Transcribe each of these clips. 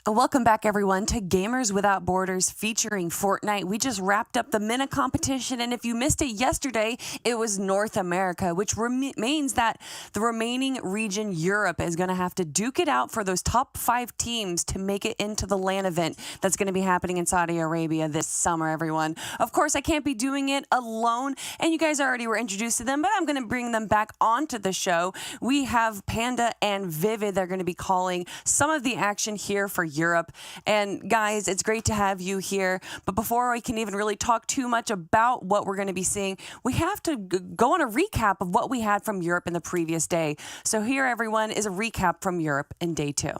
Welcome back, everyone, to Gamers Without Borders featuring Fortnite. We just wrapped up the MENA competition, and if you missed it yesterday, it was North America, which means that the remaining region, Europe, is going to have to duke it out for those top 5 teams to make it into the LAN event that's going to be happening in Saudi Arabia this summer, everyone. Of course, I can't be doing it alone, and you guys already were introduced to them, but I'm going to bring them back onto the show. We have Panda and Vivid. They're going to be calling some of the action here for Europe. And guys, it's great to have you here. But before I can even really talk too much about what we're going to be seeing, we have to go on a recap of what we had from Europe in the previous day. So here, everyone, is a recap from Europe in day 2.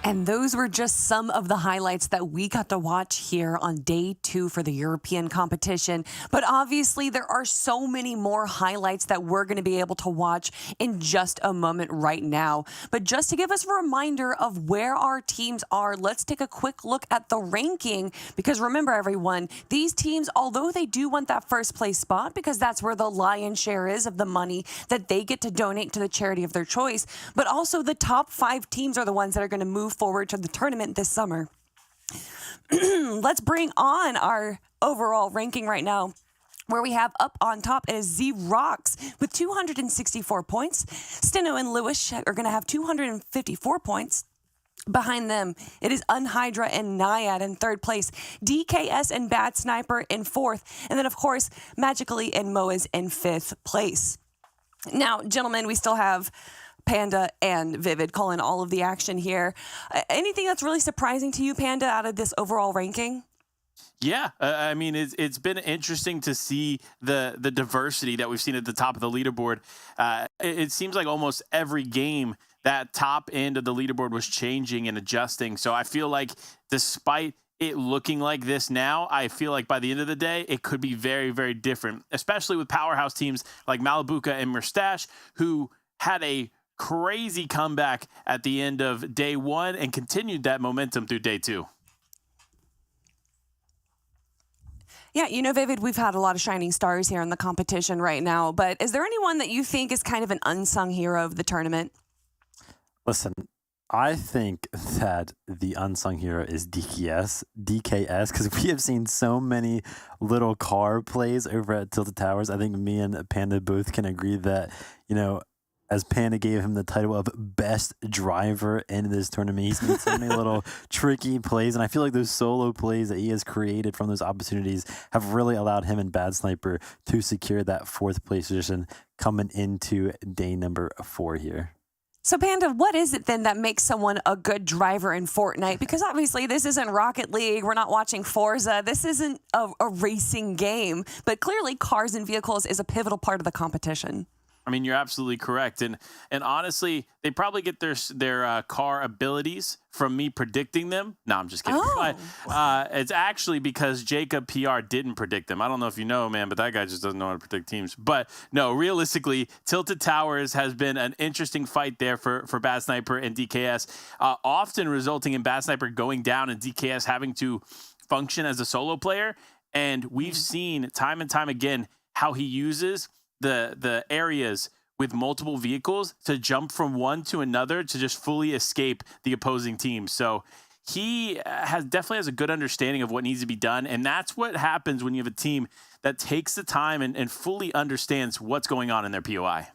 And those were just some of the highlights that we got to watch here on day 2 for the European competition. But obviously, there are so many more highlights that we're going to be able to watch in just a moment right now. But just to give us a reminder of where our teams are, let's take a quick look at the ranking. Because remember, everyone, these teams, although they do want that first place spot, because that's where the lion's share is of the money that they get to donate to the charity of their choice, but also the top 5 teams are the ones that are going to move forward to the tournament this summer. Let's bring on our overall ranking right now, where we have up on top is Z-Rocks with 264 points. Steno and Lewis are going to have 254 points. Behind them, it is Unhydra and Naiad in 3rd place, DKS and Bad Sniper in 4th, and then, of course, Magically and Moaz in 5th place. Now, gentlemen, we still have Panda and Vivid calling all of the action here. Anything that's really surprising to you, Panda, out of this overall ranking? Yeah, I mean, it's been interesting to see the diversity that we've seen at the top of the leaderboard. It seems like almost every game that top end of the leaderboard was changing and adjusting. So I feel like despite it looking like this now, I feel like by the end of the day, it could be very, very different, especially with powerhouse teams like Malibuca and Mustache, who had a crazy comeback at the end of day 1 and continued that momentum through day 2. Yeah, you know, Vivid, we've had a lot of shining stars here in the competition right now, but is there anyone that you think is kind of an unsung hero of the tournament? Listen, I think that the unsung hero is DKS, because we have seen so many little car plays over at Tilted Towers. I think me and Panda both can agree that, as Panda gave him the title of best driver in this tournament, he's made so many little tricky plays. And I feel like those solo plays that he has created from those opportunities have really allowed him and Bad Sniper to secure that fourth place position coming into day number 4 here. So, Panda, what is it then that makes someone a good driver in Fortnite? Because obviously this isn't Rocket League. We're not watching Forza. This isn't a racing game. But clearly cars and vehicles is a pivotal part of the competition. I mean, you're absolutely correct, and honestly, they probably get their car abilities from me predicting them. No, I'm just kidding. Oh. But it's actually because Jacob PR didn't predict them. I don't know if you know, man, but that guy just doesn't know how to predict teams. But no, realistically, Tilted Towers has been an interesting fight there for Bad Sniper and DKS, often resulting in Bad Sniper going down and DKS having to function as a solo player. And we've seen time and time again how he uses the areas with multiple vehicles to jump from one to another to just fully escape the opposing team. So he definitely has a good understanding of what needs to be done. And that's what happens when you have a team that takes the time and fully understands what's going on in their POI.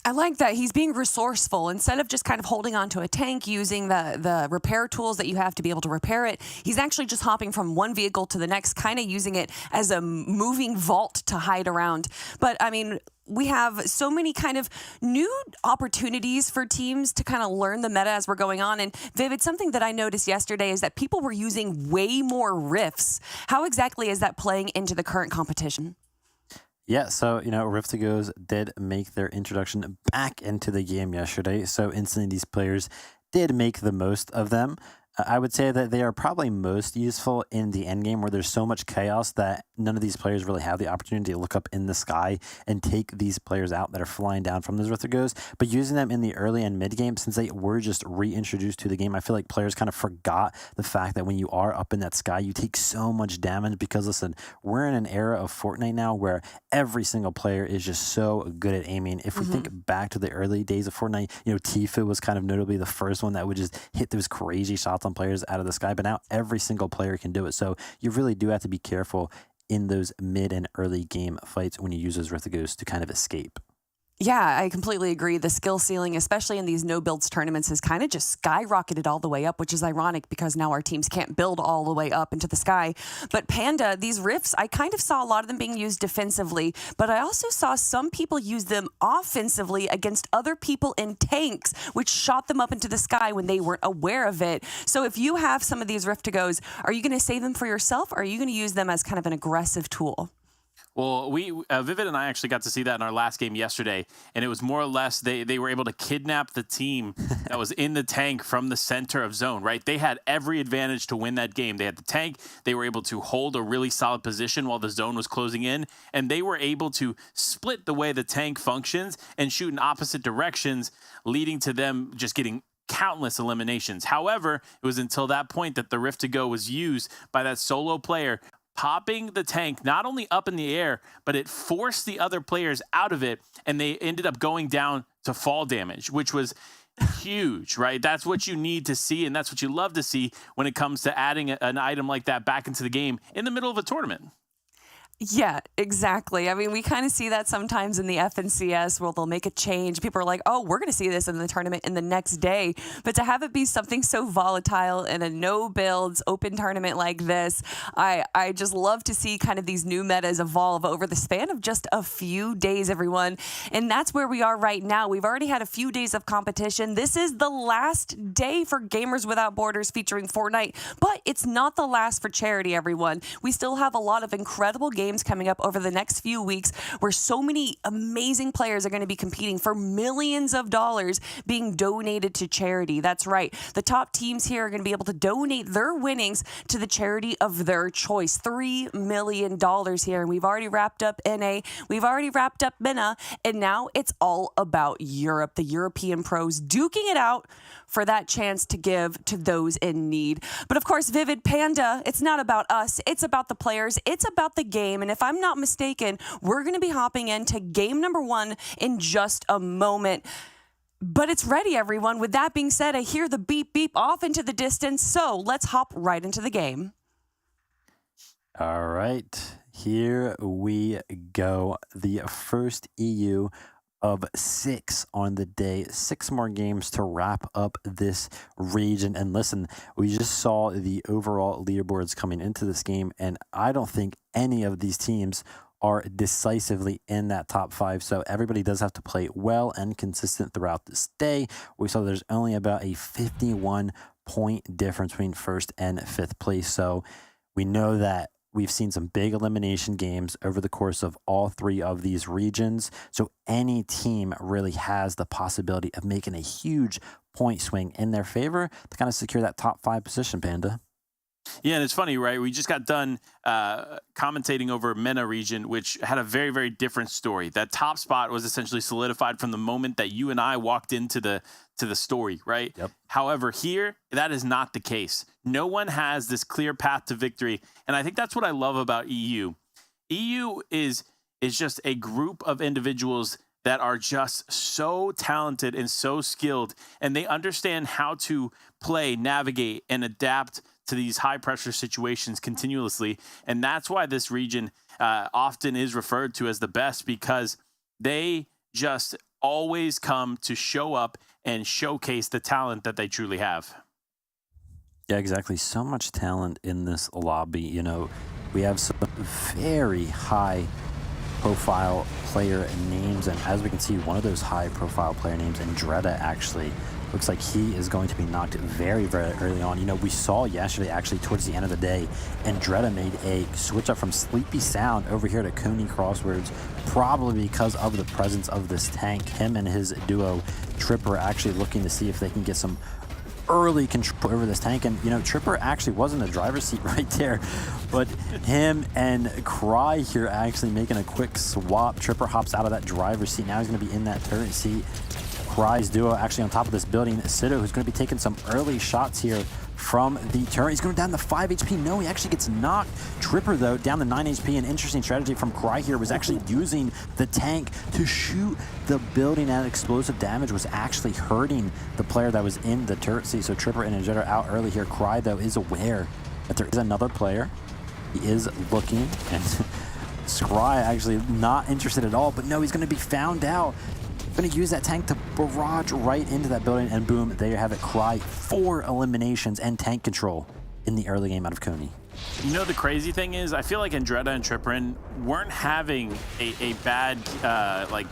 I like that. He's being resourceful. Instead of just kind of holding onto a tank using the repair tools that you have to be able to repair it, he's actually just hopping from one vehicle to the next, kind of using it as a moving vault to hide around. But, I mean, we have so many kind of new opportunities for teams to kind of learn the meta as we're going on. And Vivid, something that I noticed yesterday is that people were using way more rifts. How exactly is that playing into the current competition? Yeah, so, Rift-to-Goes did make their introduction back into the game yesterday, so instantly these players did make the most of them. I would say that they are probably most useful in the end game where there's so much chaos that none of these players really have the opportunity to look up in the sky and take these players out that are flying down from those Rift-to-Goes. But using them in the early and mid game, since they were just reintroduced to the game, I feel like players kind of forgot the fact that when you are up in that sky, you take so much damage because, listen, we're in an era of Fortnite now where every single player is just so good at aiming. If we think back to the early days of Fortnite, Tifa was kind of notably the first one that would just hit those crazy shots on players out of the sky, but now every single player can do it. So you really do have to be careful in those mid and early game fights when you use those Rift-to-Goes to kind of escape. Yeah, I completely agree. The skill ceiling, especially in these no-builds tournaments, has kind of just skyrocketed all the way up, which is ironic because now our teams can't build all the way up into the sky. But Panda, these rifts, I kind of saw a lot of them being used defensively, but I also saw some people use them offensively against other people in tanks, which shot them up into the sky when they weren't aware of it. So if you have some of these Rift-to-Goes, are you going to save them for yourself, or are you going to use them as kind of an aggressive tool? Well, Vivid and I actually got to see that in our last game yesterday, and it was more or less they were able to kidnap the team that was in the tank from the center of zone, right? They had every advantage to win that game. They had the tank. They were able to hold a really solid position while the zone was closing in, and they were able to split the way the tank functions and shoot in opposite directions, leading to them just getting countless eliminations. However, it was until that point that the Rift-to-Go was used by that solo player, popping the tank not only up in the air, but it forced the other players out of it, and they ended up going down to fall damage, which was huge, right? That's what you need to see, and that's what you love to see when it comes to adding an item like that back into the game in the middle of a tournament. Yeah, exactly. I mean, we kind of see that sometimes in the FNCS where they'll make a change. People are like, oh, we're going to see this in the tournament in the next day. But to have it be something so volatile in a no builds open tournament like this, I just love to see kind of these new metas evolve over the span of just a few days, everyone. And that's where we are right now. We've already had a few days of competition. This is the last day for Gamers Without Borders featuring Fortnite, but it's not the last for charity, everyone. We still have a lot of incredible games coming up over the next few weeks where so many amazing players are going to be competing for millions of dollars being donated to charity. That's right. The top teams here are going to be able to donate their winnings to the charity of their choice. $3 million here. And we've already wrapped up NA. We've already wrapped up MENA. And now it's all about Europe. The European pros duking it out for that chance to give to those in need. But of course, Vivid Panda, it's not about us. It's about the players. It's about the game. And if I'm not mistaken, we're going to be hopping into game number 1 in just a moment. But it's ready, everyone. With that being said, I hear the beep beep off into the distance, so let's hop right into the game. All right, here we go. The first EU of 6 on the day. 6 more games to wrap up this region. And listen, we just saw the overall leaderboards coming into this game, and I don't think any of these teams are decisively in that top 5. So everybody does have to play well and consistent throughout this day. We saw there's only about a 51-point difference between first and 5th place. So we know that we've seen some big elimination games over the course of all 3 of these regions. So any team really has the possibility of making a huge point swing in their favor to kind of secure that top 5 position, Panda. Yeah, and it's funny, right? We just got done commentating over MENA region, which had a very, very different story. That top spot was essentially solidified from the moment that you and I walked into the story, right? Yep. However, here, that is not the case. No one has this clear path to victory, and I think that's what I love about EU. EU is just a group of individuals that are just so talented and so skilled, and they understand how to play, navigate, and adapt to these high-pressure situations continuously. And that's why this region often is referred to as the best, because they just always come to show up and showcase the talent that they truly have. Yeah, exactly. So much talent in this lobby. You know, we have some very high-profile player names, and as we can see, one of those high-profile player names, Andretta, actually looks like he is going to be knocked very, very early on. You know, we saw yesterday, actually, towards the end of the day, Andretta made a switch up from Sleepy Sound over here to Coney Crosswords, probably because of the presence of this tank. Him and his duo, Tripper, actually looking to see if they can get some early control over this tank. And, you know, Tripper actually was in the driver's seat right there, but him and Cry here actually making a quick swap. Tripper hops out of that driver's seat. Now he's going to be in that turret seat. Cry's duo actually on top of this building. Sido, who's going to be taking some early shots here from the turret. He's going down to 5 HP. No, he actually gets knocked. Tripper, though, down to 9 HP. An interesting strategy from Cry here was actually using the tank to shoot the building, and explosive damage was actually hurting the player that was in the turret seat. So Tripper and Injector out early here. Cry, though, is aware that there is another player. He is looking, and Scry actually not interested at all, but no, he's going to be found out. Going to use that tank to barrage right into that building, and boom, there you have it. Cry, 4 eliminations and tank control in the early game out of Coney. You know, the crazy thing is, I feel like Andretta and Tripperin weren't having a bad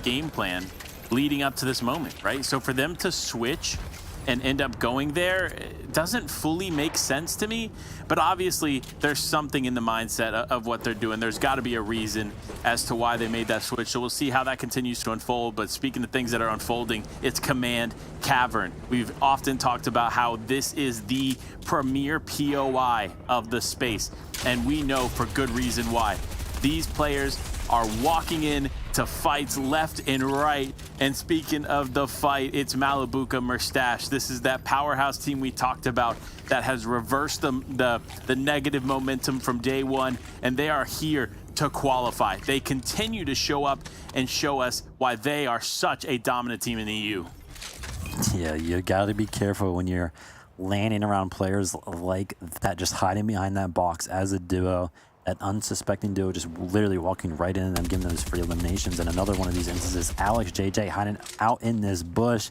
game plan leading up to this moment, right? So for them to switch and end up going there, it doesn't fully make sense to me. But obviously, there's something in the mindset of what they're doing. There's got to be a reason as to why they made that switch. So we'll see how that continues to unfold. But speaking of things that are unfolding, it's Command Cavern. We've often talked about how this is the premier POI of the space. And we know for good reason why. These players are walking in to fights left and right. And speaking of the fight, it's Malibuca Mustache. This is that powerhouse team we talked about that has reversed the negative momentum from day one, and they are here to qualify. They continue to show up and show us why they are such a dominant team in the EU. Yeah, you got to be careful when you're landing around players like that, just hiding behind that box as a duo. That unsuspecting duo just literally walking right in and giving those free eliminations. And another one of these instances, Alex JJ hiding out in this bush.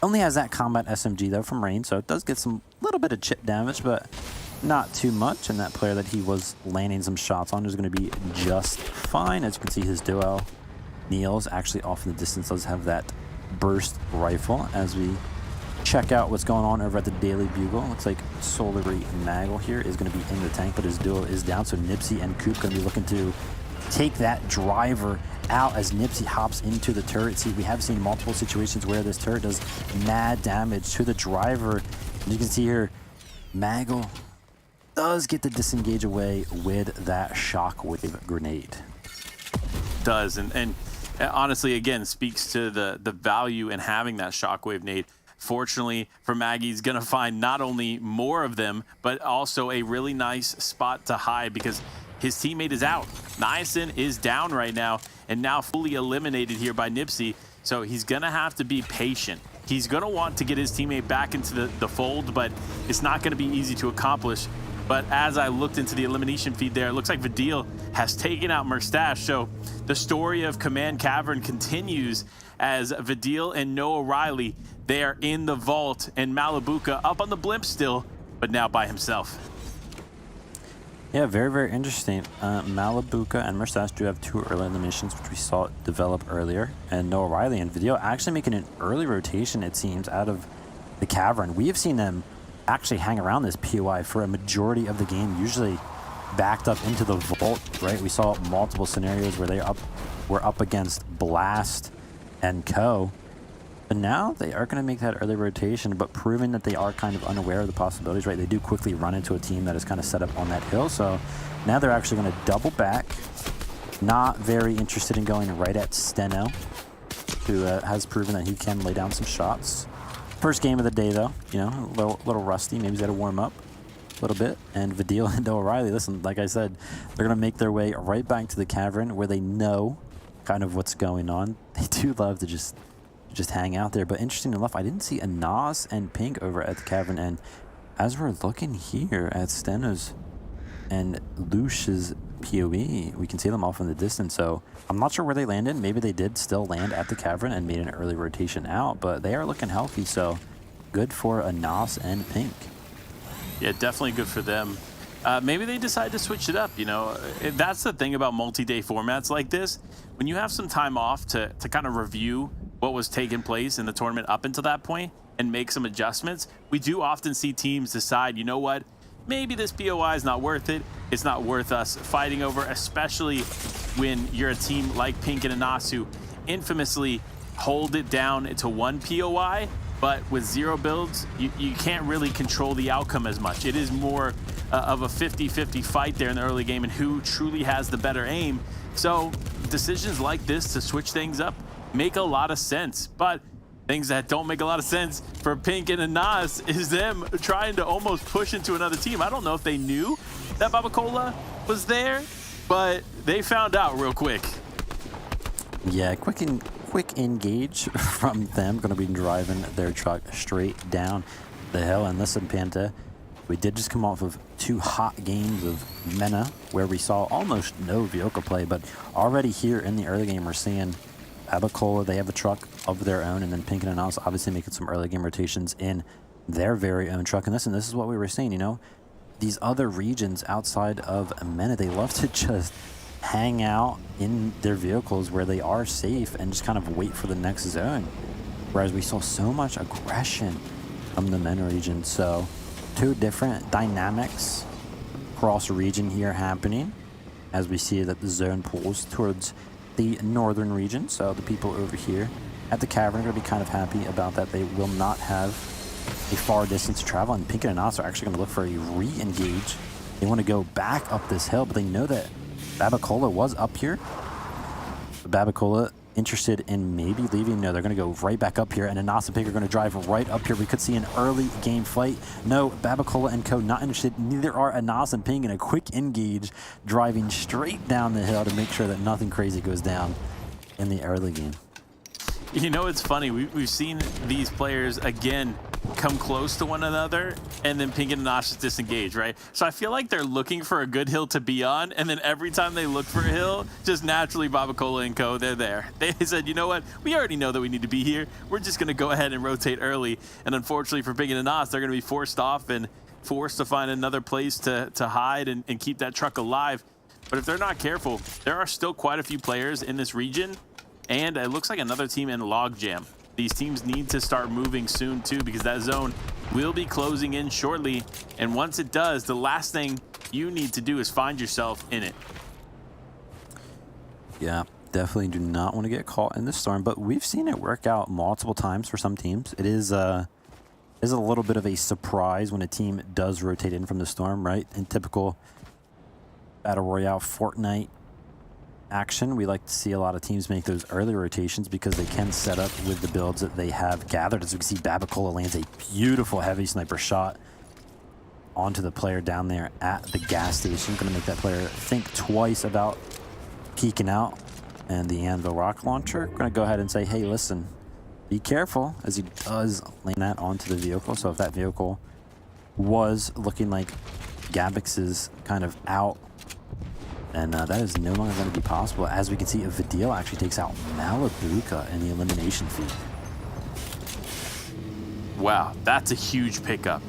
Only has that combat SMG though from Rain, so it does get some little bit of chip damage, but not too much. And that player that he was landing some shots on is going to be just fine. As you can see, his duo, Neil's actually off in the distance, does have that burst rifle. As we check out what's going on over at the Daily Bugle, looks like Solary Maggle here is going to be in the tank, but his duo is down, so Nipsey and Coop going to be looking to take that driver out as Nipsey hops into the turret seat. We have seen multiple situations where this turret does mad damage to the driver. And you can see here, Maggle does get to disengage away with that shockwave grenade. Does, and honestly, again, speaks to the value in having that shockwave nade. Fortunately for Maggie, he's going to find not only more of them, but also a really nice spot to hide because his teammate is out. Niacin is down right now and now fully eliminated here by Nipsey. So he's going to have to be patient. He's going to want to get his teammate back into the fold, but it's not going to be easy to accomplish. But as I looked into the elimination feed there, it looks like Vidil has taken out Merstash. So the story of Command Cavern continues as Vidil and Noah Riley, they are in the vault, and Malabuka up on the blimp still, but now by himself. Yeah, very, very interesting. Malabuka and Merstash do have 2 early eliminations, which we saw develop earlier. And Noah Riley and Vidil actually making an early rotation, it seems, out of the Cavern. We have seen them actually hang around this POI for a majority of the game, usually backed up into the vault, right? We saw multiple scenarios where were up against Blast and Co. But now they are going to make that early rotation, but proving that they are kind of unaware of the possibilities, right? They do quickly run into a team that is kind of set up on that hill. So now they're actually going to double back. Not very interested in going right at Steno, who has proven that he can lay down some shots. First game of the day, though, you know, a little rusty. Maybe he's got to warm up a little bit. And Vidil and O'Reilly, listen, like I said, they're going to make their way right back to the Cavern where they know kind of what's going on. They do love to just hang out there. But interesting enough, I didn't see a Nas and Pink over at the Cavern. And as we're looking here at Steno's and Lush's POE, we can see them off in the distance. So I'm not sure where they landed. Maybe they did still land at the Cavern and made an early rotation out, but they are looking healthy. So good for a Nas and Pink. Yeah, definitely good for them. Maybe they decide to switch it up. You know, that's the thing about multi-day formats like this. When you have some time off to kind of review what was taking place in the tournament up until that point and make some adjustments, we do often see teams decide, you know what, maybe this POI is not worth it. It's not worth us fighting over, especially when you're a team like Pink and Anasu infamously hold it down to 1 POI, but with 0 builds, you can't really control the outcome as much. It is more of a 50-50 fight there in the early game and who truly has the better aim. So decisions like this to switch things up make a lot of sense, but things that don't make a lot of sense for Pink and Anas is them trying to almost push into another team. I don't know if they knew that Babacola was there, but they found out real quick. Yeah, quick engage from them. Going to be driving their truck straight down the hill. And listen, Panta, we did just come off of 2 hot games of Mena, where we saw almost no Vioka play, but already here in the early game, we're seeing Abacola, they have a truck of their own, and then Pink and Anas obviously making some early game rotations in their very own truck. And listen, this is what we were saying, you know, these other regions outside of Mena, they love to just hang out in their vehicles where they are safe and just kind of wait for the next zone. Whereas we saw so much aggression from the Mena region. So 2 different dynamics cross region here happening as we see that the zone pulls towards the northern region. So the people over here at the Cavern are going to be kind of happy about that. They will not have a far distance to travel, and Pink and Anas are actually going to look for a re-engage. They want to go back up this hill, but they know that Babacola was up here. Babacola interested in maybe leaving. No, they're going to go right back up here, and Anas and Pink are going to drive right up here. We could see an early game fight. No, Babacola and Co. not interested. Neither are Anas and Pink in a quick engage, driving straight down the hill to make sure that nothing crazy goes down in the early game. You know, it's funny. We've seen these players, again, come close to one another, and then Pink and Anas just disengage, right? So I feel like they're looking for a good hill to be on, and then every time they look for a hill, just naturally Babacola and Co., they're there. They said, you know what? We already know that we need to be here. We're just going to go ahead and rotate early. And unfortunately for Pink and Anas, they're going to be forced off and forced to find another place to hide and keep that truck alive. But if they're not careful, there are still quite a few players in this region, and it looks like another team in logjam. These teams need to start moving soon too, because that zone will be closing in shortly. And once it does, the last thing you need to do is find yourself in it. Yeah, definitely do not want to get caught in the storm, but we've seen it work out multiple times for some teams. It is a little bit of a surprise when a team does rotate in from the storm, right? In typical Battle Royale Fortnite action, we like to see a lot of teams make those early rotations because they can set up with the builds that they have gathered. As we can see, Babacola lands a beautiful heavy sniper shot onto the player down there at the gas station. Going to make that player think twice about peeking out and the Anvil rocket launcher. Going to go ahead and say, hey, listen, be careful, as he does land that onto the vehicle. So if that vehicle was looking like Gabix's kind of out, and that is no longer going to be possible. As we can see, Vidil actually takes out Malabuka in the elimination feed. Wow, that's a huge pickup.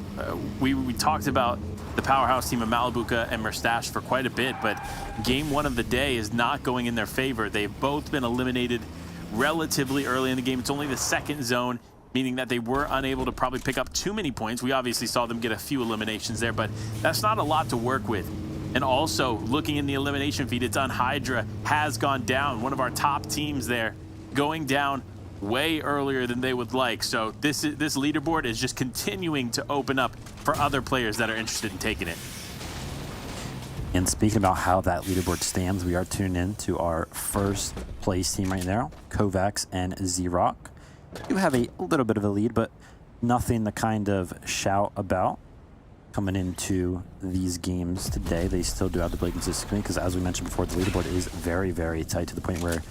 We talked about the powerhouse team of Malabuka and Merstash for quite a bit, but game one of the day is not going in their favor. They've both been eliminated relatively early in the game. It's only the second zone, meaning that they were unable to probably pick up too many points. We obviously saw them get a few eliminations there, but that's not a lot to work with. And also, looking in the elimination feed, it's on Hydra has gone down. One of our top teams there going down way earlier than they would like. So this leaderboard is just continuing to open up for other players that are interested in taking it. And speaking about how that leaderboard stands, we are tuned in to our first place team right now, Kovacs and Z-Rock. You have a little bit of a lead, but nothing to kind of shout about. Coming into these games today, they still do have to play consistently because, as we mentioned before, the leaderboard is very, very tight to the point where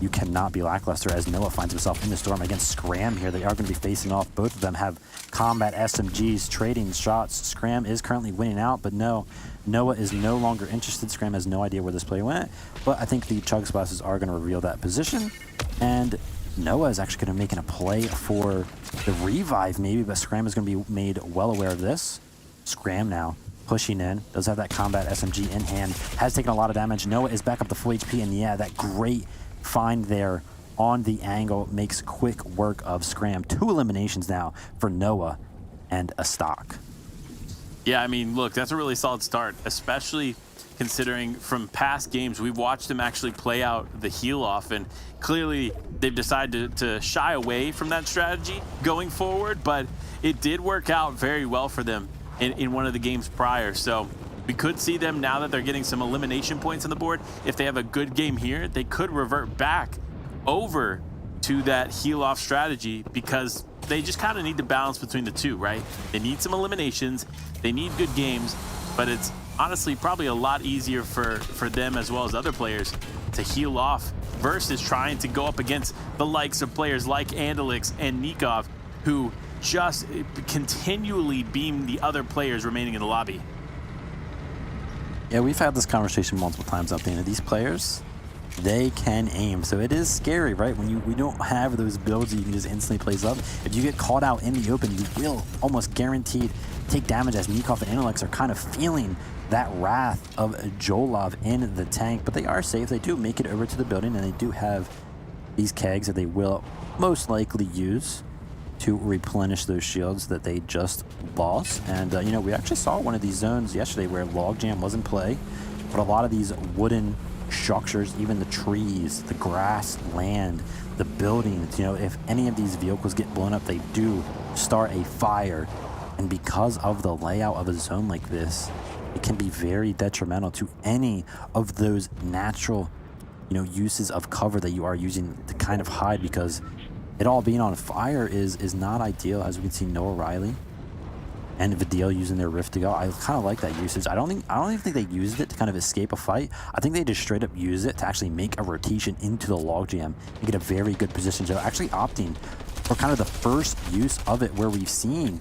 you cannot be lackluster, as Noah finds himself in the storm against Scram here. They are going to be facing off. Both of them have combat SMGs trading shots. Scram is currently winning out, but no, Noah is no longer interested. Scram has no idea where this play went, but I think the Chug Splashes are going to reveal that position, and Noah is actually going to make a play for the revive maybe, but Scram is going to be made well aware of this. Scram now pushing in, does have that combat SMG in hand, has taken a lot of damage. Noah is back up to full HP, and yeah, that great find there on the angle makes quick work of Scram. 2 eliminations now for Noah and a stock. Yeah, I mean, look, that's a really solid start, especially considering from past games, we've watched them actually play out the heal off, and clearly they've decided to shy away from that strategy going forward, but it did work out very well for them in one of the games prior. So we could see them, now that they're getting some elimination points on the board, if they have a good game here, they could revert back over to that heal off strategy, because they just kind of need to balance between the two, right? They need some eliminations, they need good games, but it's honestly probably a lot easier for them as well as other players to heal off versus trying to go up against the likes of players like Andalix and Nikov, who just continually beam the other players remaining in the lobby. Yeah, we've had this conversation multiple times up there. These players, they can aim, so it is scary, right? When we don't have those builds that you can just instantly place up. If you get caught out in the open, you will almost guaranteed take damage, as Nikov and Analyx are kind of feeling that wrath of Jolov in the tank, but they are safe. They do make it over to the building, and they do have these kegs that they will most likely use to replenish those shields that they just lost. And you know, we actually saw one of these zones yesterday where Logjam was in play, but a lot of these wooden structures, even the trees, the grass, land, the buildings, you know, if any of these vehicles get blown up, they do start a fire. And because of the layout of a zone like this, it can be very detrimental to any of those natural, you know, uses of cover that you are using to kind of hide, because it all being on fire is not ideal. As we can see, Noah Riley and Vidil using their Rift to go. I kind of like that usage. I don't even think they used it to kind of escape a fight. I think they just straight up use it to actually make a rotation into the logjam and get a very good position. So actually opting for kind of the first use of it, where we've seen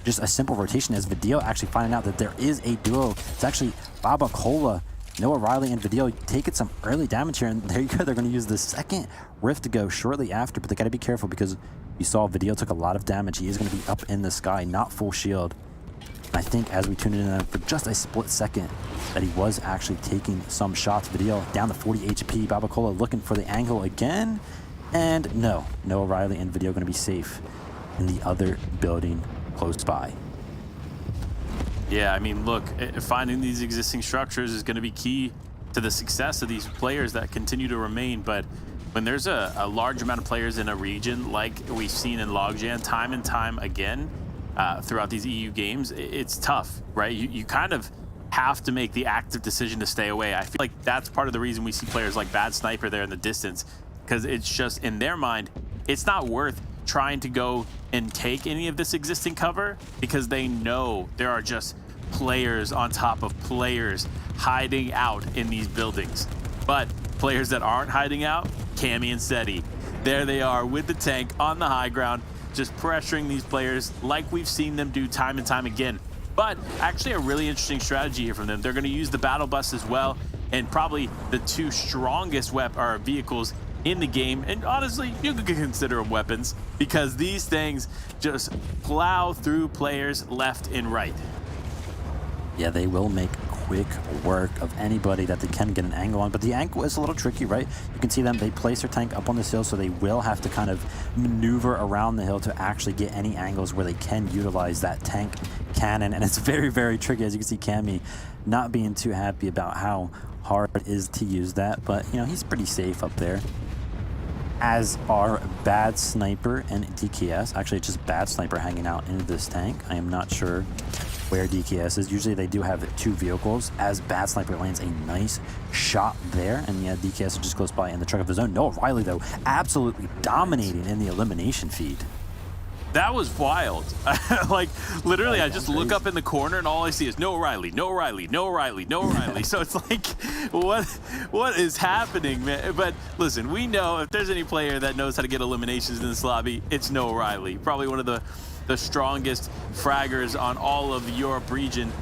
just a simple rotation, as Vidil actually finding out that there is a duo. It's actually Baba Cola, Noah Riley, and Vidil taking some early damage here, and there you go. They're going to use the second Rift to go shortly after, but they got to be careful because you saw Vidil took a lot of damage. He is going to be up in the sky, not full shield. And I think as we tuned in for just a split second that he was actually taking some shots. Vidil down to 40 HP. Baba Cola looking for the angle again, and no, Noah Riley and Vidil going to be safe in the other building close by. Yeah, I mean, look, finding these existing structures is going to be key to the success of these players that continue to remain. But when there's a large amount of players in a region, like we've seen in Logjam time and time again throughout these EU games, it's tough, right? You kind of have to make the active decision to stay away. I feel like that's part of the reason we see players like Bad Sniper there in the distance, because it's just, in their mind, it's not worth trying to go and take any of this existing cover, because they know there are just players on top of players hiding out in these buildings. But players that aren't hiding out, Cammy and Seti. There they are with the tank on the high ground, just pressuring these players like we've seen them do time and time again. But actually a really interesting strategy here from them. They're going to use the battle bus as well, and probably the two strongest vehicles in the game. And honestly, you could consider them weapons, because these things just plow through players left and right. Yeah, they will make quick work of anybody that they can get an angle on, but the angle is a little tricky, right? You can see them, they place their tank up on this hill, so they will have to kind of maneuver around the hill to actually get any angles where they can utilize that tank cannon, and it's very, very tricky. As you can see, Cammy not being too happy about how hard it is to use that, but you know, he's pretty safe up there. As are Bad Sniper and DKS. Actually, it's just Bad Sniper hanging out in this tank. I am not sure where DKS is. Usually they do have two vehicles, as Bad Sniper lands a nice shot there, and yeah, DKS is just close by in the truck of his own. Noah Riley, though, absolutely dominating in the elimination feed. That was wild. Like, literally, I just look up in the corner and all I see is no Riley, no Riley, no Riley, no Riley. So it's like, what is happening, man? But listen, we know if there's any player that knows how to get eliminations in this lobby, it's no Riley. Probably one of the strongest fraggers on all of the Europe region,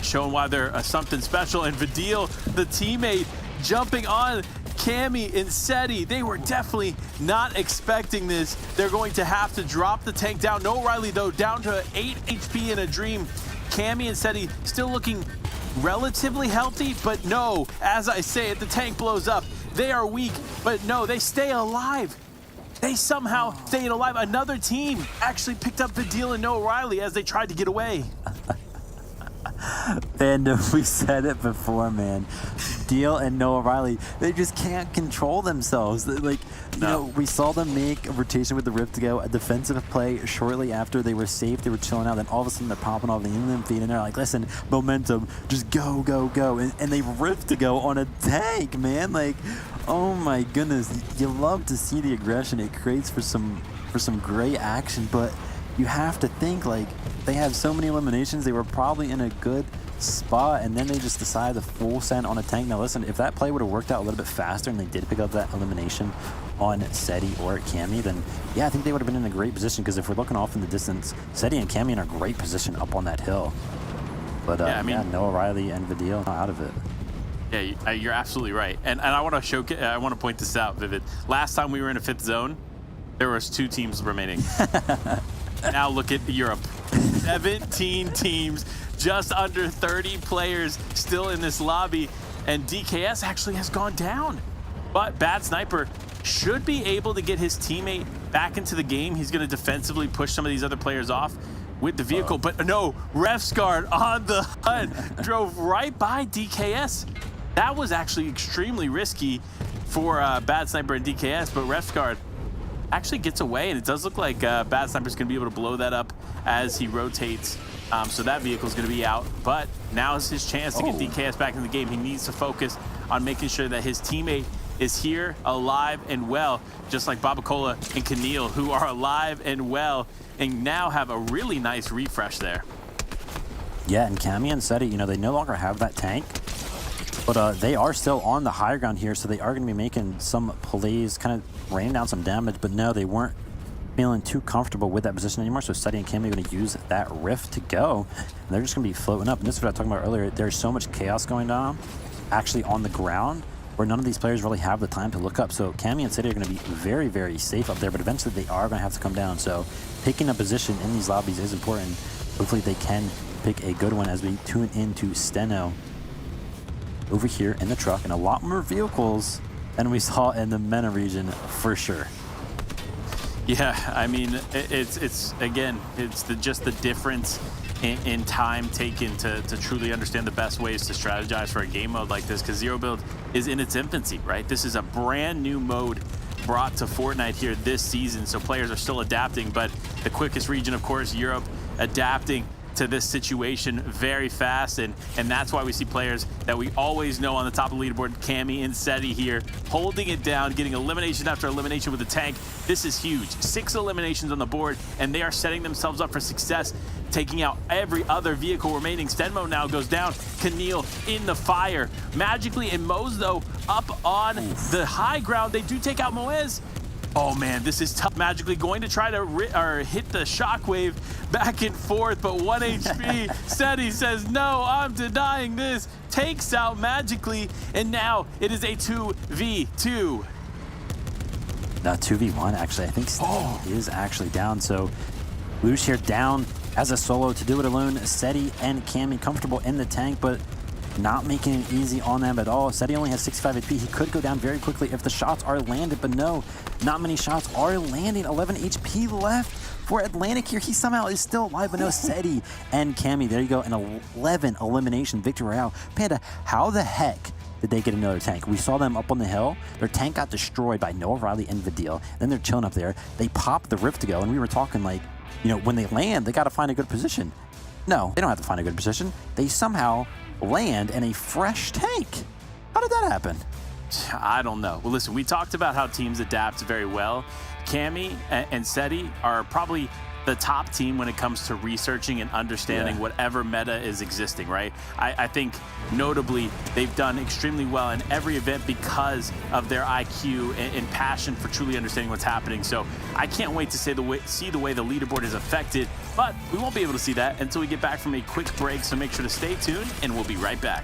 showing why they're something special. And Vidil, the teammate, jumping on Cammy and Seti. They were definitely not expecting this. They're going to have to drop the tank down. No Riley, though, down to 8 HP in a dream. Cammy and Seti still looking relatively healthy, but no, as I say it, the tank blows up. They are weak, but no, they stay alive. They somehow stayed alive. Another team actually picked up Vidil and Noah Riley as they tried to get away. And we said it before, man. Deal and Noah Riley, they just can't control themselves. Like, you know, we saw them make a rotation with the Rift to go, a defensive play shortly after they were safe, they were chilling out, then all of a sudden they're popping off the inland feed, and they're like, listen, momentum, just go, go, go. And they Rift to go on a tank, man. Like, oh my goodness. You love to see the aggression it creates for some great action, but you have to think, like, they have so many eliminations, they were probably in a good spot, and then they just decided to full send on a tank. Now listen, if that play would have worked out a little bit faster and they did pick up that elimination on Seti or Cammy, then yeah, I think they would have been in a great position, because if we're looking off in the distance, Seti and Cammy in a great position up on that hill. But yeah, I mean, yeah, Noah Riley and Vidil out of it. Yeah, you're absolutely right. And I want to point this out, Vivid. Last time we were in a 5th zone, there was 2 teams remaining. Now look at Europe. 17 teams, just under 30 players still in this lobby, and DKS actually has gone down. But Bad Sniper should be able to get his teammate back into the game. He's going to defensively push some of these other players off with the vehicle. But no, Refsguard on the hunt drove right by DKS. That was actually extremely risky for Bad Sniper and DKS, but Refsguard actually gets away, and it does look like Bad Sniper's going to be able to blow that up as he rotates. So that vehicle's going to be out, but now is his chance to get DKS back in the game. He needs to focus on making sure that his teammate is here, alive and well, just like Babacola and Keneal, who are alive and well, and now have a really nice refresh there. Yeah, and Cammy and Seti, you know, they no longer have that tank, but they are still on the higher ground here, so they are going to be making some plays, kind of raining down some damage, but no, they weren't feeling too comfortable with that position anymore, so Seti and Cammy are going to use that Rift to go, and they're just going to be floating up. And this is what I was talking about earlier. There's so much chaos going on actually on the ground where none of these players really have the time to look up, so Cammy and Seti are going to be very, very safe up there, but eventually they are going to have to come down, so picking a position in these lobbies is important. Hopefully they can pick a good one as we tune into Steno over here in the truck, and a lot more vehicles than we saw in the MENA region for sure. Yeah, I mean, it's again, it's just the difference in time taken to truly understand the best ways to strategize for a game mode like this, because Zero Build is in its infancy, right? This is a brand new mode brought to Fortnite here this season, so players are still adapting, but the quickest region, of course, Europe, adapting to this situation very fast, and that's why we see players that we always know on the top of the leaderboard, Cammy and Seti here, holding it down, getting elimination after elimination with the tank. This is huge. 6 eliminations on the board, and they are setting themselves up for success, taking out every other vehicle remaining. Stenmo now goes down. Keneal in the fire. Magically, and Moz, though, up on the high ground. They do take out Moez. Oh man, this is tough. Magically going to try to hit the shockwave back and forth, but 1 HP. Seti says, no, I'm denying this. Takes out Magically, and now it is a 2v2. 2v1, actually. I think Seti is actually down. So Lush here down as a solo to do it alone. Seti and Cammy comfortable in the tank, but not making it easy on them at all. Seti only has 65 HP. He could go down very quickly if the shots are landed, but no, not many shots are landing. 11 HP left for Atlantic here. He somehow is still alive, but no, Seti and Cammy. There you go, an 11 elimination victory royale. Panda, how the heck did they get another tank? We saw them up on the hill. Their tank got destroyed by Noah Riley and Vidil. Then they're chilling up there. They pop the Rift to go, and we were talking like, you know, when they land, they got to find a good position. No, they don't have to find a good position. They somehow land in a fresh tank. How did that happen? I don't know. Well, listen, we talked about how teams adapt very well. Cammy and Seti are probably the top team when it comes to researching and understanding whatever meta is existing, right? I think notably they've done extremely well in every event because of their IQ and passion for truly understanding what's happening. So I can't wait to see the way the leaderboard is affected, but we won't be able to see that until we get back from a quick break. So make sure to stay tuned, and we'll be right back.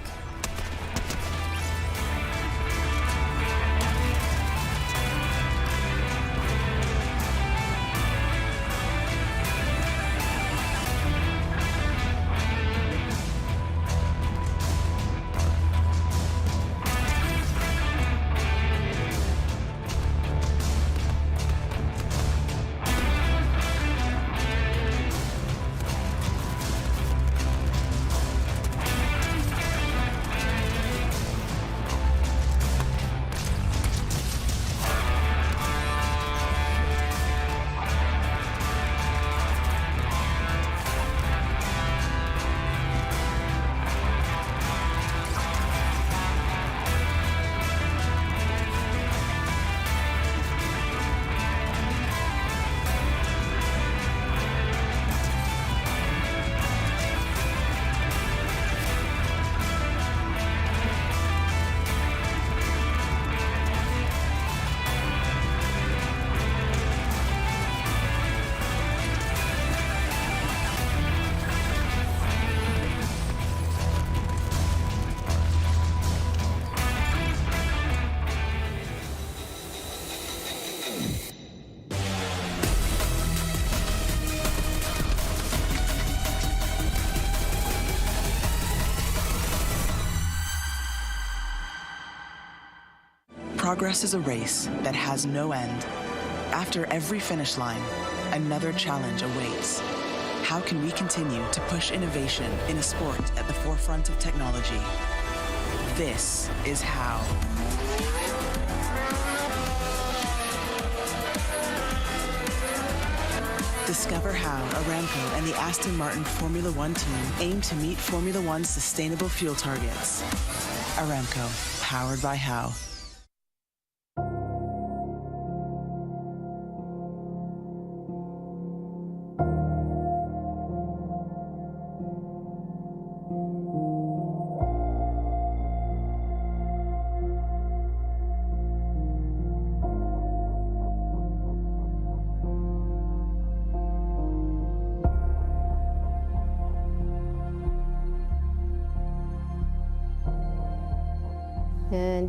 Progress is a race that has no end. After every finish line, another challenge awaits. How can we continue to push innovation in a sport at the forefront of technology? This is how. Discover how Aramco and the Aston Martin Formula One team aim to meet Formula One's sustainable fuel targets. Aramco, powered by How.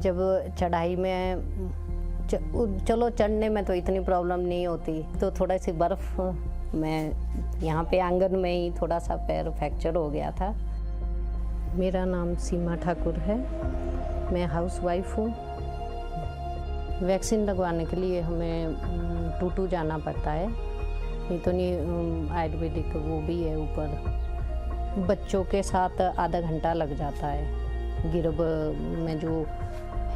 जब चढ़ाई में चलो चढ़ने में तो इतनी problem नहीं होती, तो थोड़ा सी बर्फ़ में यहाँ पे आंगन में ही थोड़ा सा पैर फ्रैक्चर हो गया था। मेरा नाम सीमा ठाकुर है, मैं हाउसवाइफ हूँ। वैक्सीन लगवाने के लिए हमें टूटू जाना पड़ता है, नहीं तो नहीं आयुर्वेदिक वो भी है ऊपर। बच्चों के साथ आधा घंटा लग जाता है। गिरब में जो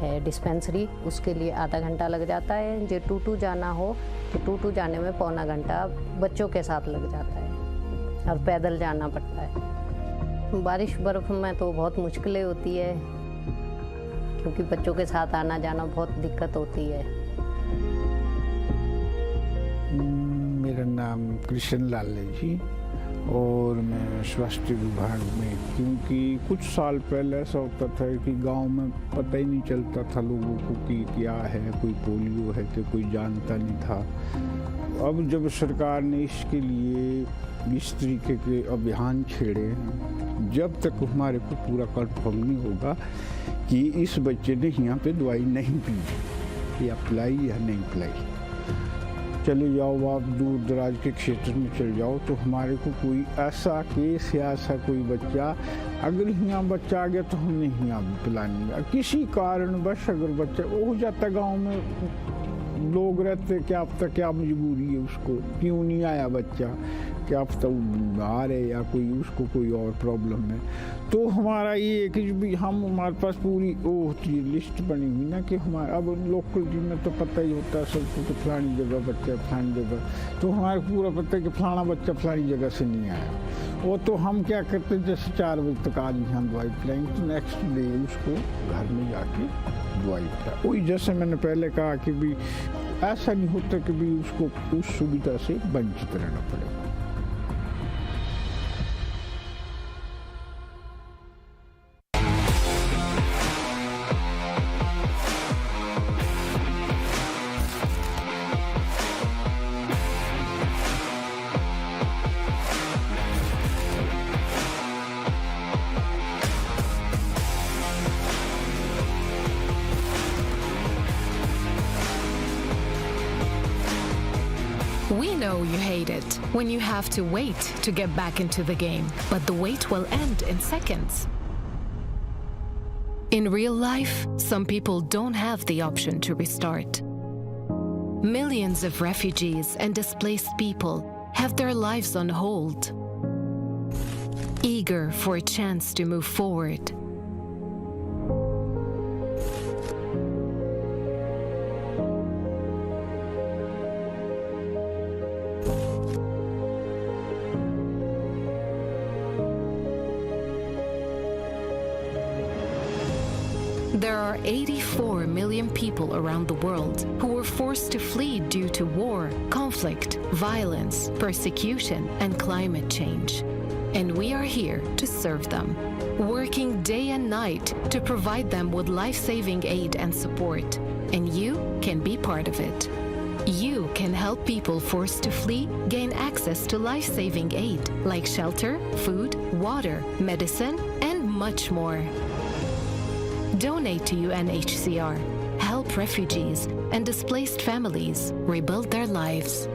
है डिस्पेंसरी, उसके लिए आधा घंटा लग जाता है। जो टूटू जाना हो तो टूटू जाने में पौना घंटा बच्चों के साथ लग जाता है। और पैदल जाना पड़ता है। बारिश बर्फ में तो बहुत मुश्किलें होती है क्योंकि बच्चों के साथ आना जाना बहुत दिक्कत होती है। मेरा नाम कृष्ण लाल है जी और मैं स्वास्थ्य विभाग में, क्योंकि कुछ साल पहले ऐसा होता था कि गांव में पता ही नहीं चलता था लोगों को कि क्या है, कोई पोलियो है कि कोई जानता नहीं था। अब जब सरकार ने इसके लिए इस तरीके के अभियान छेड़े हैं, जब तक हमारे को पूरा कंफर्म नहीं होगा कि इस बच्चे ने यहाँ पे दवाई नहीं पी या पिलाई या नहीं पिलाई, चले जाओ आप दूर दराज के क्षेत्र में चले जाओ तो हमारे को कोई ऐसा केस या ऐसा कोई बच्चा, अगर यहाँ बच्चा आ गया तो हमने यहाँ पिलानी है। किसी कारणवश अगर बच्चा हो जाता, गांव में लोग रहते, क्या पता क्या मजबूरी है उसको, क्यों नहीं आया बच्चा, क्या पता वो बीमार है या कोई उसको कोई और प्रॉब्लम है। तो हमारा ये है कि भी हमारे पास पूरी वो होती है लिस्ट बनी हुई ना कि हमारा, अब लोकलिटी में तो पता ही होता है सबको कि फलानी जगह बच्चा फलानी जगह, तो हमारे पूरा पता है कि फलाना बच्चा फलानी जगह से नहीं आया। वो तो हम क्या करते हैं, जैसे 4 बजे तक आज हम दवाई पिलाएंगे तो नेक्स्ट डे उसको घर में जाके दवाई पिला। वही जैसे मैंने पहले कहा कि भी ऐसा नहीं होता कि भी उसको उस सुविधा से वंचित रहना पड़ेगा। We know you hate it when you have to wait to get back into the game, but the wait will end in seconds. In real life, some people don't have the option to restart. Millions of refugees and displaced people have their lives on hold, eager for a chance to move forward. There are 84 million people around the world who were forced to flee due to war, conflict, violence, persecution, and climate change. And we are here to serve them, working day and night to provide them with life-saving aid and support. And you can be part of it. You can help people forced to flee gain access to life-saving aid like shelter, food, water, medicine, and much more. Donate to UNHCR. Help refugees and displaced families rebuild their lives.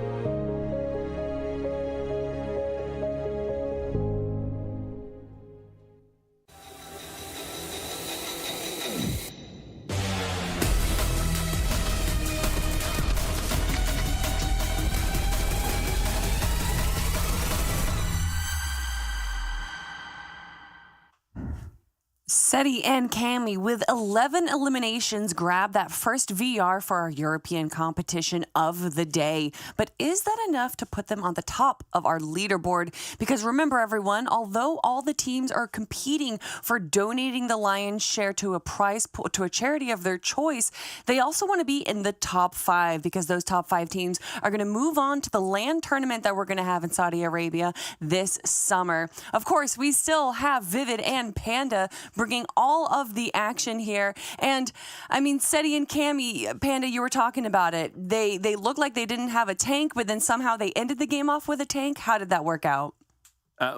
Seti and Cami, with 11 eliminations, grab that first VR for our European competition of the day. But is that enough to put them on the top of our leaderboard? Because remember, everyone, although all the teams are competing for donating the lion's share to a prize pool, to a charity of their choice, they also want to be in the top 5, because those top 5 teams are going to move on to the LAN tournament that we're going to have in Saudi Arabia this summer. Of course, we still have Vivid and Panda bringing all of the action here. And I mean, Seti and Cami, Panda, you were talking about it. They looked like they didn't have a tank, but then somehow they ended the game off with a tank. How did that work out?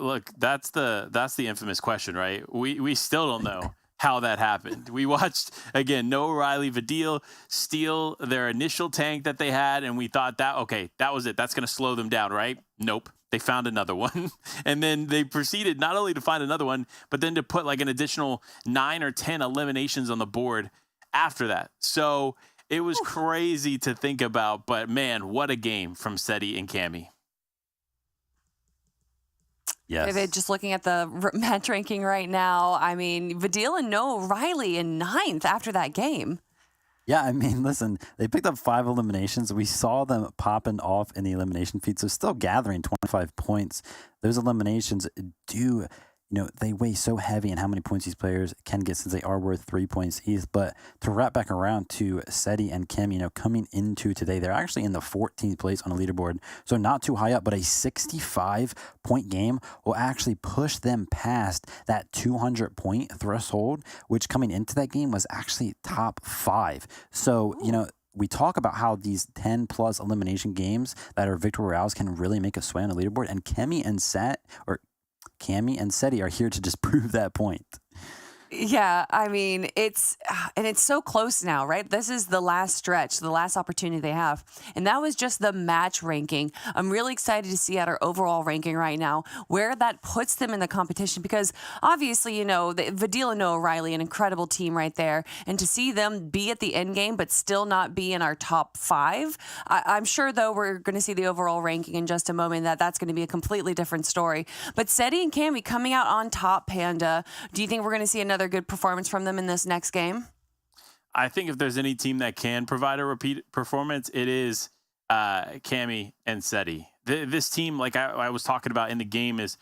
Look, that's the infamous question, right? We still don't know how that happened. We watched, again, Noah, Riley, Vidil steal their initial tank that they had, and we thought that, okay, that was it. That's going to slow them down, right? Nope. They found another one. And then they proceeded not only to find another one, but then to put like an additional 9 or 10 eliminations on the board after that. So it was crazy to think about, but man, what a game from Seti and Cami. Yes. Vivid, just looking at the match ranking right now, I mean, Vidil and Noah Riley in 9th after that game. Yeah, I mean, listen, they picked up 5 eliminations. We saw them popping off in the elimination feed, so still gathering 25 points. Those eliminations do, they weigh so heavy in how many points these players can get since they are worth 3 points each. But to wrap back around to Seti and Kim, coming into today, they're actually in the 14th place on the leaderboard, so not too high up, but a 65-point game will actually push them past that 200-point threshold, which coming into that game was actually top 5. So, we talk about how these 10 plus elimination games that are victory royales can really make a sway on the leaderboard, and Cammy and Seti are here to just prove that point. Yeah, I mean, it's so close now, right? This is the last stretch, the last opportunity they have. And that was just the match ranking. I'm really excited to see at our overall ranking right now where that puts them in the competition, because obviously, Vadil and Noah Riley, an incredible team right there. And to see them be at the end game but still not be in our top 5, I'm sure, though, we're going to see the overall ranking in just a moment, that's going to be a completely different story. But Seti and Cammy coming out on top, Panda, do you think we're going to see another good performance from them in this next game? I think if there's any team that can provide a repeat performance, it is Cammy and Seti. This team, like I was talking about in the game, is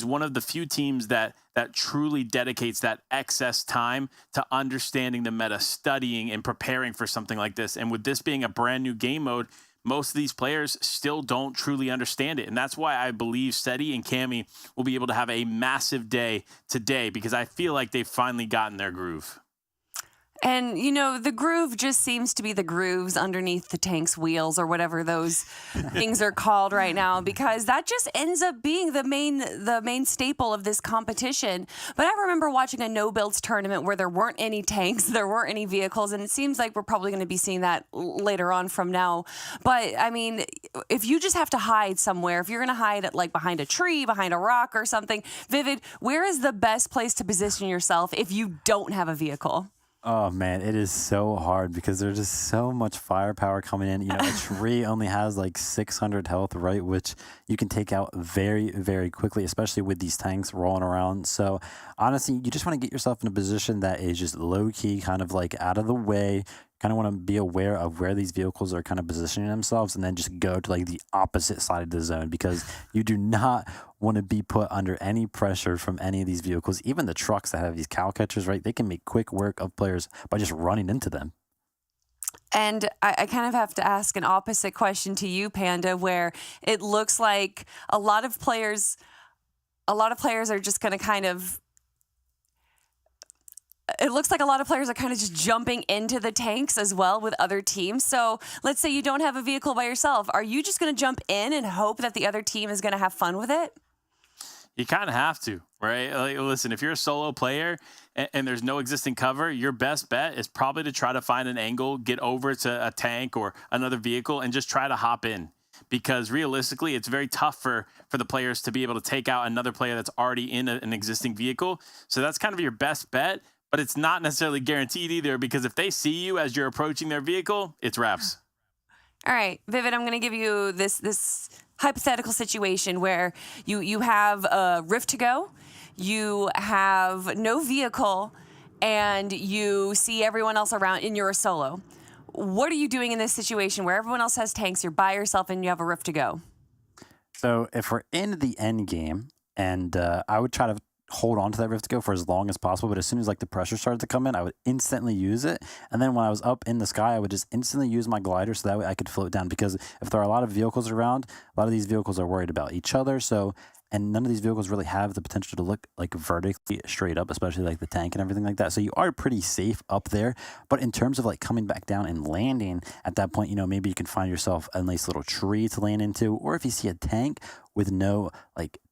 one of the few teams that truly dedicates that excess time to understanding the meta, studying and preparing for something like this. And with this being a brand new game mode, most of these players still don't truly understand it. And that's why I believe Seti and Cammy will be able to have a massive day today, because I feel like they've finally gotten their groove. And, the groove just seems to be the grooves underneath the tank's wheels, or whatever those things are called right now, because that just ends up being the main staple of this competition. But I remember watching a no-builds tournament where there weren't any tanks, there weren't any vehicles, and it seems like we're probably going to be seeing that later on from now. But, I mean, if you just have to hide somewhere, if you're going to hide at, behind a tree, behind a rock or something, Vivid, where is the best place to position yourself if you don't have a vehicle? Oh, man, it is so hard because there's just so much firepower coming in. A tree only has 600 health, right, which you can take out very, very quickly, especially with these tanks rolling around. So, honestly, you just want to get yourself in a position that is just low-key, kind of out of the way. Kind of want to be aware of where these vehicles are kind of positioning themselves, and then just go to the opposite side of the zone, because you do not want to be put under any pressure from any of these vehicles. Even the trucks that have these cow catchers, right? They can make quick work of players by just running into them. And I kind of have to ask an opposite question to you, Panda, where it looks like a lot of players are just going to kind of, it looks like a lot of players are kind of just jumping into the tanks as well with other teams. So let's say you don't have a vehicle by yourself. Are you just going to jump in and hope that the other team is going to have fun with it? You kind of have to, right? Listen, if you're a solo player and there's no existing cover, your best bet is probably to try to find an angle, get over to a tank or another vehicle, and just try to hop in. Because realistically, it's very tough for the players to be able to take out another player that's already in an existing vehicle. So that's kind of your best bet. But it's not necessarily guaranteed either, because if they see you as you're approaching their vehicle, it's wraps. All right, Vivid, I'm going to give you this hypothetical situation where you have a Rift to go, you have no vehicle, and you see everyone else around, and you're a solo. What are you doing in this situation where everyone else has tanks, you're by yourself, and you have a Rift to go? So if we're in the end game, and I would try to hold on to that Rift to go for as long as possible, but as soon as the pressure started to come in, I would instantly use it. And then when I was up in the sky, I would just instantly use my glider, so that way I could float down, because if there are a lot of vehicles around, a lot of these vehicles are worried about each other. And none of these vehicles really have the potential to look vertically straight up, especially the tank and everything like that. So you are pretty safe up there. But in terms of coming back down and landing at that point, maybe you can find yourself a nice little tree to land into. Or if you see a tank with no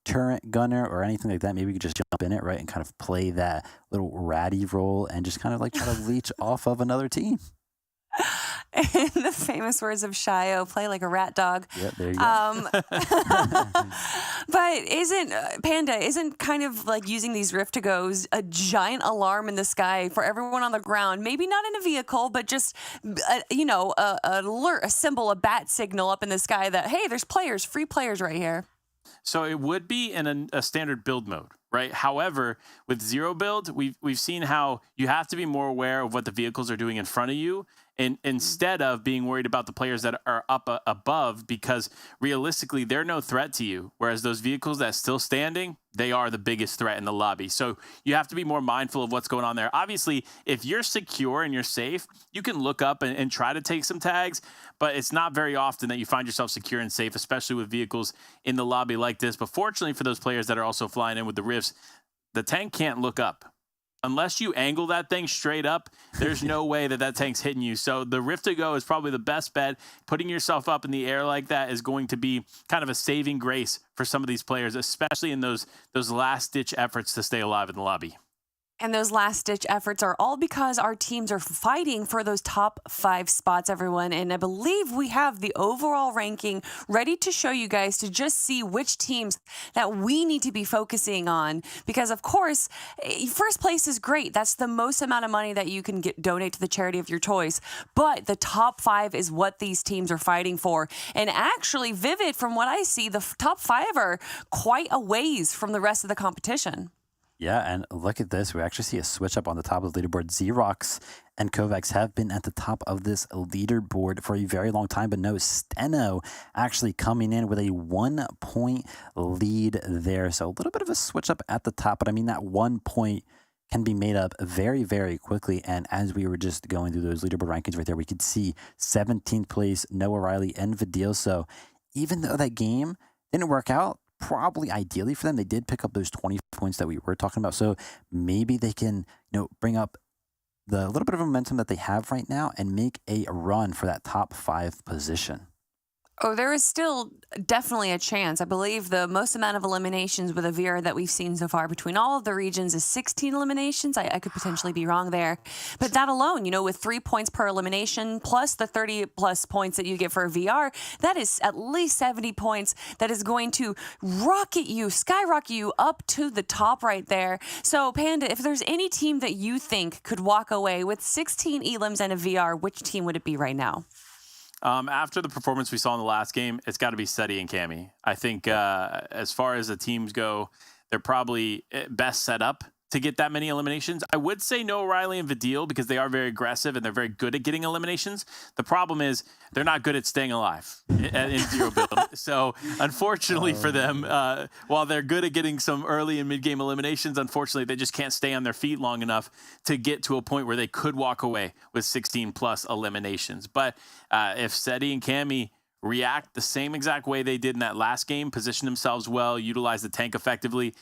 turret gunner or anything like that, maybe you could just jump in it, right? And kind of play that little ratty role and just kind of try to leech off of another team. In the famous words of Shio, play like a rat dog. Yep, there you go. But isn't kind of using these Rift to goes a giant alarm in the sky for everyone on the ground? Maybe not in a vehicle, but just an alert, a symbol, a bat signal up in the sky that, hey, there's players, free players right here. So it would be in a standard build mode, right? However, with zero build, we've seen how you have to be more aware of what the vehicles are doing in front of you, instead of being worried about the players that are up above, because realistically they're no threat to you, whereas those vehicles that's still standing, they are the biggest threat in the lobby. So you have to be more mindful of what's going on there. Obviously, if you're secure and you're safe, you can look up and try to take some tags, but it's not very often that you find yourself secure and safe, especially with vehicles in the lobby like this. But fortunately for those players that are also flying in with the rifts, the tank can't look up. Unless you angle that thing straight up, there's no way that tank's hitting you. So the Rift to Go is probably the best bet. Putting yourself up in the air like that is going to be kind of a saving grace for some of these players, especially in those last-ditch efforts to stay alive in the lobby. And those last-ditch efforts are all because our teams are fighting for those top 5 spots, everyone. And I believe we have the overall ranking ready to show you guys to just see which teams that we need to be focusing on. Because, of course, first place is great. That's the most amount of money that you can donate to the charity of your choice. But the top 5 is what these teams are fighting for. And actually, Vivid, from what I see, the top 5 are quite a ways from the rest of the competition. Yeah, and look at this. We actually see a switch up on the top of the leaderboard. Xerox and Kovacs have been at the top of this leaderboard for a very long time, but no, Steno actually coming in with a 1-point lead there. So a little bit of a switch up at the top, but I mean, that 1 point can be made up very, very quickly. And as we were just going through those leaderboard rankings right there, we could see 17th place, Noah Riley and Vidil. So even though that game didn't work out, probably ideally for them, they did pick up those 20 points that we were talking about. So maybe they can, bring up the little bit of momentum that they have right now and make a run for that top 5 position. Oh, there is still definitely a chance. I believe the most amount of eliminations with a VR that we've seen so far between all of the regions is 16 eliminations. I could potentially be wrong there. But that alone, with 3 points per elimination, plus the 30-plus points that you get for a VR, that is at least 70 points that is going to skyrocket you up to the top right there. So, Panda, if there's any team that you think could walk away with 16 elims and a VR, which team would it be right now? After the performance we saw in the last game, it's got to be Seti and Cammy. I think as far as the teams go, they're probably best set up to get that many eliminations. I would say Noah Riley and Vidil because they are very aggressive and they're very good at getting eliminations. The problem is they're not good at staying alive in zero build. So unfortunately for them, while they're good at getting some early and mid-game eliminations, unfortunately they just can't stay on their feet long enough to get to a point where they could walk away with 16-plus eliminations. But if Seti and Cammy react the same exact way they did in that last game, position themselves well, utilize the tank effectively,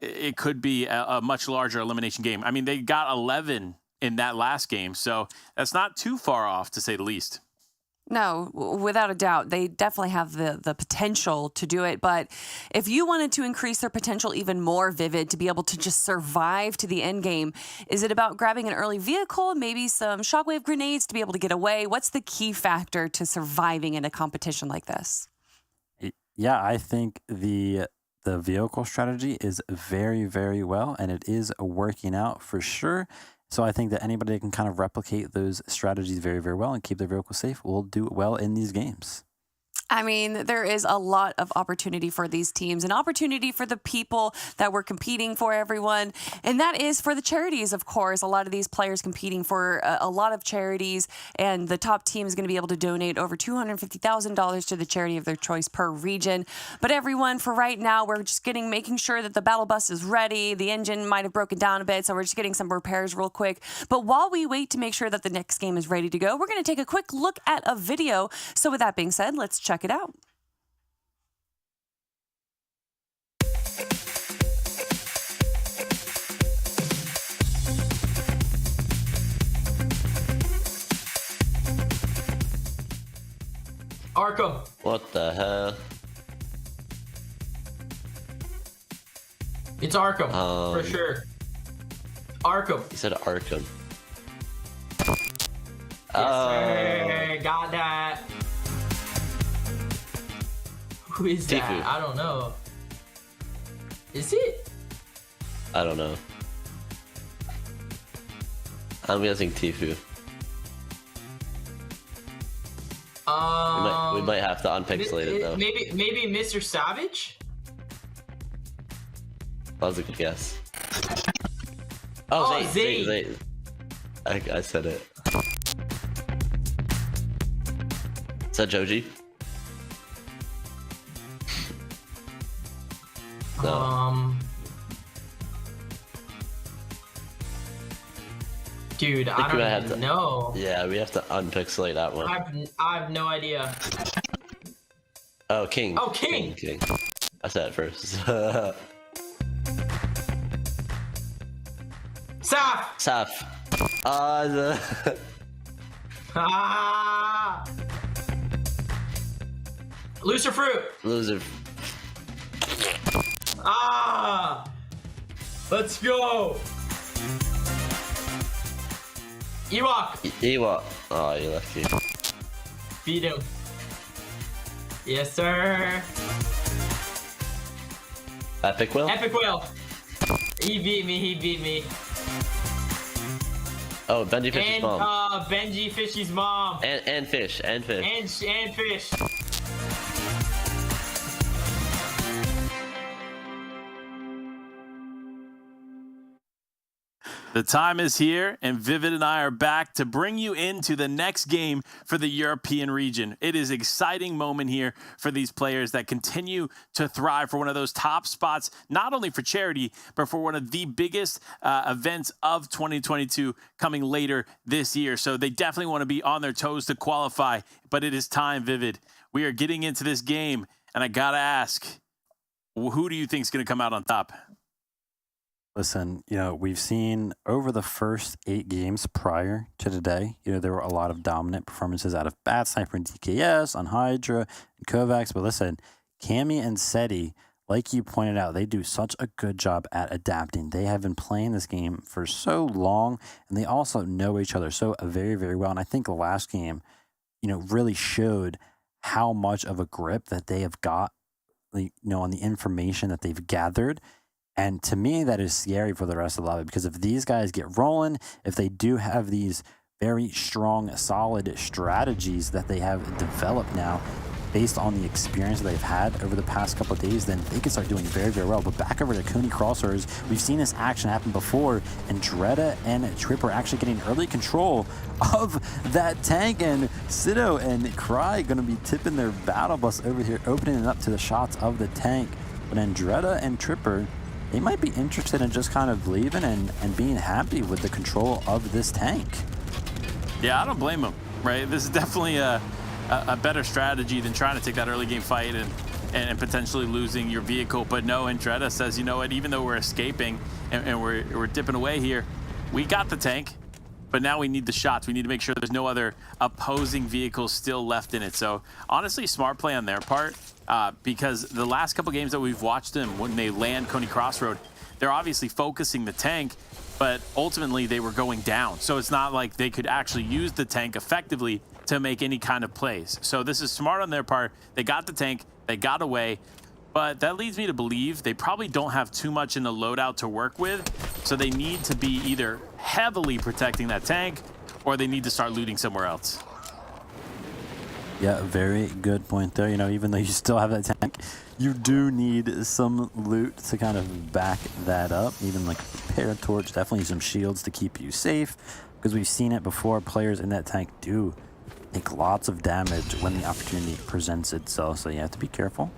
it could be a much larger elimination game. I mean, they got 11 in that last game, so that's not too far off, to say the least. No, without a doubt. They definitely have the potential to do it. But if you wanted to increase their potential even more, Vivid, to be able to just survive to the end game, is it about grabbing an early vehicle, maybe some shockwave grenades to be able to get away? What's the key factor to surviving in a competition like this? Yeah, I think the vehicle strategy is very, very well, and it is working out for sure. So I think that anybody that can kind of replicate those strategies very, very well and keep their vehicle safe will do well in these games. I mean, there is a lot of opportunity for these teams, an opportunity for the people that we're competing for, everyone. And that is for the charities, of course. A lot of these players competing for a lot of charities, and the top team is going to be able to donate over $250,000 to the charity of their choice per region. But everyone, for right now, we're just making sure that the battle bus is ready. The engine might have broken down a bit, so we're just getting some repairs real quick. But while we wait to make sure that the next game is ready to go, we're going to take a quick look at a video. So with that being said, let's check it out. Arkham. What the hell? It's Arkham, for sure. Arkham. You said Arkham. Yes, sir. Got that. Who is that? Tifu. I don't know. Is it? I don't know. I'm guessing Tifu. We might have to unpixelate it though. Maybe Mr. Savage? That was a good guess. Oh, Zay. I said it. that Joji? No. Dude, I don't even know. Yeah, we have to unpixelate that one. I have no idea. Oh, King. Oh, King. King. I said it first. Saf. Saf. Looser fruit. Loser. Let's go. Ewok. Ewok. Oh, you lucky. Beat him. Yes, sir. Epic Will? Epic Will. He beat me. Oh, Benji Fish's mom. Benji Fishy's mom. And Fish. And Fish. The time is here, and Vivid and I are back to bring you into the next game for the European region. It is an exciting moment here for these players that continue to thrive for one of those top spots, not only for charity, but for one of the biggest events of 2022 coming later this year. So they definitely want to be on their toes to qualify, but it is time, Vivid. We are getting into this game, and I got to ask, who do you think is going to come out on top? Listen, we've seen over the first 8 games prior to today, there were a lot of dominant performances out of Bat Sniper and DKS, on Hydra and Kovacs. But listen, Cammy and Seti, like you pointed out, they do such a good job at adapting. They have been playing this game for so long, and they also know each other so very, very well. And I think the last game, really showed how much of a grip that they have got, on the information that they've gathered. And to me, that is scary for the rest of the lobby, because if these guys get rolling, if they do have these very strong, solid strategies that they have developed now based on the experience they've had over the past couple of days, then they can start doing very, very well. But back over to Coney Crossers, we've seen this action happen before, and Dreda and Trip are actually getting early control of that tank, and Sido and Cry going to be tipping their battle bus over here, opening it up to the shots of the tank. But then Dreda and Tripper, they might be interested in just kind of leaving and being happy with the control of this tank. Yeah, I don't blame them, right? This is definitely a better strategy than trying to take that early game fight and potentially losing your vehicle. But no, Andretta says, you know what, even though we're escaping and we're dipping away here, we got the tank, but now we need the shots. We need to make sure there's no other opposing vehicles still left in it. So honestly, smart play on their part. Because the last couple games that we've watched them, when they land Coney Crossroad, they're obviously focusing the tank, but ultimately they were going down. So it's not like they could actually use the tank effectively to make any kind of plays. So this is smart on their part. They got the tank, they got away, but that leads me to believe they probably don't have too much in the loadout to work with. So they need to be either heavily protecting that tank, or they need to start looting somewhere else. Yeah, very good point there. Even though you still have that tank, you do need some loot to kind of back that up. Even like a paratorch, definitely some shields to keep you safe, because we've seen it before. Players in that tank do take lots of damage when the opportunity presents itself, so you have to be careful.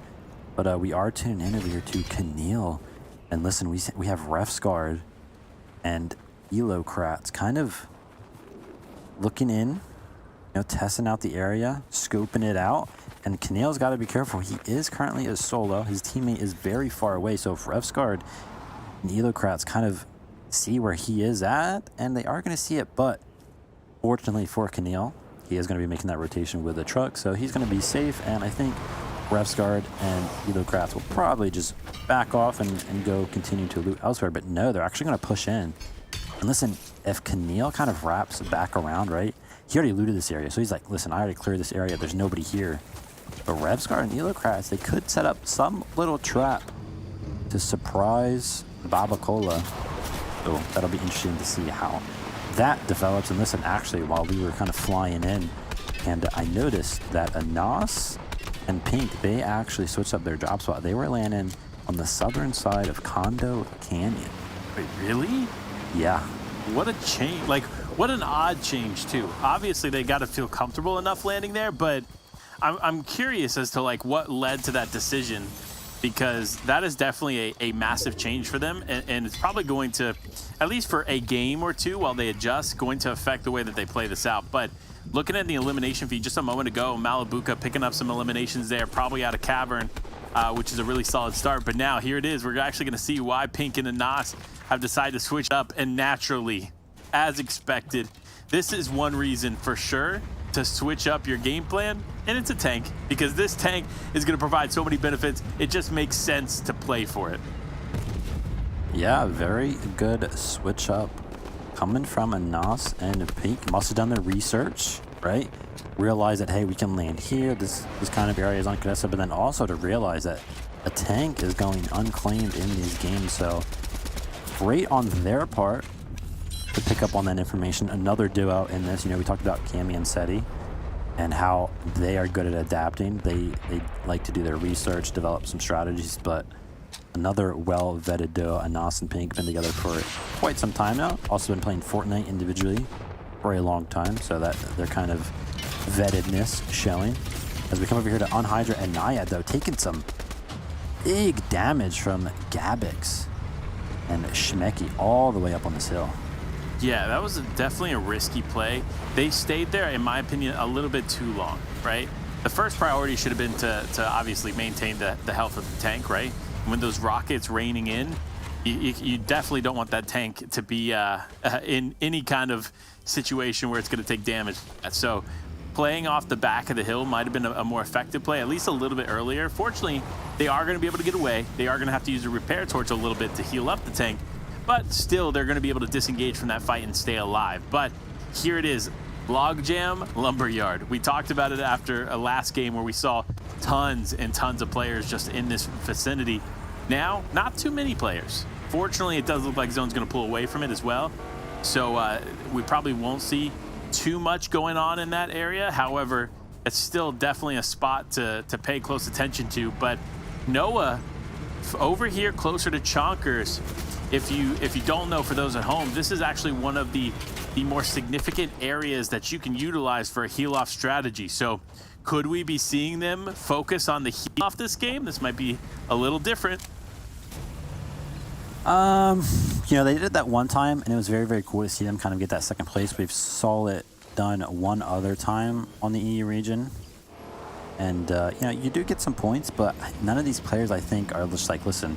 But we are tuning in over here to Keneal, and listen, we have Refsguard and Elocrats kind of looking in, testing out the area, scoping it out. And Keneal's got to be careful. He is currently a solo. His teammate is very far away. So if Refsguard and Elocrats kind of see where he is at, and they are going to see it, but fortunately for Keneal, he is going to be making that rotation with the truck, so he's going to be safe. And I think Refsguard and Elocrats will probably just back off and go continue to loot elsewhere. But no, they're actually going to push in. And listen, if Keneal kind of wraps back around, right? He already looted this area, so he's like, listen, I already cleared this area. There's nobody here. But Refsguard and Elocrats, they could set up some little trap to surprise Baba Cola. So that'll be interesting to see how that develops. And listen, actually, while we were kind of flying in, and I noticed that Anas and Pink, they actually switched up their drop spot. They were landing on the southern side of Condo Canyon. Wait, really? Yeah. What a change. Like, what an odd change, too. Obviously, they got to feel comfortable enough landing there, but I'm curious as to like what led to that decision, because that is definitely a massive change for them, and it's probably going to, at least for a game or two while they adjust, going to affect the way that they play this out. But looking at the elimination feed just a moment ago, Malibuca picking up some eliminations there, probably out of Cavern, which is a really solid start. But now here it is. We're actually going to see why Pink and Anas have decided to switch up, and naturally, as expected, this is one reason for sure to switch up your game plan, and it's a tank, because this tank is going to provide so many benefits. It just makes sense to play for it. Yeah, very good switch up coming from Anas, and Pink must have done their research, right? Realize that, hey, we can land here. This kind of area is uncontested, but then also to realize that a tank is going unclaimed in these games. So great on their part to pick up on that information. Another duo in this, we talked about Cammy and Seti and how they are good at adapting. They like to do their research, develop some strategies, but another well-vetted duo, Anas and Pink, been together for quite some time now. Also been playing Fortnite individually for a long time, so that their kind of vettedness showing. As we come over here to Unhydra and Naiad, though, taking some big damage from Gabix and Shmeki all the way up on this hill. Yeah, that was definitely a risky play. They stayed there, in my opinion, a little bit too long, right? The first priority should have been to obviously maintain the health of the tank, right? When those rockets raining in, you definitely don't want that tank to be in any kind of situation where it's going to take damage. So playing off the back of the hill might have been a more effective play, at least a little bit earlier. Fortunately, they are going to be able to get away. They are going to have to use a repair torch a little bit to heal up the tank, but still they're going to be able to disengage from that fight and stay alive. But here it is, Logjam Lumberyard. We talked about it after a last game where we saw tons and tons of players just in this vicinity. Now, not too many players. Fortunately, it does look like Zone's going to pull away from it as well. So we probably won't see too much going on in that area. However, it's still definitely a spot to pay close attention to. But Noah, over here closer to Chonkers, if you don't know, for those at home, this is actually one of the more significant areas that you can utilize for a heal-off strategy. So could we be seeing them focus on the heal-off this game? This might be a little different. They did it that one time, and it was very, very cool to see them kind of get that second place. We've saw it done one other time on the EU region. And, you do get some points, but none of these players, I think, are just like, listen,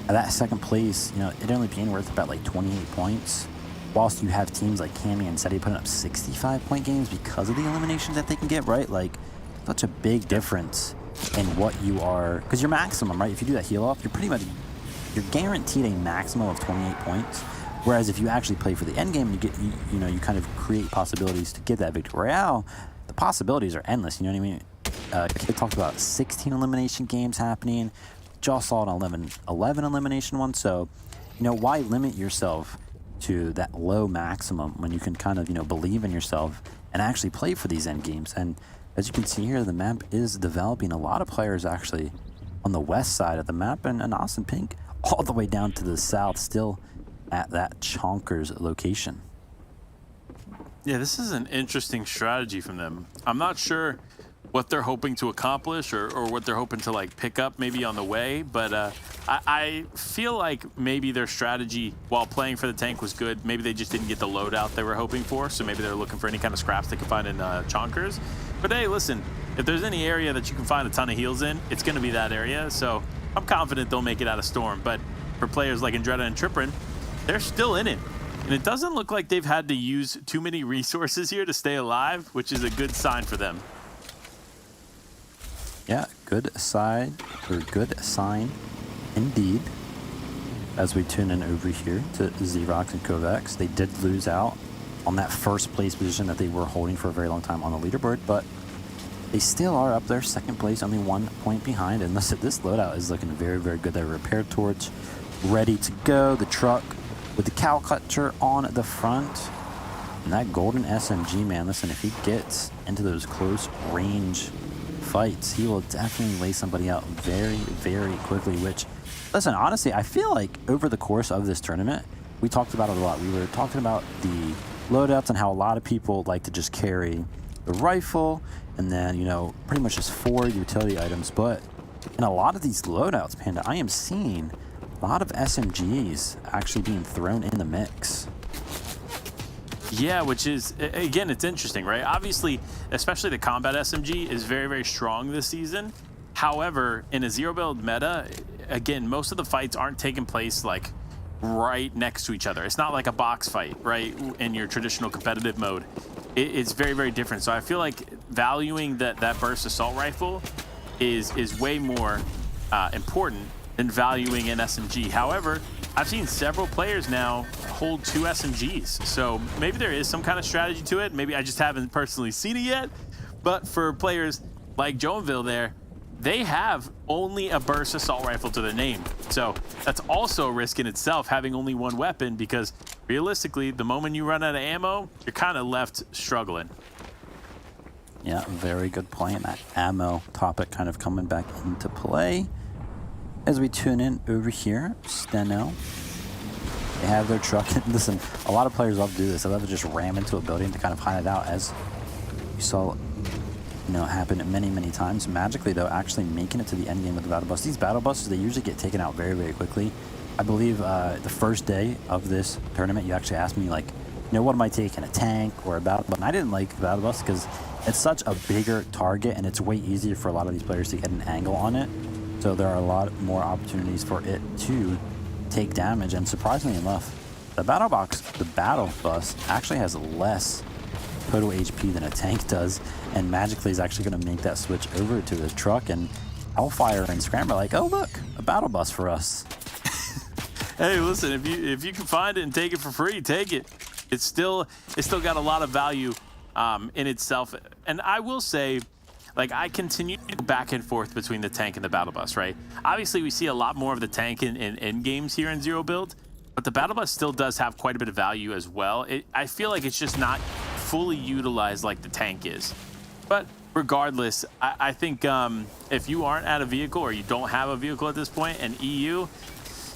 at that second place, it only being worth about like 28 points, whilst you have teams like Cammy and Seti putting up 65-point games because of the eliminations that they can get, right? Like, such a big difference in what you are, because your maximum, right? If you do that heal off, you're guaranteed a maximum of 28 points. Whereas if you actually play for the end game, you kind of create possibilities to get that victory royale. The possibilities are endless. You know what I mean? Kid talked about 16 elimination games happening. Just saw an 11 elimination one. So, why limit yourself to that low maximum when you can kind of, believe in yourself and actually play for these end games? And as you can see here, the map is developing. A lot of players actually on the west side of the map, and Anas and Pink all the way down to the south, still at that Chonkers location. Yeah, this is an interesting strategy from them. I'm not sure what they're hoping to accomplish or what they're hoping to like pick up maybe on the way, but I feel like maybe their strategy while playing for the tank was good. Maybe they just didn't get the loadout they were hoping for, so maybe they're looking for any kind of scraps they can find in Chonkers. But hey, listen, if there's any area that you can find a ton of heals in, it's going to be that area, so I'm confident they'll make it out of Storm. But for players like Andretta and Triprin, they're still in it. And it doesn't look like they've had to use too many resources here to stay alive, which is a good sign for them. Yeah, good sign indeed. As we tune in over here to Xerox and Kovacs, they did lose out on that first place position that they were holding for a very long time on the leaderboard, but they still are up there, second place, only 1 point behind. And listen, this loadout is looking very, very good. Their repair torch ready to go. The truck with the cow clutcher on the front. And that golden SMG, man, listen, if he gets into those close range fights, he will definitely lay somebody out very, very quickly, which, listen, honestly, I feel like over the course of this tournament, we talked about it a lot. We were talking about the loadouts and how a lot of people like to just carry the rifle, and then, you know, pretty much just 4 utility items. But in a lot of these loadouts, Panda, I am seeing a lot of SMGs actually being thrown in the mix. Yeah, which is, again, it's interesting, right? Obviously, especially the combat SMG is very, very strong this season. However, in a zero build meta, again, most of the fights aren't taking place like right next to each other. It's not like a box fight, right? In your traditional competitive mode, it's very, very different. So I feel like valuing that burst assault rifle is way more important than valuing an SMG. However, I've seen several players now hold 2 SMGs. So maybe there is some kind of strategy to it. Maybe I just haven't personally seen it yet. But for players like Joinville there, they have only a burst assault rifle to their name. So that's also a risk in itself, having only 1 weapon, because realistically, the moment you run out of ammo, you're kind of left struggling. Yeah, very good point. That ammo topic kind of coming back into play. As we tune in over here, Steno, they have their truck. Listen, a lot of players love to do this. They love to just ram into a building to kind of hide it out, as you saw, you know, happen many, many times. Magically, though, actually making it to the end game with the battle bus. These battle buses, they usually get taken out very, very quickly. I believe the first day of this tournament, you actually asked me, like, you know, what am I taking, a tank or a battle bus? And I didn't like the battle bus because it's such a bigger target, and it's way easier for a lot of these players to get an angle on it. So there are a lot more opportunities for it to take damage. And surprisingly enough, the battle bus actually has less total HP than a tank does. And Magically is actually going to make that switch over to the truck. And Hellfire and Scram are like, oh look, a battle bus for us. Hey, listen, if you can find it and take it for free, take it. It's still got a lot of value in itself. And I will say, like, I continue to go back and forth between the tank and the battle bus, right? Obviously, we see a lot more of the tank in games here in Zero Build, but the battle bus still does have quite a bit of value as well. I feel like it's just not fully utilized like the tank is. But regardless, I think if you aren't at a vehicle or you don't have a vehicle at this point, and EU,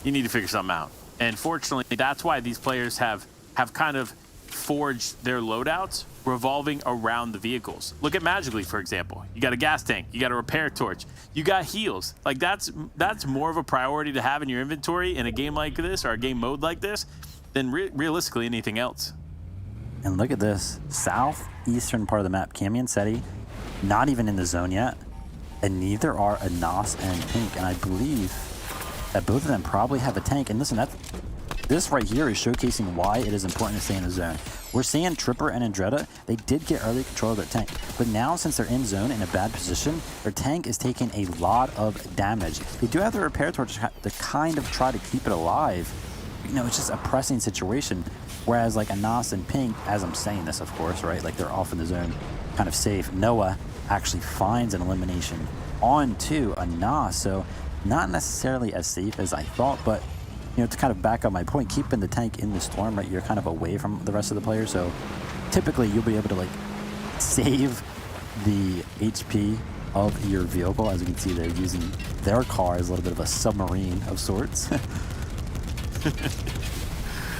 you need to figure something out. And fortunately, that's why these players have kind of forged their loadouts revolving around the vehicles. Look at Magically, for example. You got a gas tank, you got a repair torch, you got heals. Like that's more of a priority to have in your inventory in a game like this or a game mode like this than realistically anything else. And look at this, southeastern part of the map, Cammy and Seti, not even in the zone yet, and neither are Anas and Pink. And I believe that both of them probably have a tank. And listen, this right here is showcasing why it is important to stay in the zone. We're seeing Tripper and Andretta, they did get early control of their tank, but now since they're in zone in a bad position, their tank is taking a lot of damage. They do have the repair torch to kind of try to keep it alive. You know, it's just a pressing situation. Whereas like Anas and Pink, as I'm saying this, of course, right, like they're off in the zone, kind of safe. Noah actually finds an elimination onto Anas, so not necessarily as safe as I thought, but you know, to kind of back up my point, keeping the tank in the storm, right, you're kind of away from the rest of the players, so typically you'll be able to like save the HP of your vehicle. As you can see, they're using their car as a little bit of a submarine of sorts.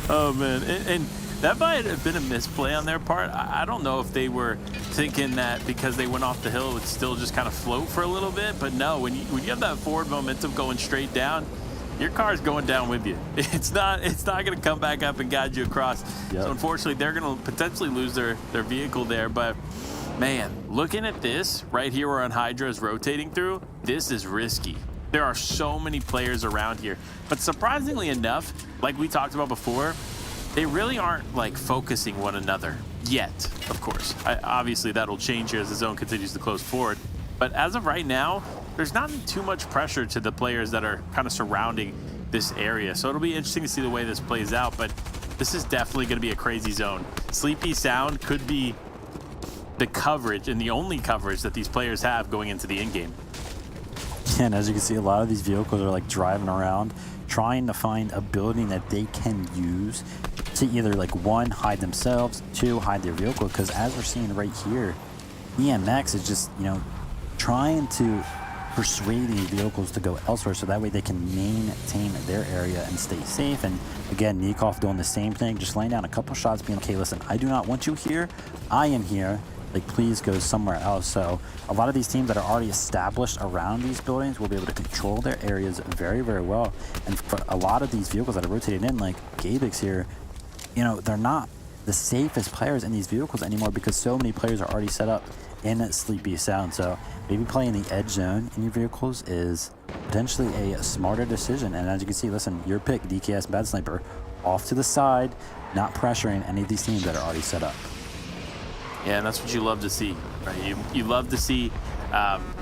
Oh man, and that might have been a misplay on their part. I don't know if they were thinking that because they went off the hill it would still just kind of float for a little bit, but no, when you have that forward momentum going straight down, your car's going down with you. It's not going to come back up and guide you across. Yep. So unfortunately, they're going to potentially lose their vehicle there. But man, looking at this right here where Hydra is rotating through, this is risky. There are so many players around here. But surprisingly enough, like we talked about before, they really aren't like focusing one another yet, of course. Obviously, that'll change here as the zone continues to close forward. But as of right now, there's not too much pressure to the players that are kind of surrounding this area. So it'll be interesting to see the way this plays out, but this is definitely going to be a crazy zone. Sleepy Sound could be the coverage and the only coverage that these players have going into the in-game. And as you can see, a lot of these vehicles are like driving around, trying to find a building that they can use to either like one, hide themselves, two, hide their vehicle. Because as we're seeing right here, EMX is just, you know, trying to persuade these vehicles to go elsewhere so that way they can maintain their area and stay safe. And again, Nikov doing the same thing, just laying down a couple shots, being okay, listen, I do not want you here. I am here, like, please go somewhere else. So a lot of these teams that are already established around these buildings will be able to control their areas very, very well. And for a lot of these vehicles that are rotated in, like Gabix here, you know, they're not the safest players in these vehicles anymore because so many players are already set up in Sleepy Sound. So maybe playing the edge zone in your vehicles is potentially a smarter decision. And as you can see, listen, your pick, DKS Bad Sniper, off to the side, not pressuring any of these teams that are already set up. Yeah, and that's what you love to see, right? You love to see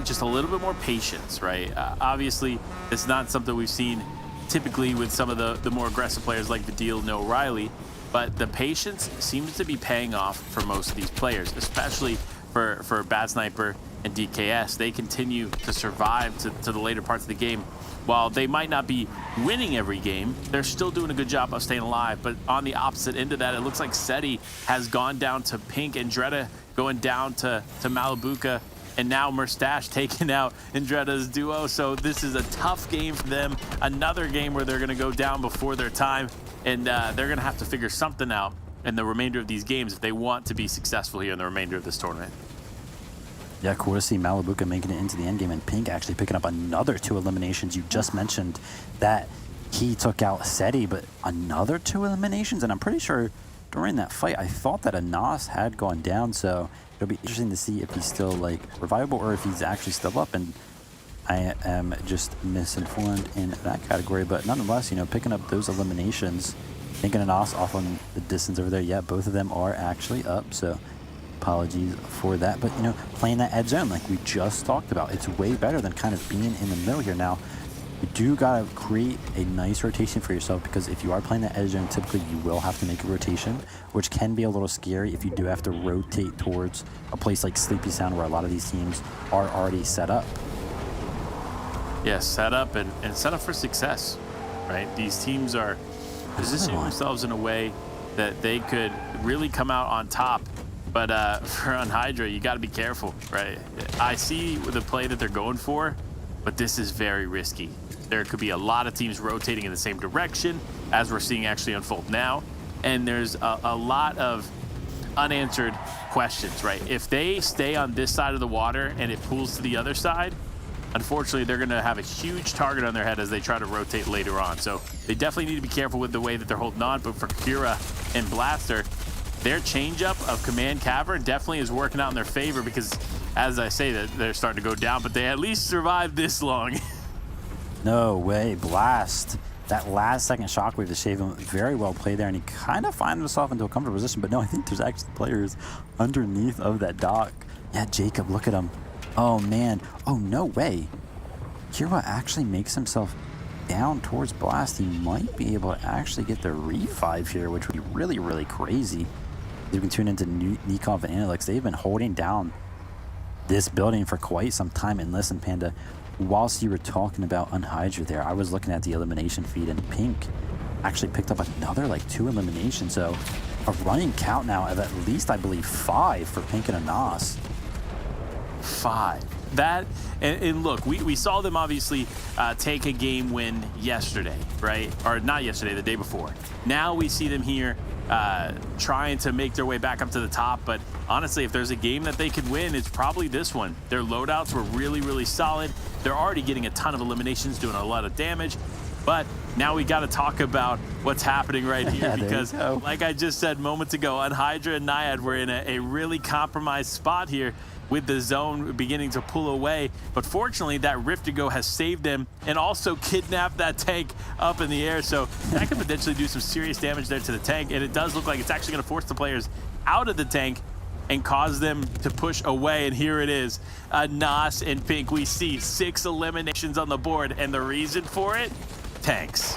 just a little bit more patience, right? Obviously, it's not something we've seen typically with some of the more aggressive players like Vidil and O'Reilly, but the patience seems to be paying off for most of these players, especially for Bad Sniper and DKS. They continue to survive to the later parts of the game. While they might not be winning every game, they're still doing a good job of staying alive. But on the opposite end of that, it looks like Seti has gone down to Pink, and Dreda going down to Malibuca, and now Merstash taking out Andretta's duo. So this is a tough game for them. Another game where they're going to go down before their time, and they're going to have to figure something out in the remainder of these games if they want to be successful here in the remainder of this tournament. Yeah, cool to see Malibuca making it into the end game, and Pink actually picking up another 2 eliminations. You just mentioned that he took out Seti, but another 2 eliminations, and I'm pretty sure during that fight, I thought that Anas had gone down, so it'll be interesting to see if he's still, like, revivable or if he's actually still up, and I am just misinformed in that category. But nonetheless, you know, picking up those eliminations, thinking Anas off on the distance over there, yeah, both of them are actually up, so apologies for that. But, you know, playing that edge zone like we just talked about, it's way better than kind of being in the middle here. Now, you do gotta create a nice rotation for yourself, because if you are playing that edge zone, typically you will have to make a rotation, which can be a little scary if you do have to rotate towards a place like Sleepy Sound where a lot of these teams are already set up. Yes, set up and set up for success, right? These teams are positioning themselves in a way that they could really come out on top. But for on Hydra, you got to be careful, right? I see the play that they're going for, but this is very risky. There could be a lot of teams rotating in the same direction, as we're seeing actually unfold now. And there's a lot of unanswered questions, right? If they stay on this side of the water and it pulls to the other side, unfortunately, they're going to have a huge target on their head as they try to rotate later on. So they definitely need to be careful with the way that they're holding on. But for Kira and Blaster, their changeup of Command Cavern definitely is working out in their favor, because, as I say, that they're starting to go down, but they at least survived this long. No way, Blast. That last second shockwave to save him, very well played there, and he kind of finds himself into a comfortable position. But no, I think there's actually players underneath of that dock. Yeah, Jacob, look at him. Oh, man. Oh, no way. Kira actually makes himself down towards Blast. He might be able to actually get the revive here, which would be really, really crazy. You can tune into Nikov and Analyx. They've been holding down this building for quite some time. And listen, Panda, whilst you were talking about Unhydra there, I was looking at the elimination feed, and Pink actually picked up another, like, 2 eliminations. So a running count now of at least, I believe, 5 for Pink and Anas. 5. That, and look, we saw them obviously take a game win yesterday, right? Or not yesterday, the day before. Now we see them here trying to make their way back up to the top. But honestly, if there's a game that they could win, it's probably this one. Their loadouts were really, really solid. They're already getting a ton of eliminations, doing a lot of damage. But now we got to talk about what's happening right here, because like I just said moments ago, Unhydra and Naiad were in a really compromised spot here, with the zone beginning to pull away. But fortunately, that Rift to Go has saved them and also kidnapped that tank up in the air. So that could potentially do some serious damage there to the tank. And it does look like it's actually going to force the players out of the tank and cause them to push away. And here it is, Nas and Pink. We see 6 eliminations on the board. And the reason for it? Tanks.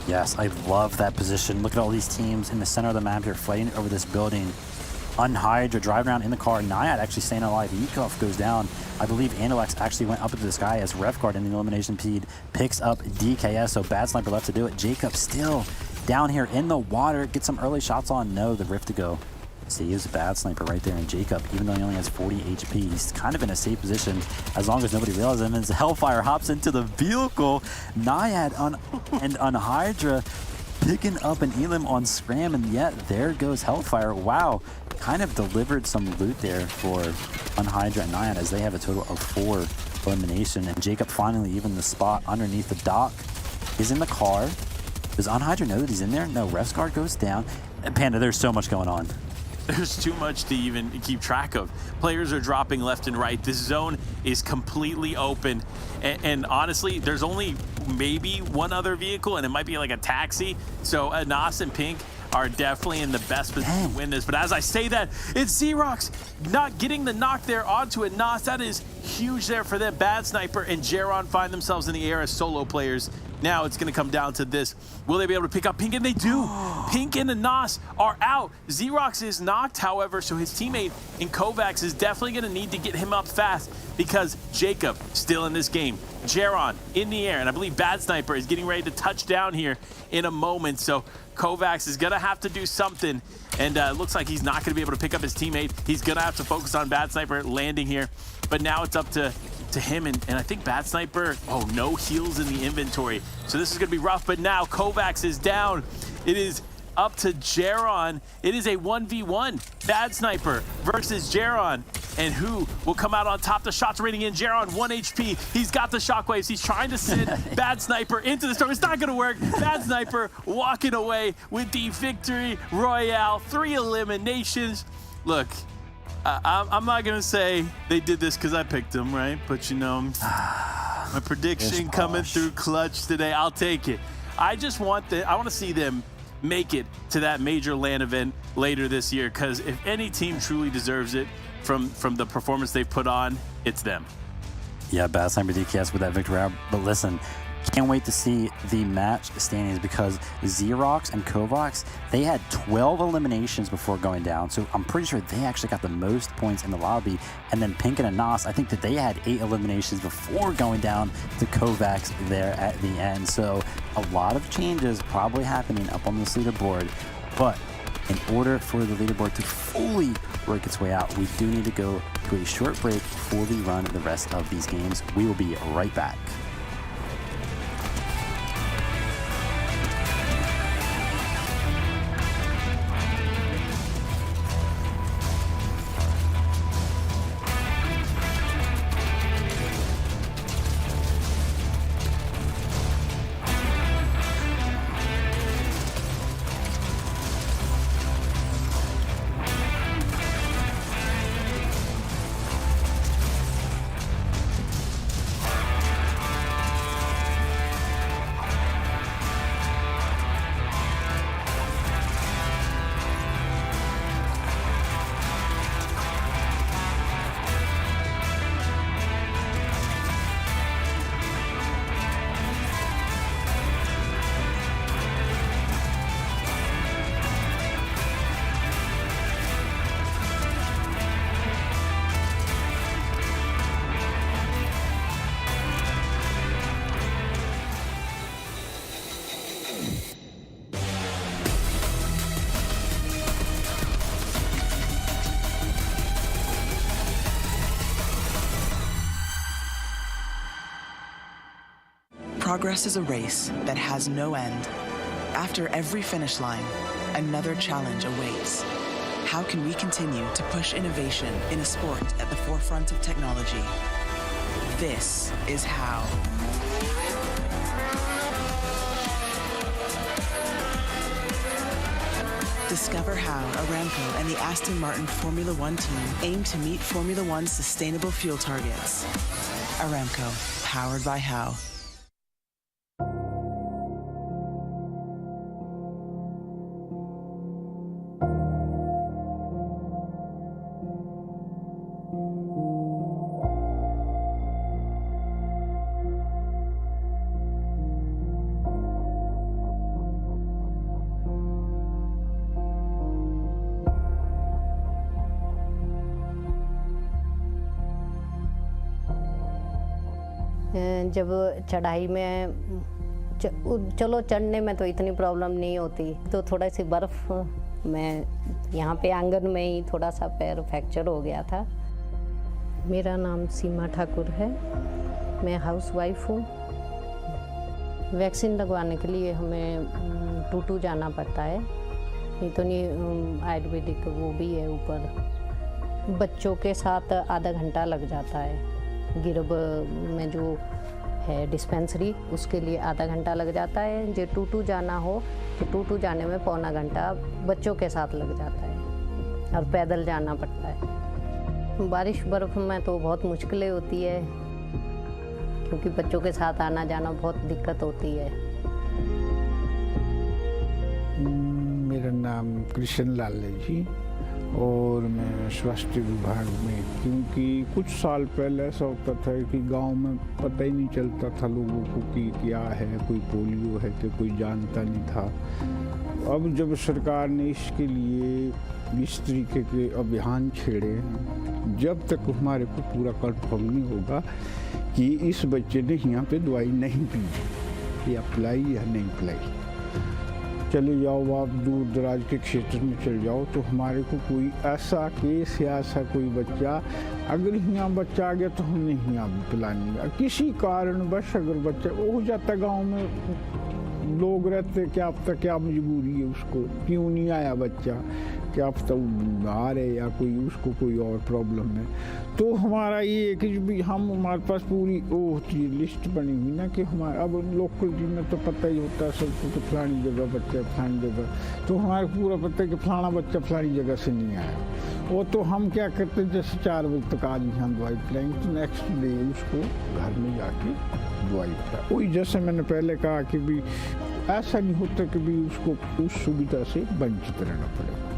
Yes, I love that position. Look at all these teams in the center of the map here fighting over this building. Unhydra driving around in the car. Naiad actually staying alive. Nikov goes down. I believe Analyx actually went up into the sky as Refguard in the elimination feed picks up DKS. So Bad Sniper left to do it. Jacob still down here in the water. Get some early shots on. No, the Rift to Go saves Bad Sniper right there. And Jacob, even though he only has 40 HP, he's kind of in a safe position as long as nobody realizes him. As Hellfire hops into the vehicle, Naiad and Unhydra picking up an Elim on Scram, and yet there goes Hellfire. Wow, kind of delivered some loot there for Unhydra and Nyan as they have a total of 4 elimination, and Jacob finally even the spot underneath the dock is in the car. Does Unhydra know that he's in there? No, Ref's guard goes down. Panda, there's so much going on. There's too much to even keep track of. Players are dropping left and right. This zone is completely open. And honestly, there's only maybe one other vehicle, and it might be like a taxi. So Anas and Pink are definitely in the best position to win this. But as I say that, it's Xerox not getting the knock there onto Anas. That is huge there for them. Bad Sniper and Jeron find themselves in the air as solo players. Now it's going to come down to this. Will they be able to pick up Pink? And they do. Pink and Anas are out. Xerox is knocked, however, so his teammate in Kovacs is definitely going to need to get him up fast because Jacob still in this game. Jeron in the air, and I believe Bad Sniper is getting ready to touch down here in a moment. So Kovacs is going to have to do something, and it looks like he's not going to be able to pick up his teammate. He's going to have to focus on Bad Sniper landing here, but now it's up to him, and I think Bad Sniper, oh, no heals in the inventory. So this is going to be rough, but now Kovacs is down. It is up to Jeron. It is a 1v1. Bad Sniper versus Jeron. And who will come out on top? The shots raining in. Jeron, 1 HP. He's got the shockwaves. He's trying to send Bad Sniper into the storm. It's not going to work. Bad Sniper walking away with the victory royale. 3 eliminations. Look, I'm not going to say they did this because I picked them, right? But, you know, my prediction coming through clutch today. I'll take it. I just want I want to see them make it to that major LAN event later this year, because if any team truly deserves it from the performance they've put on, it's them. Yeah, Bad Sniper DKS with that victory round. But listen, can't wait to see the match standings because Xerox and Kovacs, they had 12 eliminations before going down. So I'm pretty sure they actually got the most points in the lobby. And then Pink and Anas, I think that they had 8 eliminations before going down to Kovacs there at the end. So a lot of changes probably happening up on this leaderboard. But in order for the leaderboard to fully work its way out, we do need to go to a short break before we run the rest of these games. We will be right back. Progress is a race that has no end. After every finish line, another challenge awaits. How can we continue to push innovation in a sport at the forefront of technology? This is how. Discover how Aramco and the Aston Martin Formula One team aim to meet Formula One's sustainable fuel targets. Aramco, powered by How. जब चढ़ाई में चलो चढ़ने में तो इतनी problem नहीं होती, तो थोड़ा सी बर्फ़ में यहाँ पे आंगन में ही थोड़ा सा पैर फ्रैक्चर हो गया था। मेरा नाम सीमा ठाकुर है, मैं हाउसवाइफ हूँ। वैक्सीन लगवाने के लिए हमें टूटू जाना पड़ता है, नहीं तो नहीं आयुर्वेदिक वो भी है ऊपर। बच्चों के साथ आधा घंटा लग जाता है। गिरब में जो है डिस्पेंसरी, उसके लिए आधा घंटा लग जाता है। जो टूटू जाना हो तो टूटू जाने में पौना घंटा बच्चों के साथ लग जाता है और पैदल जाना पड़ता है। बारिश बर्फ़ में तो बहुत मुश्किलें होती है, क्योंकि बच्चों के साथ आना जाना बहुत दिक्कत होती है। मेरा नाम कृष्ण लाल है जी, और मैं स्वास्थ्य विभाग में, क्योंकि कुछ साल पहले ऐसा होता था कि गांव में पता ही नहीं चलता था लोगों को कि क्या है, कोई पोलियो है कि कोई जानता नहीं था। अब जब सरकार ने इसके लिए इस तरीके के अभियान छेड़े हैं, जब तक हमारे को पूरा कंफर्म नहीं होगा कि इस बच्चे ने यहाँ पे दवाई नहीं पी या पिलाई या नहीं पिलाई, चले जाओ आप दूर दराज के क्षेत्र में चले जाओ तो हमारे को कोई ऐसा केस या ऐसा कोई बच्चा, अगर यहाँ बच्चा आ गया तो हमने यहाँ पिलानी, किसी कारणवश अगर बच्चा हो जाता, गांव में लोग रहते, क्या पता क्या मजबूरी है उसको, क्यों नहीं आया बच्चा, क्या पता वो बीमार है या कोई उसको कोई और प्रॉब्लम है। तो हमारा ये है कि भी हमारे पास पूरी वो होती है लिस्ट बनी हुई ना कि हमारा, अब लोकल जी में तो पता ही होता है सबको कि फलानी जगह बच्चा फलानी जगह, तो हमारे पूरा पता है कि फलाना बच्चा फलानी जगह से नहीं आया। वो तो हम क्या करते हैं, जैसे 4 बजे तक आज हम दवाई पिलाएंगे तो नेक्स्ट डे उसको घर में जाके दवाई पिला। वही जैसे मैंने पहले कहा कि भी ऐसा नहीं होता कि भी उसको उस सुविधा से वंचित रहना पड़ेगा।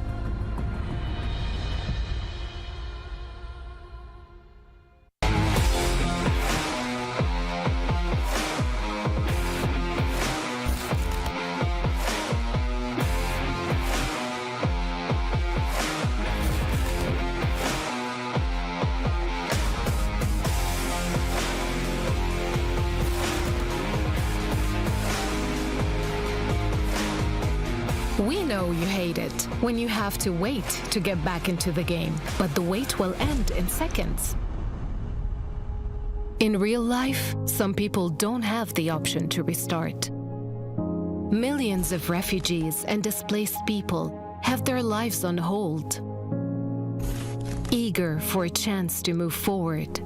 We know you hate it when you have to wait to get back into the game, but the wait will end in seconds. In real life, some people don't have the option to restart. Millions of refugees and displaced people have their lives on hold, eager for a chance to move forward.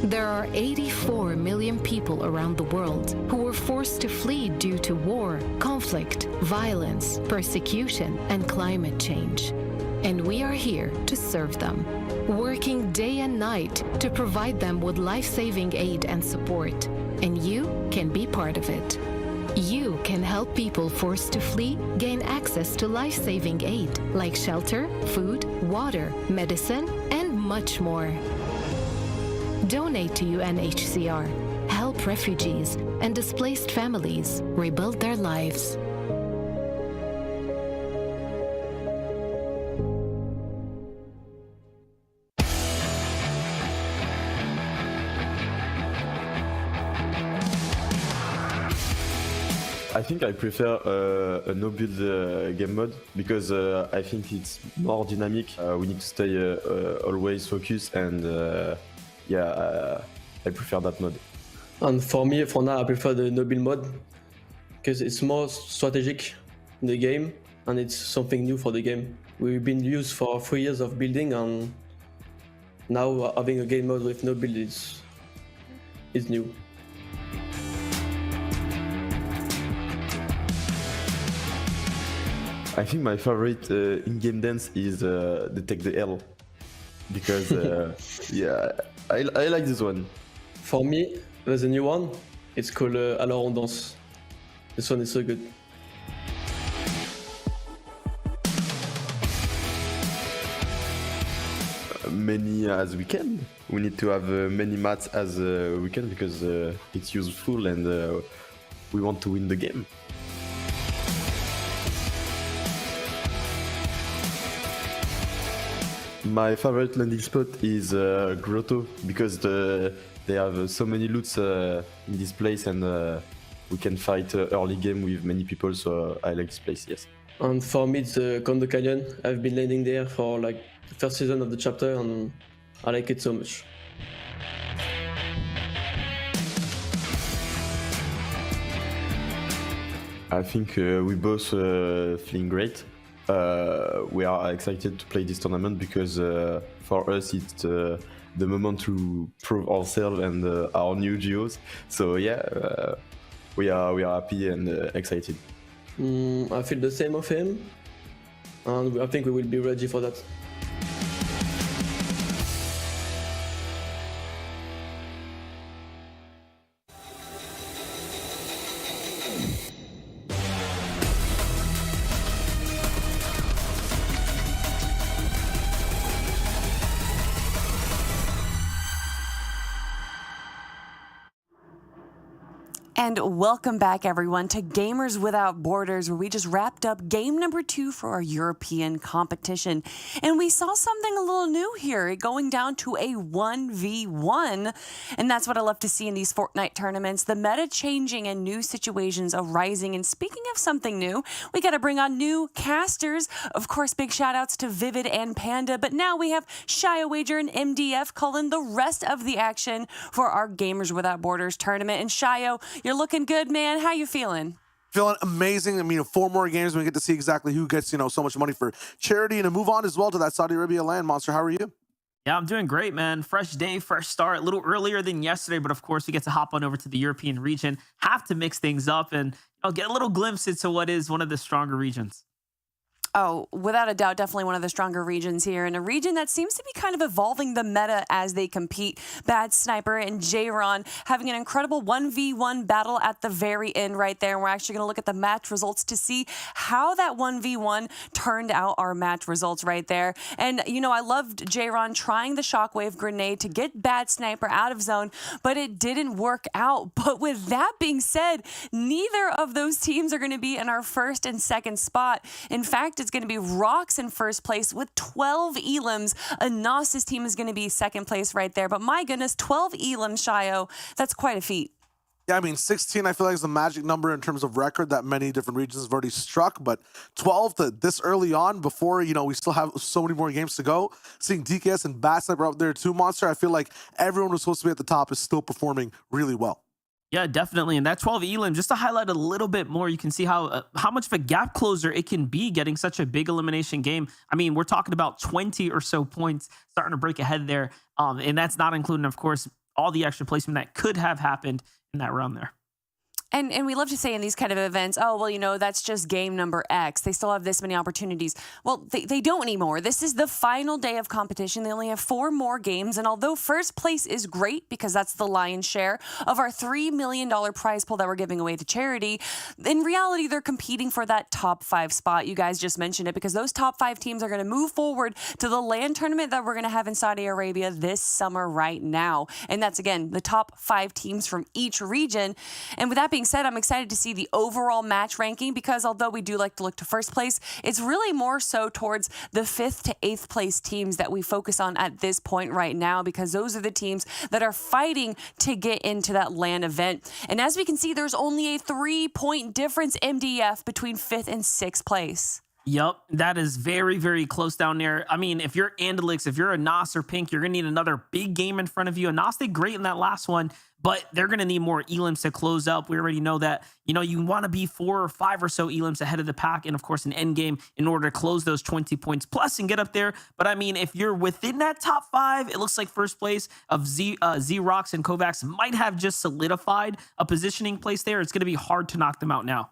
There are 84 million people around the world who were forced to flee due to war, conflict, violence, persecution, and climate change. And we are here to serve them, working day and night to provide them with life-saving aid and support. And you can be part of it. You can help people forced to flee gain access to life-saving aid like shelter, food, water, medicine, and much more. Donate to UNHCR. Help refugees and displaced families rebuild their lives. I think I prefer a no-build game mode because I think it's more dynamic. We need to stay always focused and I prefer that mode. And for me, for now, I prefer the no-build mode because it's more strategic in the game and it's something new for the game. We've been used for 3 years of building, and now having a game mode with no build is new. I think my favorite in-game dance is the Take the L because I like this one. For me, there's a new one. It's called Alors on danse. This one is so good. Many as we can. We need to have many mats as we can because it's useful and we want to win the game. My favorite landing spot is Grotto because they have so many loots in this place, and we can fight early game with many people. So I like this place. Yes. And for me, it's Condo Canyon. I've been landing there for like the first season of the chapter, and I like it so much. I think we both feeling great. We are excited to play this tournament because for us it's the moment to prove ourselves and our new geos. So yeah, we are happy and excited. I feel the same of him, and I think we will be ready for that. And welcome back, everyone, to Gamers Without Borders, where we just wrapped up game number 2 for our European competition. And we saw something a little new here, going down to a 1v1. And that's what I love to see in these Fortnite tournaments, the meta changing and new situations arising. And speaking of something new, we got to bring on new casters. Of course, big shout outs to Vivid and Panda. But now we have Shio Wager and MDF calling the rest of the action for our Gamers Without Borders tournament. And Shio, you're looking good, man. How you feeling? Feeling amazing. I mean, 4 more games, we get to see exactly who gets, so much money for charity, and to move on as well to that Saudi Arabia land. Monster, how are you? Yeah, I'm doing great, man. Fresh day, fresh start. A little earlier than yesterday, but of course, we get to hop on over to the European region. Have to mix things up and get a little glimpse into what is one of the stronger regions. Oh, without a doubt, definitely one of the stronger regions here, and a region that seems to be kind of evolving the meta as they compete. Bad Sniper and J-Ron having an incredible 1v1 battle at the very end right there, and we're actually going to look at the match results to see how that 1v1 turned out our match results right there. And, I loved J-Ron trying the Shockwave grenade to get Bad Sniper out of zone, but it didn't work out. But with that being said, neither of those teams are going to be in our first and second spot. In fact, it's going to be Rocks in first place with 12 elims. Anos's team is going to be second place right there. But my goodness, 12 elims, Shio, that's quite a feat. Yeah, I mean, 16, I feel like is the magic number in terms of record that many different regions have already struck. But 12 to this early on, before, we still have so many more games to go. Seeing DKS and Bat Sniper up there too, Monster, I feel like everyone who's supposed to be at the top is still performing really well. Yeah, definitely. And that 12 elim, just to highlight a little bit more, you can see how much of a gap closer it can be getting such a big elimination game. I mean, we're talking about 20 or so points starting to break ahead there. And that's not including, of course, all the extra placement that could have happened in that round there. And we love to say in these kind of events, oh, well, that's just game number X. They still have this many opportunities. Well, they don't anymore. This is the final day of competition. They only have 4 more games. And although first place is great because that's the lion's share of our $3 million prize pool that we're giving away to charity, in reality, they're competing for that top 5 spot. You guys just mentioned it because those top 5 teams are going to move forward to the LAN tournament that we're going to have in Saudi Arabia this summer right now. And that's, again, the top 5 teams from each region. And with that being said, I'm excited to see the overall match ranking because although we do like to look to first place, it's really more so towards the 5th to 8th place teams that we focus on at this point right now because those are the teams that are fighting to get into that LAN event. And as we can see, there's only a 3-point difference, MDF, between 5th and 6th place. Yep, that is very, very close down there. I mean, if you're Andalix, if you're a Nos or Pink, you're going to need another big game in front of you. Anos did great in that last one, but they're going to need more elims to close up. We already know that, you want to be 4 or 5 or so elims ahead of the pack and, of course, an end game in order to close those 20 points plus and get up there. But, I mean, if you're within that top 5, it looks like first place of Z-Rocks and Kovacs might have just solidified a positioning place there. It's going to be hard to knock them out now.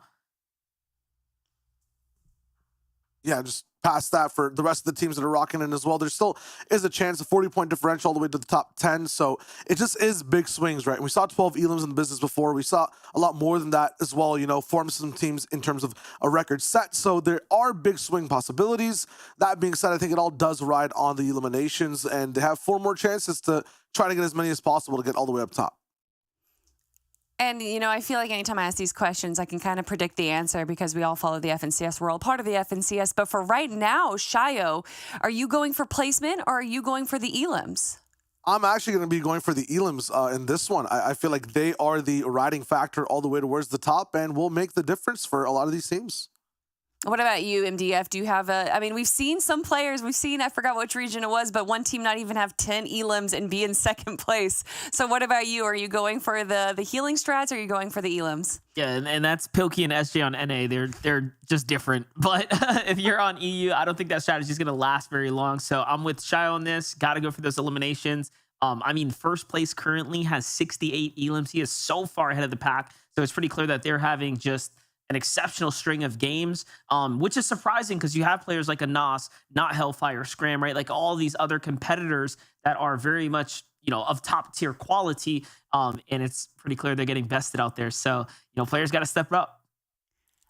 Yeah, just past that for the rest of the teams that are rocking in as well. There still is a chance, a 40-point differential all the way to the top 10. So it just is big swings, right? We saw 12 elims in the business before. We saw a lot more than that as well, form some teams in terms of a record set. So there are big swing possibilities. That being said, I think it all does ride on the eliminations, and they have 4 more chances to try to get as many as possible to get all the way up top. And, I feel like anytime I ask these questions, I can kind of predict the answer because we all follow the FNCS. We're all part of the FNCS. But for right now, Shio, are you going for placement or are you going for the elims? I'm actually going to be going for the Elims in this one. I feel like they are the riding factor all the way towards the top and will make the difference for a lot of these teams. What about you, MDF? Do you have I mean, we've seen some players. I forgot which region it was, but one team not even have 10 Elims and be in second place. So what about you? Are you going for the healing strats or are you going for the Elims? Yeah, and that's Pilkey and SJ on NA. They're just different. But if you're on EU, I don't think that strategy is going to last very long. So I'm with Shy on this. Got to go for those eliminations. I mean, first place currently has 68 Elims. He is so far ahead of the pack. So it's pretty clear that they're having just an exceptional string of games, which is surprising because you have players like a Nas, not Hellfire, Scram, right? Like all these other competitors that are very much, of top tier quality. And it's pretty clear they're getting bested out there. So, players got to step up.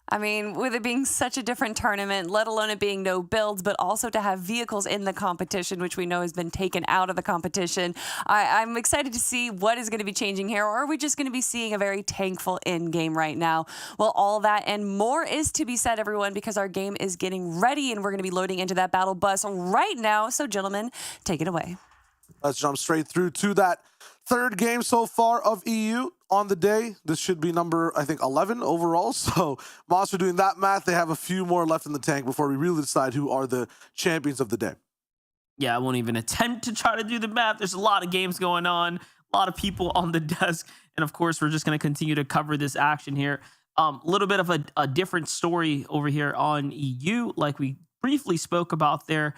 I mean, with it being such a different tournament, let alone it being no builds, but also to have vehicles in the competition, which we know has been taken out of the competition. I'm excited to see what is going to be changing here, or are we just going to be seeing a very tankful end game right now? Well, all that and more is to be said, everyone, because our game is getting ready and we're going to be loading into that battle bus right now. So, gentlemen, take it away. Let's jump straight through to that third game so far of EU on the day. This should be number, I think, 11 overall. So Monster doing that math. They have a few more left in the tank before we really decide who are the champions of the day. Yeah, I won't even attempt to try to do the math. There's a lot of games going on, a lot of people on the desk. And of course, we're just going to continue to cover this action here. A little bit of a different story over here on EU, like we briefly spoke about there.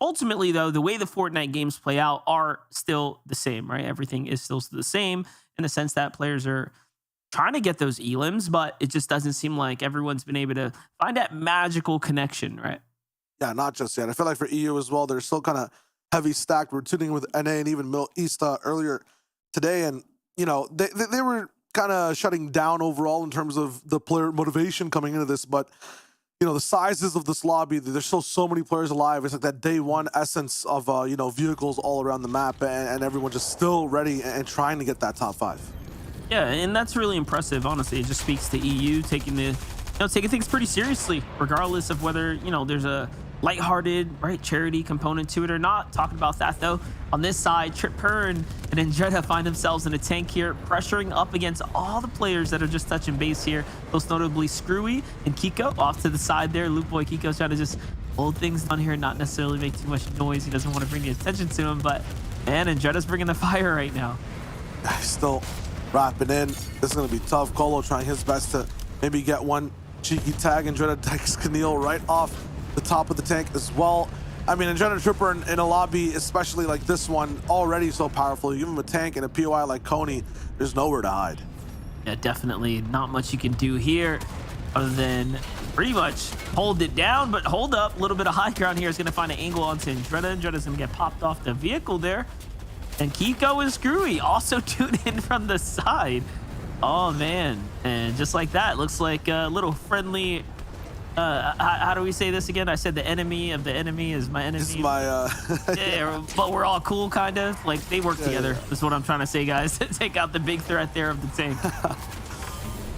Ultimately, though, the way the Fortnite games play out are still the same, right? Everything is still the same in the sense that players are trying to get those elims, but it just doesn't seem like everyone's been able to find that magical connection, right? Yeah, not just yet. I feel like for EU as well, they're still kind of heavy stacked. We're tuning with NA and even Middle East earlier today, and they were kind of shutting down overall in terms of the player motivation coming into this, but the sizes of this lobby, there's still so many players alive. It's like that day one essence of, vehicles all around the map and everyone just still ready and trying to get that top 5. Yeah, and that's really impressive. Honestly, it just speaks to EU taking things pretty seriously, regardless of whether, there's a lighthearted, right, charity component to it or not. Talking about that, though, on this side, Tripper and Andretta find themselves in a tank here, pressuring up against all the players that are just touching base here. Most notably, Screwy and Kiko off to the side there. Loot Boy Kiko's trying to just hold things down here and not necessarily make too much noise. He doesn't want to bring the attention to him, but, man, Andretta's bringing the fire right now. Still wrapping in. This is going to be tough. Colo trying his best to maybe get one cheeky tag. Andretta takes Keneal right off the top of the tank as well. I mean, Andretta Tripper in a lobby, especially like this one, already so powerful. You give him a tank and a POI like Coney, there's nowhere to hide. Yeah, definitely not much you can do here other than pretty much hold it down, but hold up. A little bit of high ground here is going to find an angle onto Andretta. Andretta's going to get popped off the vehicle there. And Kiko and Screwy also tuned in from the side. Oh, man. And just like that, looks like a little friendly... how do we say this again? I said the enemy of the enemy is my enemy. This is my yeah, but we're all cool, kind of. Like, they work together. Yeah. That's what I'm trying to say, guys. Take out the big threat there of the tank.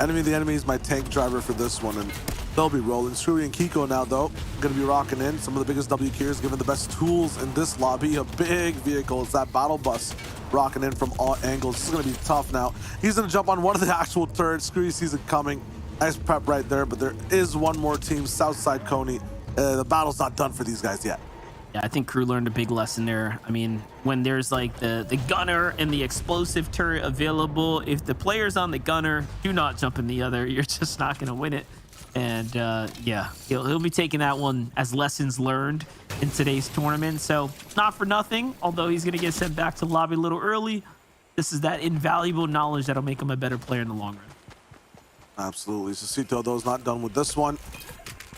Enemy of the enemy is my tank driver for this one, and they'll be rolling. Screwy and Kiko now, though, going to be rocking in. Some of the biggest W tiers, given the best tools in this lobby. A big vehicle. It's that battle bus rocking in from all angles. This is going to be tough now. He's going to jump on one of the actual turrets. Screwy sees it coming. Nice prep right there, but there is one more team, Southside Coney. The battle's not done for these guys yet. Yeah, I think Crew learned a big lesson there. I mean, when there's like the gunner and the explosive turret available, if the player's on the gunner, do not jump in the other. You're just not going to win it. And yeah, he'll be taking that one as lessons learned in today's tournament. So not for nothing, although he's going to get sent back to the lobby a little early. This is that invaluable knowledge that'll make him a better player in the long run. Absolutely. Sosito, though, is not done with this one.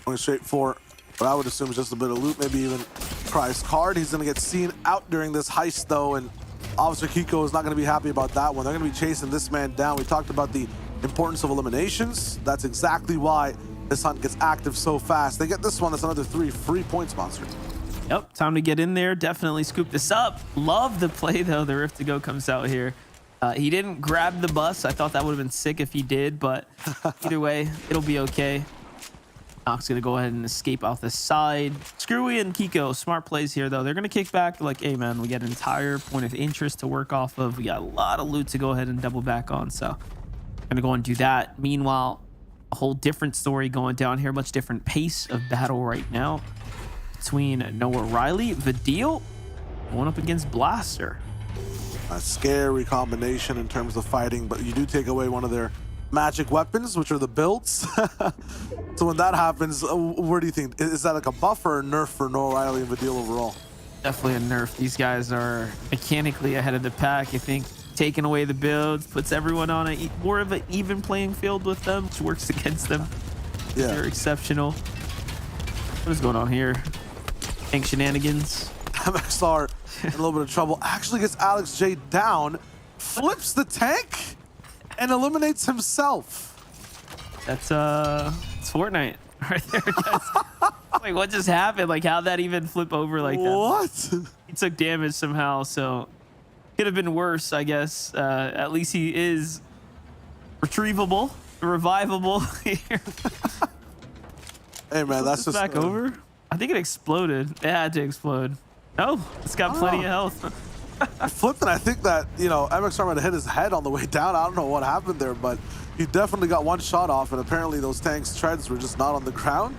Going straight for what I would assume is just a bit of loot, maybe even prize card. He's going to get seen out during this heist, though, and Officer Kiko is not going to be happy about that one. They're going to be chasing this man down. We talked about the importance of eliminations. That's exactly why this hunt gets active so fast. They get this one. That's another 3 free points, Monster. Yep, time to get in there. Definitely scoop this up. Love the play, though. The Rift to Go comes out here. He didn't grab the bus. I thought that would have been sick if he did, but either way, it'll be okay. Nox gonna go ahead and escape off the side. Screwy and Kiko, smart plays here though. They're gonna kick back like, hey man, we got an entire point of interest to work off of. We got a lot of loot to go ahead and double back on. So gonna go and do that. Meanwhile, a whole different story going down here. Much different pace of battle right now between Noah Riley, Vidil going up against Blaster. A scary combination in terms of fighting, but you do take away one of their magic weapons, which are the builds. So when that happens, where do you think? Is that like a buff or a nerf for Noah Riley and Vidil overall? Definitely a nerf. These guys are mechanically ahead of the pack. I think taking away the builds puts everyone on a more of an even playing field with them, which works against them. Yeah. They're exceptional. What is going on here? Tank shenanigans. MXR in a little bit of trouble. Actually gets Alex J down, flips the tank, and eliminates himself. That's it's Fortnite right there, guys. Like, what just happened? Like, how'd that even flip over like that? What? He took damage somehow, so could have been worse, I guess. At least he is retrievable, revivable here. Hey man, that's just back over. I think it exploded. It had to explode. No, it's got plenty of health. I flipped and I think that, you know, MXR might have hit his head on the way down. I don't know what happened there, but he definitely got one shot off, and apparently those tanks' treads were just not on the ground.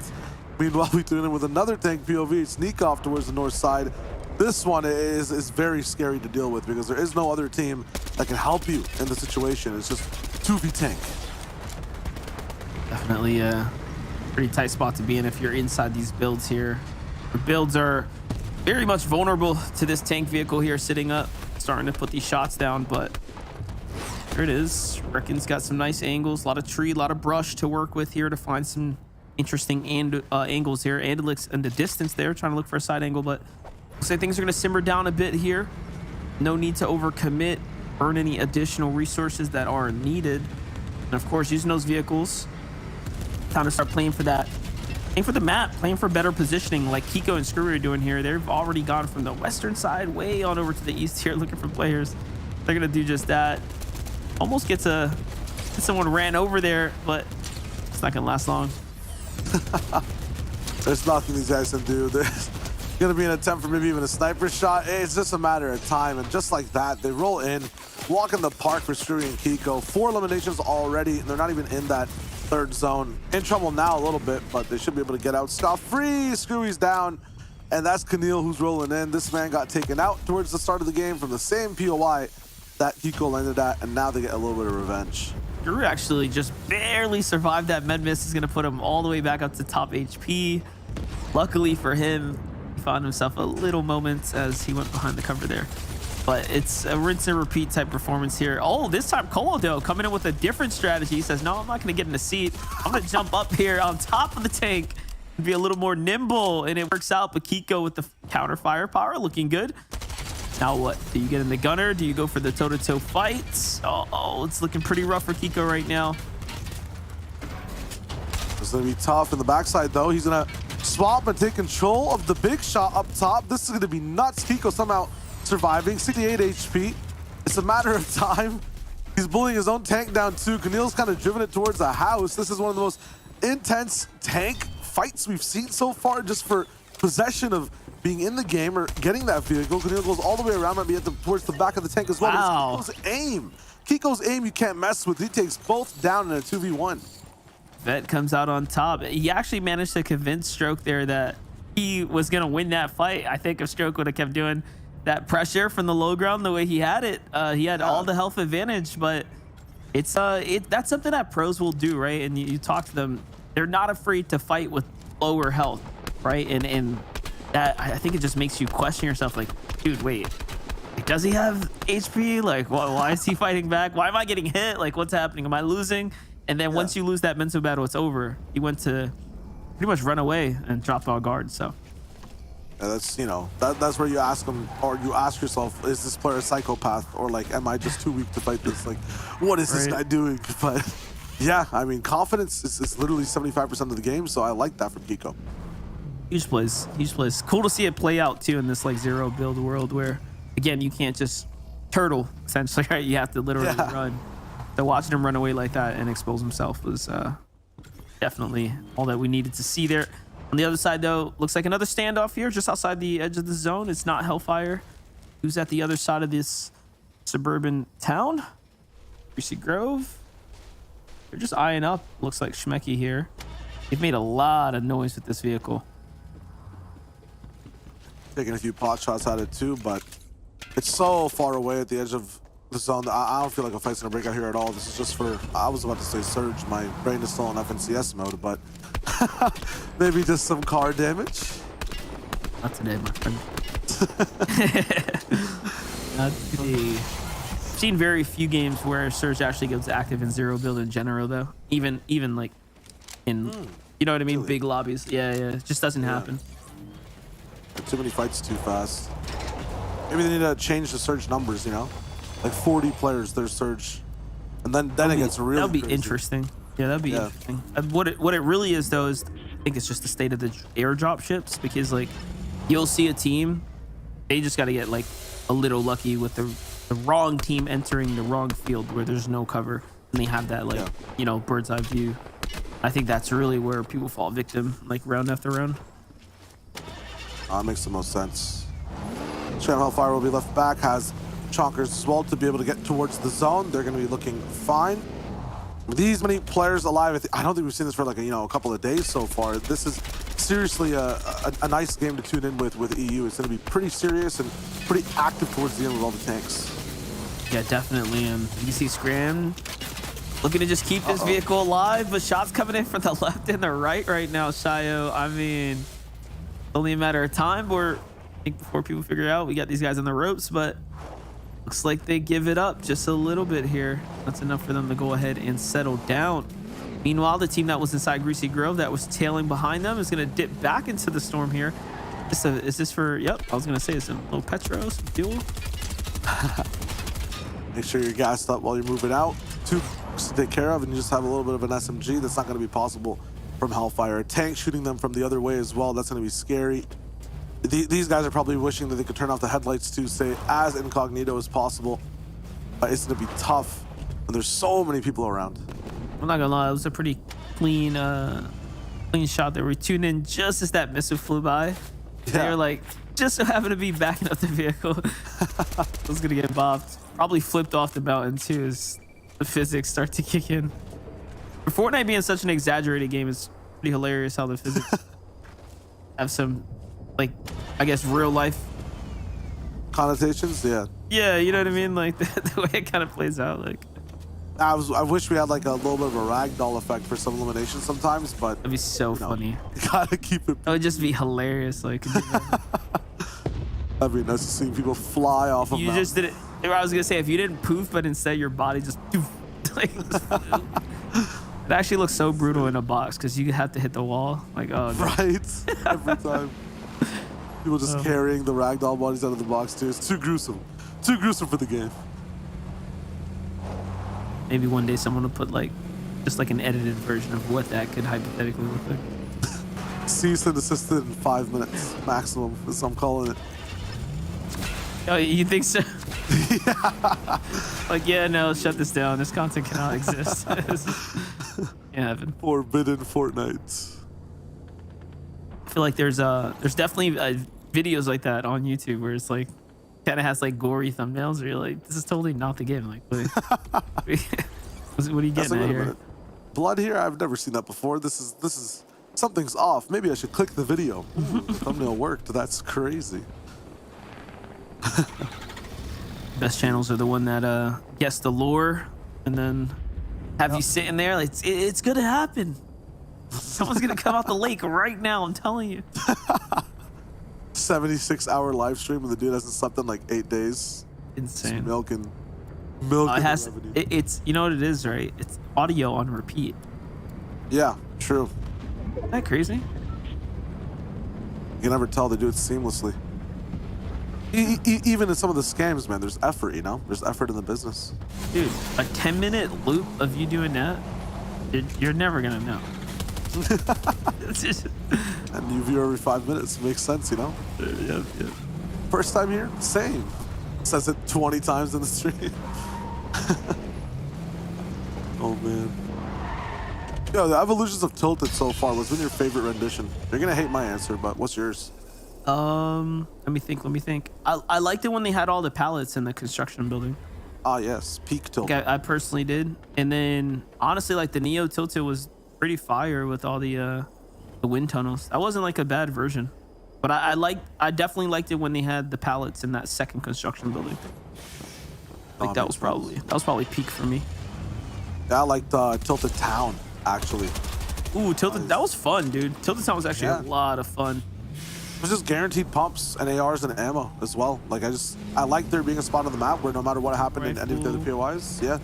Meanwhile, we tune in with another tank POV, sneak off towards the north side. This one is very scary to deal with because there is no other team that can help you in the situation. It's just 2v tank. Definitely a pretty tight spot to be in if you're inside these builds here. The builds are very much vulnerable to this tank vehicle here sitting up, starting to put these shots down, but there it is. Reckon's got some nice angles, a lot of tree, a lot of brush to work with here to find some interesting angles here. Andalix in the distance there, trying to look for a side angle, but looks like things are going to simmer down a bit here. No need to overcommit, earn any additional resources that are needed. And of course, using those vehicles, time to start playing for that. Playing for the map, playing for better positioning like Kiko and Screwy are doing here. They've already gone from the western side way on over to the east here looking for players. They're going to do just that. Almost gets someone ran over there, but it's not going to last long. There's nothing these guys can do. There's going to be an attempt for maybe even a sniper shot. It's just a matter of time, and just like that, they roll in, walk in the park for Screwy and Kiko. 4 eliminations already, and they're not even in that third zone. In trouble now a little bit, but they should be able to get out scot-free. Screwy's down, and that's Keneal who's rolling in. This man got taken out towards the start of the game from the same POI that Kiko landed at, and now they get a little bit of revenge. Drew actually just barely survived that med miss. Is going to put him all the way back up to top HP. Luckily for him, he found himself a little moment as he went behind the cover there. But it's a rinse and repeat type performance here. Oh, this time Colodo coming in with a different strategy. He says, no, I'm not going to get in the seat. I'm going to jump up here on top of the tank and be a little more nimble. And it works out. But Kiko with the counter firepower looking good. Now what? Do you get in the gunner? Do you go for the toe-to-toe fights? Oh, it's looking pretty rough for Kiko right now. It's going to be tough in the backside, though. He's going to swap and take control of the big shot up top. This is going to be nuts. Kiko somehow surviving, 68 HP. It's a matter of time. He's bullying his own tank down, too. Keneal's kind of driven it towards a house. This is one of the most intense tank fights we've seen so far, just for possession of being in the game or getting that vehicle. Keneal goes all the way around, might be towards the back of the tank as well. Wow. It's Kiko's aim. Kiko's aim you can't mess with. He takes both down in a 2v1. Vet comes out on top. He actually managed to convince Stroke there that he was going to win that fight. I think if Stroke would have kept doing that pressure from the low ground the way he had it, he had all the health advantage, but it's that's something that pros will do, right? And you talk to them, they're not afraid to fight with lower health, right? And that, I think it just makes you question yourself, like, dude, wait, does he have HP? Like, why is he fighting back? Why am I getting hit? Like, what's happening? Am I losing? And then once you lose that mental battle, it's over. He went to pretty much run away and dropped all guards, so. Yeah, that's, you know, that's where you ask them, or you ask yourself, is this player a psychopath? Or like, am I just too weak to fight this? Like, what is this guy doing? But yeah, I mean, confidence is literally 75% of the game, so I like that from Kiko. Huge plays, huge plays. Cool to see it play out too in this like zero build world where, again, you can't just turtle essentially, right? You have to literally run. So watching him run away like that and expose himself was definitely all that we needed to see there. On the other side, though, looks like another standoff here just outside the edge of the zone. It's not Hellfire who's at the other side of this suburban town. Greasy Grove. They're just eyeing up. Looks like Schmecky here. They've made a lot of noise with this vehicle. Taking a few pot shots at it too, but it's so far away at the edge of the zone that I don't feel like a fight's gonna break out here at all. This is just for, I was about to say Surge. My brain is still in FNCS mode, but maybe just some car damage. Not today, my friend. Not today. I've seen very few games where Surge actually goes active in zero build in general, though. Even like in, you know what I mean? Really? Big lobbies. Yeah, it just doesn't happen. Too many fights too fast. Maybe they need to change the Surge numbers, you know? Like 40 players, there's Surge. And then it gets really That'd be crazy. Interesting. Yeah, that'd be interesting. What it really is, though, is I think it's just the state of the airdrop ships, because like you'll see a team, they just got to get like a little lucky with the wrong team entering the wrong field where there's no cover, and they have that like you know, bird's eye view. I think that's really where people fall victim, like round after round. Makes the most sense. Channel Hellfire will be left back, has Chonkers as well to be able to get towards the zone. They're going to be looking fine. With these many players alive, I don't think we've seen this for like a couple of days so far. This is seriously a nice game to tune in with EU. It's going to be pretty serious and pretty active towards the end with all the tanks. Yeah, definitely. And you see Scram looking to just keep this vehicle alive, but shots coming in from the left and the right now, Shayo. I mean, only a matter of time before people figure out we got these guys on the ropes, but looks like they give it up just a little bit here. That's enough for them to go ahead and settle down. Meanwhile, the team that was inside Greasy Grove that was tailing behind them is going to dip back into the storm here. Is this for, yep, I was going to say some little petro, some fuel. Make sure you're gassed up while you're moving out. 2 to take care of, and you just have a little bit of an SMG. That's not going to be possible from Hellfire. A tank shooting them from the other way as well. That's going to be scary. These guys are probably wishing that they could turn off the headlights to stay as incognito as possible. It's going to be tough, and there's so many people around. I'm not gonna lie, it was a pretty clean shot there. We tuned in just as that missile flew by. They were like, just so happened to be backing up the vehicle. I was gonna get bopped. Probably flipped off the mountain too as the physics start to kick in. For Fortnite being such an exaggerated game, it's pretty hilarious how the physics have some, like, I guess real life connotations. Yeah, you know what I mean, like the way it kind of plays out. Like, I wish we had like a little bit of a ragdoll effect for some elimination sometimes, but that'd be so funny. You gotta keep it. That would just be hilarious. Like, that'd be nice to see people fly off of. You just did it. I was gonna say, if you didn't poof, but instead your body just like. It actually looks so brutal in a box because you have to hit the wall. Like, oh, no. Right, every time. People just carrying the ragdoll bodies out of the box too. It's too gruesome. Too gruesome for the game. Maybe one day someone will put like just like an edited version of what that could hypothetically look like. Cease and desisted in 5 minutes maximum, as I'm calling it. Oh, you think so? Yeah. Like, yeah, no, shut this down. This content cannot exist. Yeah, forbidden Fortnite. I feel like there's definitely videos like that on YouTube where it's like kind of has like gory thumbnails where you're like, this is totally not the game. Like, what are you getting at here? Blood here? I've never seen that before. This is something's off. Maybe I should click the video. Ooh, the thumbnail worked. That's crazy. Best channels are the one that guess the lore and then have you sitting there like it's gonna happen. Someone's gonna come out the lake right now. I'm telling you. 76-hour live stream and the dude hasn't slept in like 8 days. Insane. Just milking. It's you know what it is, right? It's audio on repeat. Yeah, true. Isn't that crazy? You can never tell they do it seamlessly. Even in some of the scams, man, there's effort, you know? There's effort in the business. Dude, a 10-minute loop of you doing that, you're never gonna know. And you view every 5 minutes. Makes sense, you know? Yeah. First time here? Same. Says it 20 times in the stream. Oh, man. Yo, the evolutions of Tilted so far, what's been your favorite rendition? You're gonna hate my answer, but what's yours? Let me think. I liked it when they had all the pallets in the construction building. Ah, yes, peak Tilted. I personally did. And then honestly, like the Neo Tilted was pretty fire with all the wind tunnels. That wasn't like a bad version, but I definitely liked it when they had the pallets in that second construction building. Like that was probably peak for me. Yeah, I liked Tilted Town actually. Ooh, Tilted, that was fun, dude. Tilted Town was actually a lot of fun. It was just guaranteed pumps and ARs and ammo as well. Like I like there being a spot on the map where no matter what happened in any of the other POIs, yeah,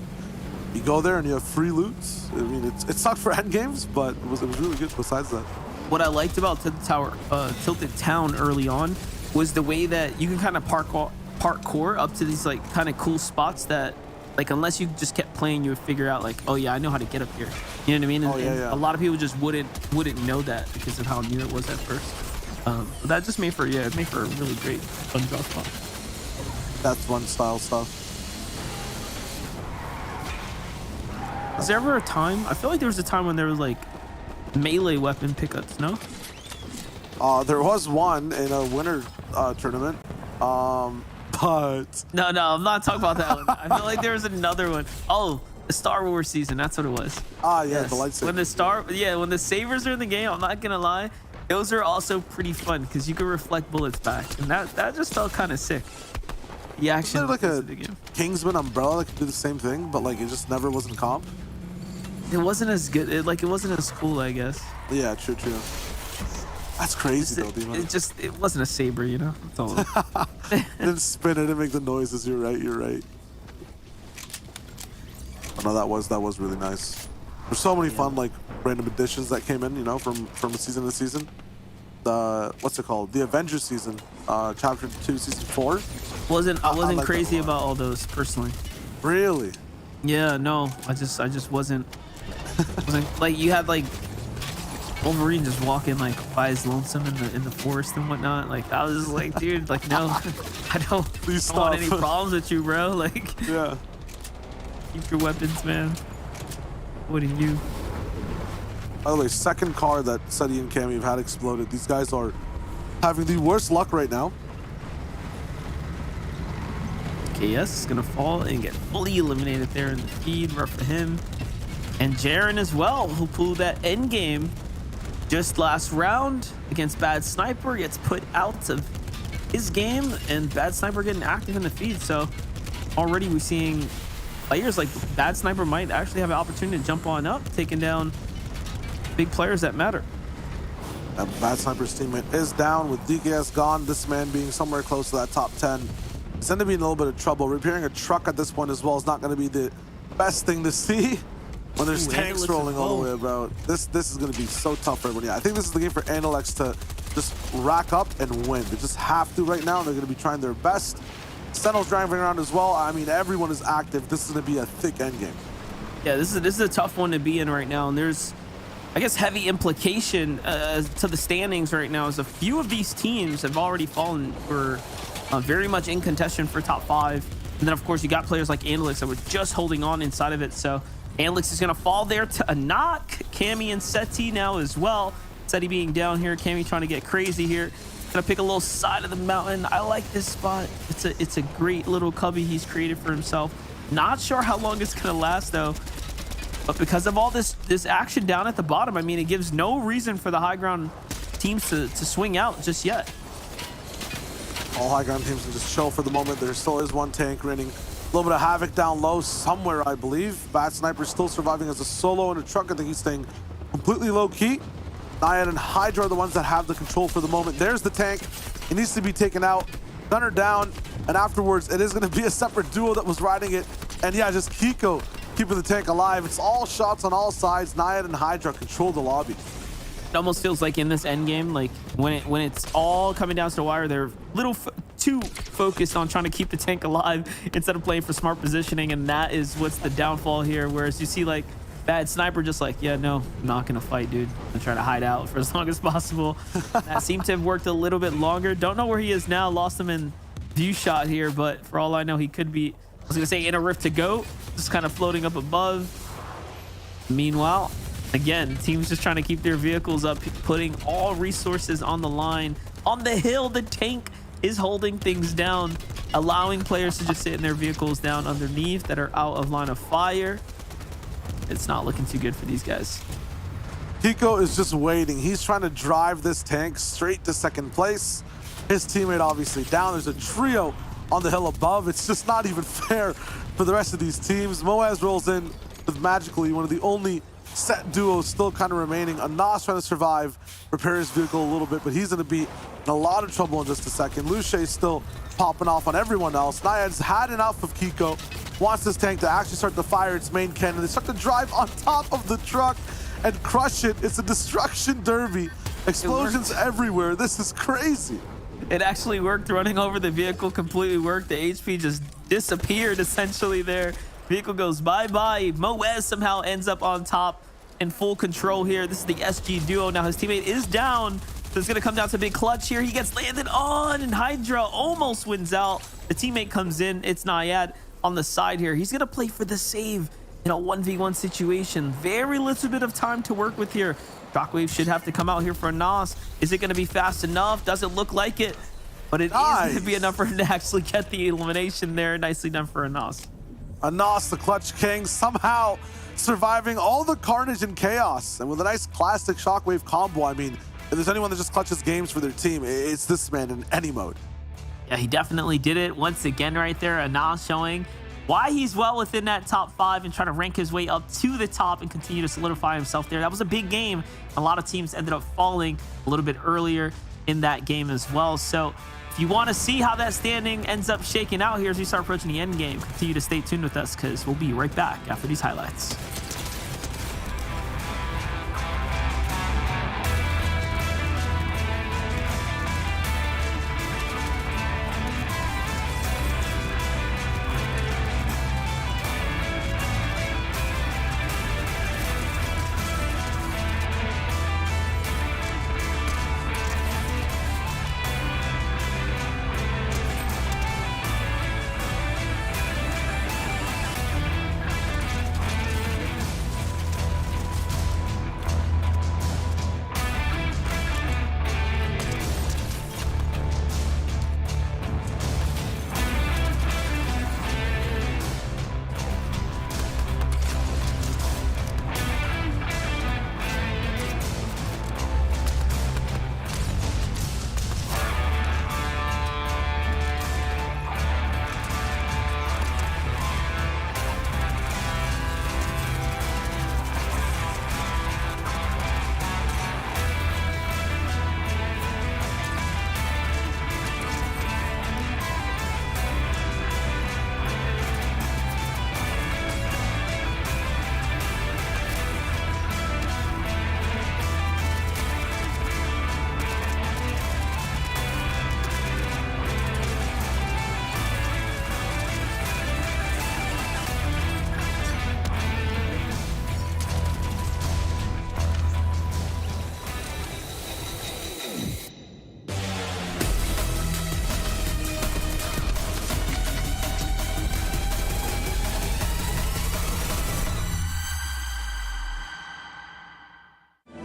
you go there and you have free loot. I mean, it sucked for end games, but it was really good. Besides that, what I liked about Tilted Town early on was the way that you can kind of parkour up to these like kind of cool spots that, like, unless you just kept playing, you would figure out like, oh yeah, I know how to get up here. You know what I mean? And a lot of people just wouldn't know that because of how new it was at first. But that just made for a really great fun draw spot. That's one style stuff. Was there ever a time? I feel like there was a time when there was like melee weapon pickups. No. There was one in a winter tournament. But no, I'm not talking about that one. I feel like there was another one. Oh, the Star Wars season. That's what it was. Ah, yeah, the lightsaber. When the sabers are in the game, I'm not gonna lie, those are also pretty fun because you can reflect bullets back, and that just felt kind of sick. The action. Like a Kingsman umbrella that could do the same thing, but like it just never was in comp. It wasn't as good. It wasn't as cool, I guess. Yeah, true. That's crazy though, Demon. It wasn't a saber, you know. That's all. Didn't spin it and make the noises. You're right. Oh no, that was really nice. There's so many fun like random additions that came in, you know, from season to season. What's it called? The Avengers season, chapter 2, season 4. I wasn't crazy about all those personally. Really? Yeah, no. I just wasn't like, you had like Wolverine just walking like by his lonesome in the forest and whatnot. Like I was just like, dude, like no, I don't want any problems with you, bro. Like, yeah, keep your weapons, man. Wouldn't you? By the way, second car that Seti and Cammy have had exploded. These guys are having the worst luck right now. KS is gonna fall and get fully eliminated there in the feed. Rough for him. And Jaren as well, who pulled that end game just last round against Bad Sniper, gets put out of his game, and Bad Sniper getting active in the feed. So already we're seeing players like Bad Sniper might actually have an opportunity to jump on up, taking down big players that matter. Bad Sniper's teammate is down with DKS gone. This man being somewhere close to that top 10. It's going to be in a little bit of trouble. Repairing a truck at this point as well is not going to be the best thing to see when there's tanks rolling all the way about. This is going to be so tough for everyone. Yeah, I think this is the game for Analex to just rack up and win. They just have to right now. They're going to be trying their best. Sentinel's driving around as well. I mean, everyone is active. This is going to be a thick end game. Yeah, this is a tough one to be in right now, and there's, I guess, heavy implication to the standings right now, as a few of these teams have already fallen for very much in contention for top 5. And then, of course, you got players like Analyx that were just holding on inside of it. So Analyx is going to fall there to a knock. Cammy and Seti now as well. Seti being down here. Cammy trying to get crazy here. Gonna pick a little side of the mountain. I like this spot. It's a great little cubby he's created for himself. Not sure how long it's gonna last though. But because of all this action down at the bottom, I mean, it gives no reason for the high ground teams to swing out just yet. All high ground teams can just chill for the moment. There still is one tank raining a little bit of havoc down low somewhere, I believe. Bad Sniper still surviving as a solo in a truck. I think he's staying completely low key. Naiad and Hydra are the ones that have the control for the moment. There's the tank. It needs to be taken out. Gunner down. And afterwards, it is going to be a separate duo that was riding it. And yeah, just Kiko keeping the tank alive. It's all shots on all sides. Naiad and Hydra control the lobby. It almost feels like in this end game, like when it's all coming down to the wire, they're too focused on trying to keep the tank alive instead of playing for smart positioning, and that is what's the downfall here. Whereas you see like Bad Sniper just like, yeah, no, I'm not gonna fight, dude. I'm gonna try to hide out for as long as possible. That seemed to have worked a little bit longer. Don't know where he is now. Lost him in view shot here, but for all I know, he could be, I was gonna say, in a rift to go, just kind of floating up above. Meanwhile, Again, teams just trying to keep their vehicles up, putting all resources on the line. On the hill, the tank is holding things down, allowing players to just sit in their vehicles down underneath that are out of line of fire. It's not looking too good for these guys. Kiko is just waiting. He's trying to drive this tank straight to second place. His teammate obviously down. There's a trio on the hill above. It's just not even fair for the rest of these teams. Moaz rolls in with magically one of the only set duos still kind of remaining. Anas trying to survive, repair his vehicle a little bit, but he's going to be in a lot of trouble in just a second. Luce still popping off on everyone else. Naiad's had enough of Kiko, wants this tank to actually start to fire its main cannon. They start to drive on top of the truck and crush it. It's a destruction derby. Explosions everywhere. This is crazy. It actually worked. Running over the vehicle completely worked. The HP just disappeared essentially there. Vehicle goes bye-bye. Moez somehow ends up on top in full control here. This is the SG duo. Now his teammate is down. So it's going to come down to a big clutch here. He gets landed on, and Hydra almost wins out. The teammate comes in. It's Naiad on the side here. He's going to play for the save in a 1v1 situation. Very little bit of time to work with here. Shockwave should have to come out here for a Nas. Is it going to be fast enough? Doesn't look like it, but it is going to be enough for him to actually get the elimination there. Nicely done for Anas. Anas, the clutch king, somehow surviving all the carnage and chaos. And with a nice classic Shockwave combo, I mean, if there's anyone that just clutches games for their team, it's this man in any mode. Yeah, he definitely did it once again right there. Anas showing why he's well within that top 5 and trying to rank his way up to the top and continue to solidify himself there. That was a big game. A lot of teams ended up falling a little bit earlier in that game as well. So if you want to see how that standing ends up shaking out here as we start approaching the end game, continue to stay tuned with us because we'll be right back after these highlights.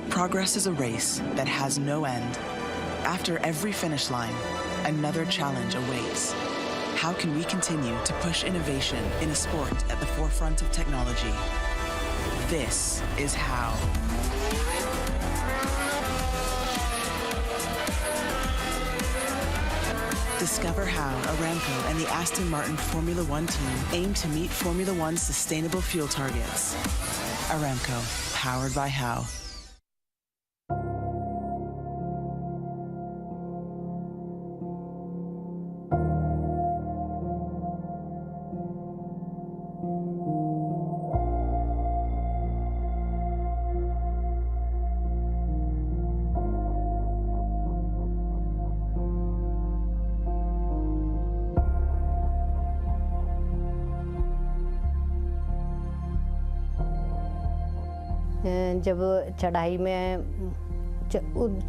Progress is a race that has no end. After every finish line, another challenge awaits. How can we continue to push innovation in a sport at the forefront of technology? This is how. Discover how Aramco and the Aston Martin Formula One team aim to meet Formula One's sustainable fuel targets. Aramco, powered by How. जब चढ़ाई में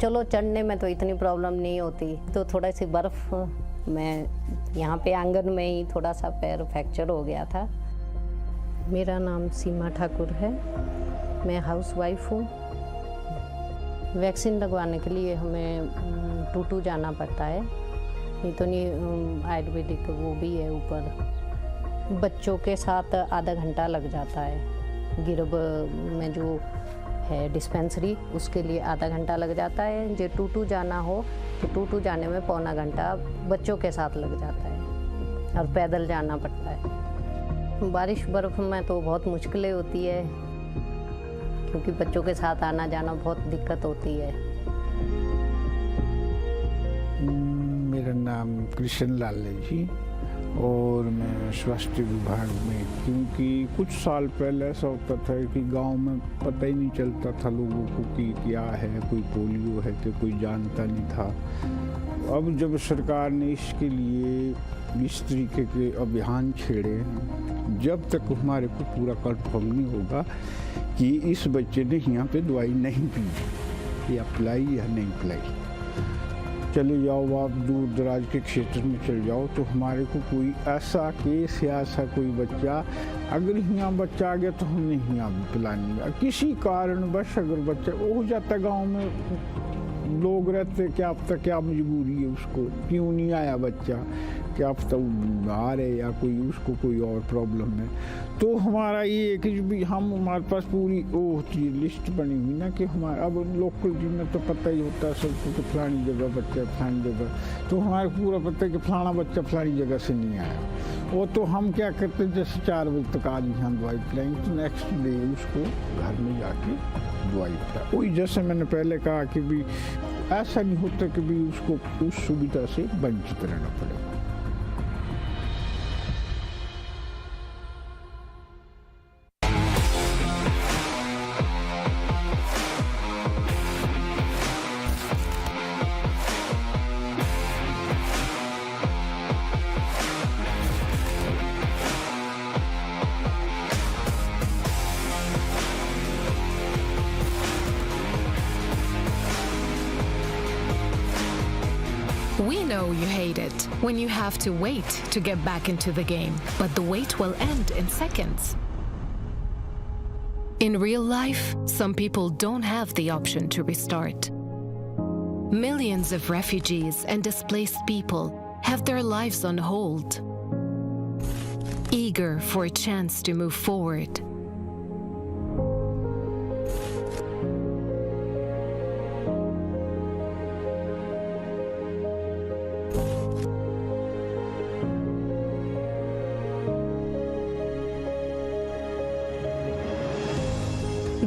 चलो चढ़ने में तो इतनी problem नहीं होती, तो थोड़ा सी बर्फ़ में यहाँ पे आंगन में ही थोड़ा सा पैर फ्रैक्चर हो गया था। मेरा नाम सीमा ठाकुर है मैं हाउसवाइफ हूँ। वैक्सीन लगवाने के लिए हमें टूटू जाना पड़ता है, नहीं तो नहीं आयुर्वेदिक वो भी है ऊपर। बच्चों के साथ आधा घंटा लग जाता है। गिरब में जो है डिस्पेंसरी, उसके लिए आधा घंटा लग जाता है। जो टूटू जाना हो तो टूटू जाने में पौना घंटा बच्चों के साथ लग जाता है और पैदल जाना पड़ता है। बारिश बर्फ़ में तो बहुत मुश्किलें होती है, क्योंकि बच्चों के साथ आना जाना बहुत दिक्कत होती है। मेरा नाम कृष्ण लाल है जी, और मैं स्वास्थ्य विभाग में, क्योंकि कुछ साल पहले ऐसा होता था कि गांव में पता ही नहीं चलता था लोगों को कि क्या है, कोई पोलियो है कि कोई जानता नहीं था। अब जब सरकार ने इसके लिए इस तरीके के अभियान छेड़े हैं, जब तक हमारे को पूरा कंफर्म नहीं होगा कि इस बच्चे ने यहाँ पे दवाई नहीं पी या पिलाई या नहीं पिलाई, चले जाओ आप दूर दराज के क्षेत्र में चले जाओ तो हमारे को कोई ऐसा केस या ऐसा कोई बच्चा, अगर यहाँ बच्चा आ गया तो हमने यहाँ पिलानी है। किसी कारणवश अगर बच्चा हो जाता गांव में, लोग रहते क्या पता क्या मजबूरी है उसको, क्यों नहीं आया बच्चा, क्या पता वो बीमार है या कोई उसको कोई और प्रॉब्लम है। तो हमारा ये है कि भी हम, हमारे पास पूरी वो होती है लिस्ट बनी हुई ना कि हमारा, अब लोकल में तो पता ही होता है सबको कि फलानी जगह बच्चा फलानी जगह, तो हमारे पूरा पता है कि फलाना बच्चा फलानी जगह से नहीं आया। वो तो हम क्या करते हैं, जैसे 4 बजे तक आज हम दवाई पिलाएंगे तो नेक्स्ट डे उसको घर में जाके दवाई पिलाए। वही जैसे मैंने पहले कहा कि भी ऐसा नहीं होता कि भी उसको उस सुविधा से वंचित रहना पड़ेगा। We know you hate it when you have to wait to get back into the game, but the wait will end in seconds. In real life, some people don't have the option to restart. Millions of refugees and displaced people have their lives on hold, eager for a chance to move forward.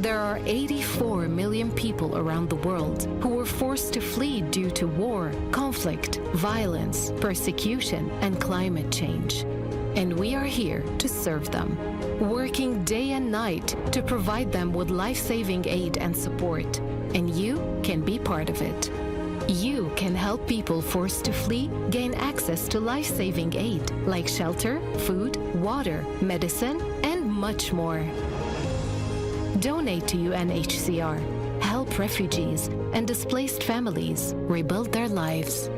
There are 84 million people around the world who were forced to flee due to war, conflict, violence, persecution, and climate change. And we are here to serve them, working day and night to provide them with life-saving aid and support. And you can be part of it. You can help people forced to flee gain access to life-saving aid like shelter, food, water, medicine, and much more. Donate to UNHCR. Help refugees and displaced families rebuild their lives.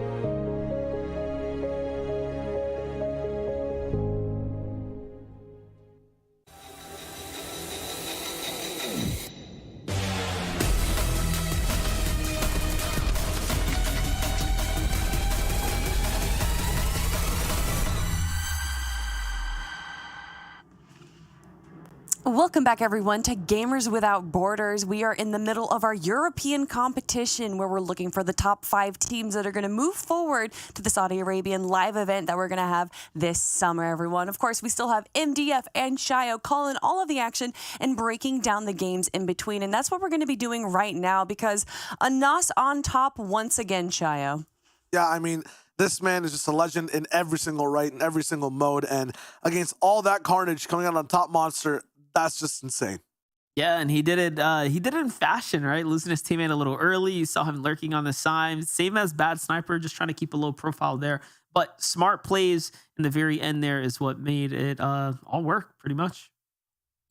Welcome back, everyone, to Gamers Without Borders. We are in the middle of our European competition where we're looking for the top 5 teams that are going to move forward to the Saudi Arabian live event that we're going to have this summer, everyone. Of course, we still have MDF and Shio calling all of the action and breaking down the games in between. And that's what we're going to be doing right now because Anas on top once again, Shio. Yeah, I mean, this man is just a legend in every single right, in every single mode. And against all that carnage coming out on top monster, that's just insane. Yeah, and he did it in fashion, right? Losing his teammate a little early. You saw him lurking on the side. Same as Bad Sniper, just trying to keep a low profile there. But smart plays in the very end there is what made it all work, pretty much.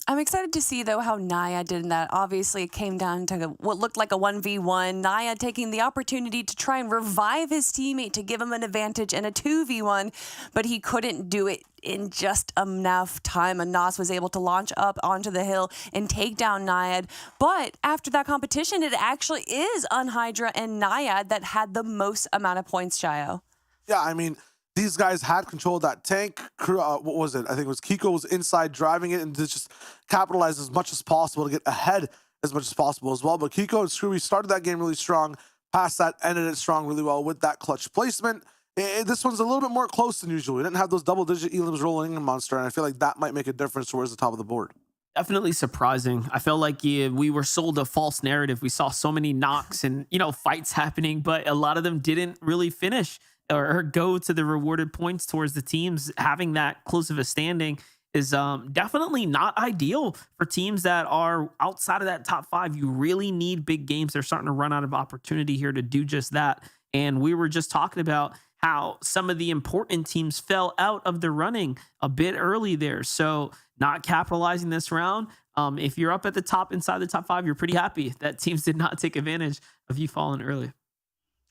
I'm excited to see, though, how Naya did in that. Obviously, it came down to what looked like a 1v1. Naya taking the opportunity to try and revive his teammate to give him an advantage in a 2v1, but he couldn't do it in just enough time. And Nas was able to launch up onto the hill and take down Nayad. But after that competition, it actually is Unhydra and Nayad that had the most amount of points, Shayo. Yeah, I mean, these guys had control of that tank. What was it? I think it was Kiko was inside driving it and to just capitalize as much as possible to get ahead as much as possible as well. But Kiko and Screwy started that game really strong. Past that, ended it strong really well with that clutch placement. This one's a little bit more close than usual. We didn't have those double-digit elims rolling in Monster, and I feel like that might make a difference towards the top of the board. Definitely surprising. I felt like we were sold a false narrative. We saw so many knocks and, fights happening, but a lot of them didn't really finish or go to the rewarded points towards the teams. Having that close of a standing is definitely not ideal for teams that are outside of that top 5. You really need big games. They're starting to run out of opportunity here to do just that. And we were just talking about how some of the important teams fell out of the running a bit early there. So not capitalizing this round. If you're up at the top, inside the top 5, you're pretty happy that teams did not take advantage of you falling early.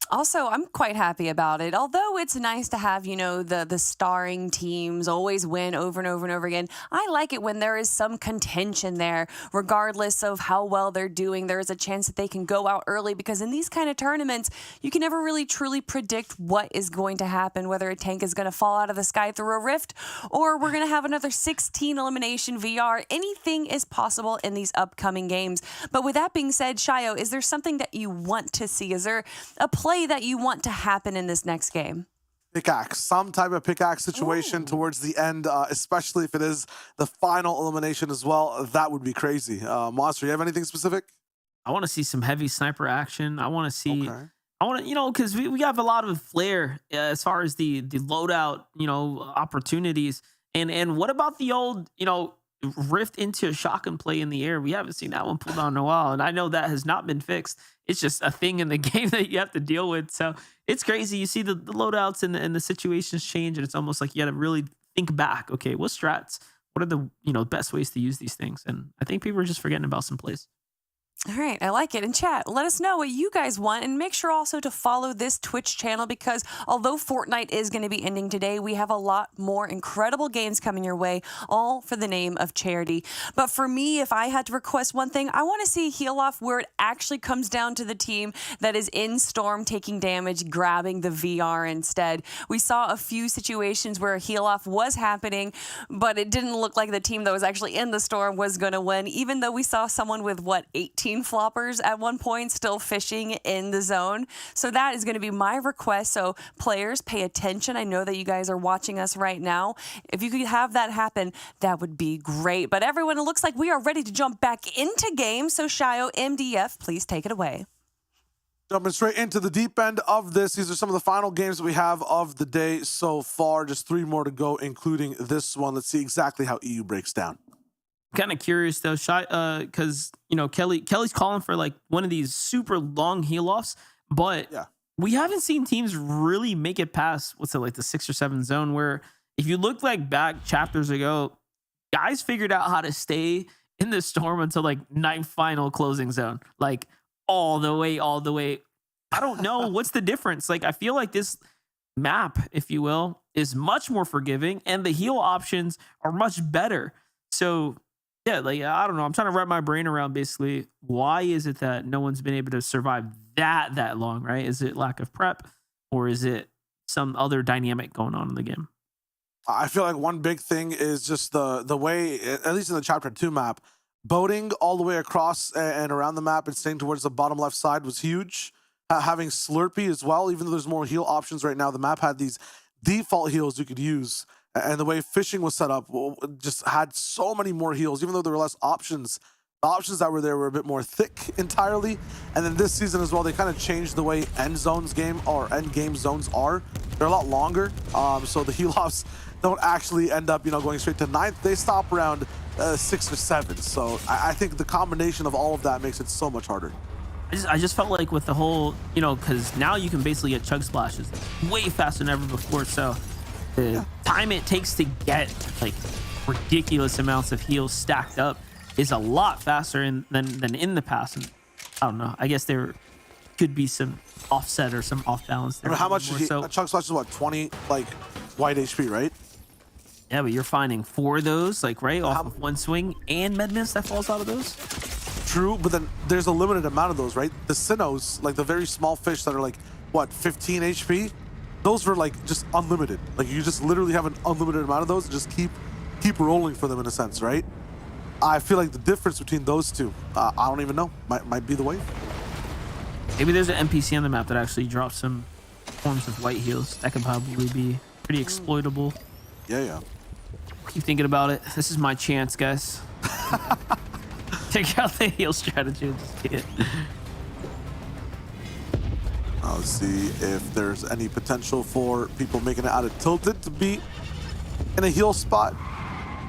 Also, I'm quite happy about it. Although it's nice to have, the starring teams always win over and over and over again. I like it when there is some contention there, regardless of how well they're doing. There is a chance that they can go out early because in these kind of tournaments, you can never really truly predict what is going to happen, whether a tank is going to fall out of the sky through a rift or we're going to have another 16 elimination VR. Anything is possible in these upcoming games. But with that being said, Shayo, is there something that you want to see? Is there a play that you want to happen in this next game? Pickaxe, some type of pickaxe situation towards the end, especially if it is the final elimination as well. That would be crazy. Monster, you have anything specific? I want to see some heavy sniper action. I want to see, I want to, because we have a lot of flair as far as the loadout, opportunities. And what about the old, rift into a shotgun play in the air? We haven't seen that one pulled on in a while. And I know that has not been fixed. It's just a thing in the game that you have to deal with. So it's crazy. You see the loadouts and the situations change, and it's almost like you got to really think back. Okay, what strats? What are the best ways to use these things? And I think people are just forgetting about some plays. All right, I like it. In chat, let us know what you guys want, and make sure also to follow this Twitch channel because although Fortnite is going to be ending today, we have a lot more incredible games coming your way, all for the name of charity. But for me, if I had to request one thing, I want to see Heal Off where it actually comes down to the team that is in Storm taking damage, grabbing the VR instead. We saw a few situations where Heal Off was happening, but it didn't look like the team that was actually in the Storm was going to win, even though we saw someone with, 18 floppers at one point still fishing in the zone. So that is going to be my request. So players, pay attention. I know that you guys are watching us right now. If you could have that happen, that would be great. But everyone, it looks like we are ready to jump back into games. So Shayo, MDF, please take it away. Jumping straight into the deep end of this. These are some of the final games that we have of the day so far. Just 3 more to go, including this one. Let's see exactly how EU breaks down. Kind of curious though, because Kelly's calling for like one of these super long heal offs, but we haven't seen teams really make it past the 6 or 7 zone. Where if you look back chapters ago, guys figured out how to stay in the Storm until 9th final closing zone, all the way. I don't know what's the difference. I feel like this map, if you will, is much more forgiving, and the heal options are much better. So. Yeah, I don't know. I'm trying to wrap my brain around basically why is it that no one's been able to survive that long, right? Is it lack of prep or is it some other dynamic going on in the game? I feel like one big thing is just the way, at least in the Chapter 2 map, boating all the way across and around the map and staying towards the bottom left side was huge. Having Slurpee as well, even though there's more heal options right now, the map had these default heals you could use. And the way fishing was set up just had so many more heals, even though there were less options. The options that were there were a bit more thick entirely. And then this season as well, they kind of changed the way end game zones are. They're a lot longer. So the heal offs don't actually end up, going straight to 9th. They stop around 6 or 7. So I think the combination of all of that makes it so much harder. I just felt like with the whole, because now you can basically get chug splashes way faster than ever before. So the time it takes to get ridiculous amounts of heals stacked up is a lot faster than in the past. And I don't know. I guess there could be some offset or some off balance there. I mean, how much? So, Chunk Splash is what, 20 like white HP, right? yeah, but you're finding 4 of those, like right off of one swing, and med mist that falls out of those. True, but then there's a limited amount of those, right? The Sinnohs, like the very small fish that are like what, 15 HP, those were like just unlimited. Like you just literally have an unlimited amount of those and just keep rolling for them in a sense, right? I feel like the difference between those two, I don't even know, might be the wave. Maybe there's an NPC on the map that actually drops some forms of white heals. That could probably be pretty exploitable. Yeah. Keep thinking about it. This is my chance, guys. Take out the heal strategy. Just get it. Let's see if there's any potential for people making it out of Tilted to be in a heal spot.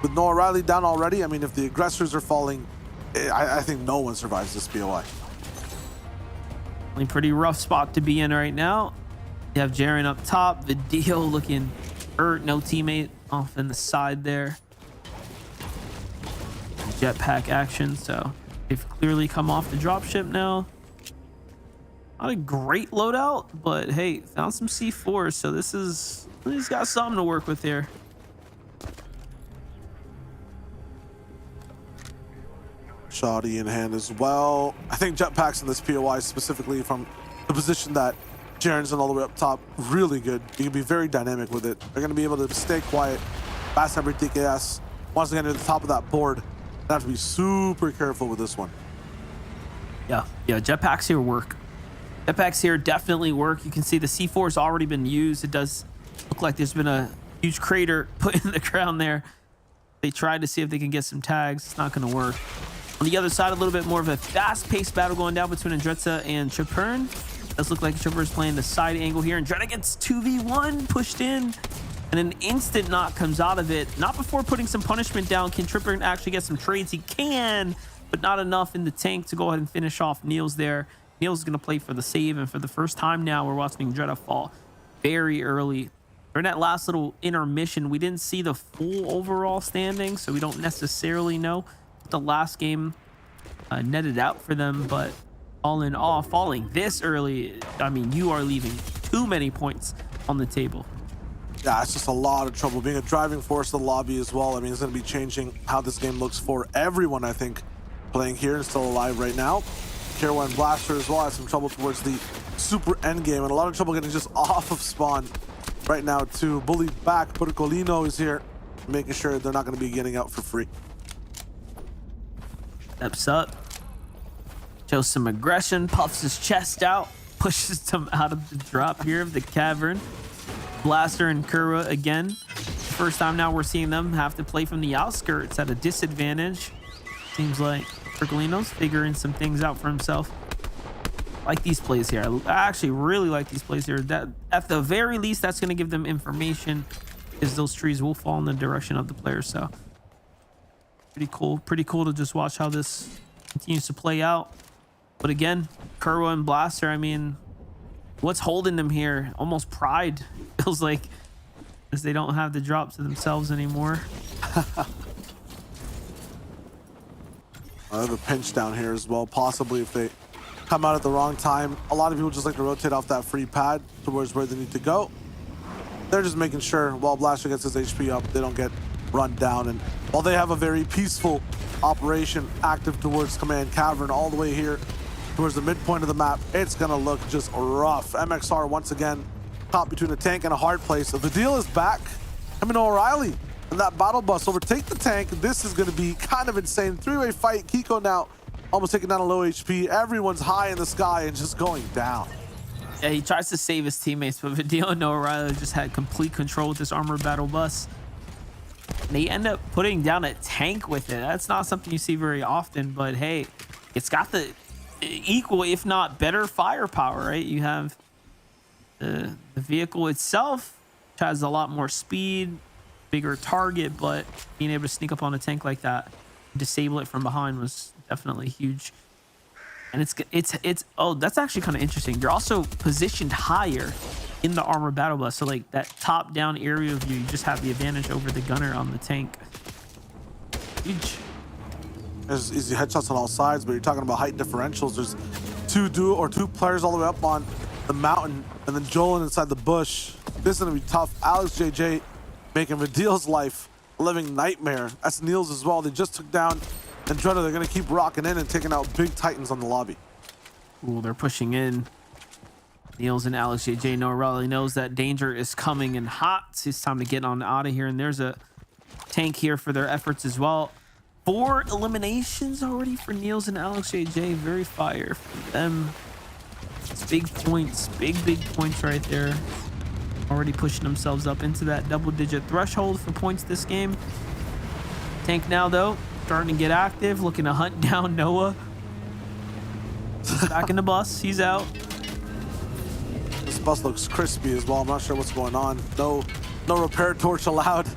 With Noah Riley down already, I mean, if the aggressors are falling, I think no one survives this POI. Pretty rough spot to be in right now. You have Jaren up top, Video looking hurt, no teammate off in the side there. Jetpack action, so they've clearly come off the dropship now. Not a great loadout, but hey, found some C4s, so he's got something to work with here. Shoddy in hand as well. I think jetpacks in this POI, specifically from the position that Jaren's in all the way up top, really good. You can be very dynamic with it. They're going to be able to stay quiet, fast every TKS. Once they get to the top of that board, they have to be super careful with this one. Yeah, jetpacks here work. Jetpacks here definitely work. You can see the C4 has already been used. It does look like there's been a huge crater put in the ground there. They tried to see if they can get some tags. It's not going to work. On the other side, a little bit more of a fast-paced battle going down between Andretza and Chapern. Does look like Chapern's playing the side angle here. Andretza gets 2v1 pushed in, and an instant knock comes out of it. Not before putting some punishment down. Can Chapern actually get some trades? He can, but not enough in the tank to go ahead and finish off Niels there. Niels is going to play for the save, and for the first time now, we're watching Andretza fall very early. During that last little intermission, we didn't see the full overall standing, so we don't necessarily know the last game netted out for them, but all in all, falling this early, I mean, you are leaving too many points on the table. Yeah, it's just a lot of trouble. Being a driving force in the lobby as well, I mean, it's going to be changing how this game looks for everyone, I think, playing here and still alive right now. Kira and Blaster as well has some trouble towards the super end game, and a lot of trouble getting just off of spawn right now too. Bullied back, Percolino is here, making sure they're not going to be getting out for free. Steps up, shows some aggression, puffs his chest out, pushes him out of the drop here of the cavern. Blaster and Kura again. First time now we're seeing them have to play from the outskirts at a disadvantage. Seems like Percolino's figuring some things out for himself. I like these plays here. I actually really like these plays here. That at the very least, that's going to give them information, because those trees will fall in the direction of the player. So pretty cool to just watch how this continues to play out. But again, Kurwa and Blaster, I mean, what's holding them here? Almost pride, feels like, because they don't have the drop to themselves anymore. I have a pinch down here as well, possibly if they come out at the wrong time. A lot of people just like to rotate off that free pad towards where they need to go. They're just making sure while Blaster gets his HP up, they don't get run down. And while they have a very peaceful operation active towards Command Cavern all the way here towards the midpoint of the map, it's gonna look just rough. MXR once again caught between a tank and a hard place. So the deal is back. I mean, O'Reilly and that battle bus overtake the tank. This is gonna be kind of insane. Three-way fight. Kiko now almost taking down a low HP. Everyone's high in the sky and just going down. Yeah, he tries to save his teammates, but Video and O'Reilly just had complete control with this armored battle bus. They end up putting down a tank with it. That's not something you see very often, but hey, it's got the equal, if not better, firepower, right? You have the vehicle itself, which has a lot more speed, bigger target, but being able to sneak up on a tank like that, disable it from behind was definitely huge. And it's oh, that's actually kind of interesting. You're also positioned higher in the armor battle bus, so like that top down area view, you just have the advantage over the gunner on the tank. Huge. There's easy headshots on all sides, but you're talking about height differentials. There's two players all the way up on the mountain, and then Jolin inside the bush. This is gonna be tough. Alex JJ making Vidil's life a living nightmare. That's Niels as well. They just took down Andretta. They're gonna keep rocking in and taking out big titans on the lobby. Ooh, they're pushing in. Niels and Alex JJ Norelli knows that danger is coming and hot. It's time to get on out of here, and there's a tank here for their efforts as well. 4 eliminations already for Niels and Alex JJ. Very fire for them. It's big points, big points right there. Already pushing themselves up into that double-digit threshold for points this game. Tank now, though, starting to get active, looking to hunt down Noah. He's back in the bus. He's out. This bus looks crispy as well. I'm not sure what's going on. No repair torch allowed.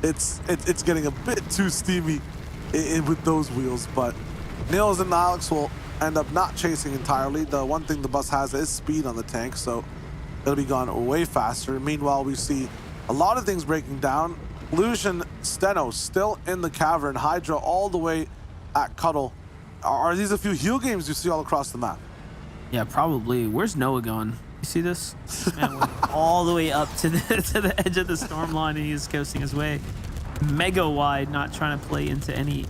It's getting a bit too steamy with those wheels, but Niels and Alex will end up not chasing entirely. The one thing the bus has is speed on the tank, so it'll be gone way faster. Meanwhile, we see a lot of things breaking down. Lucian, Steno still in the cavern. Hydra all the way at Cuddle. Are these a few heal games you see all across the map? Yeah, probably. Where's Noah going? You see this? Man went all the way up to the edge of the storm line, and he's coasting his way mega wide, not trying to play into any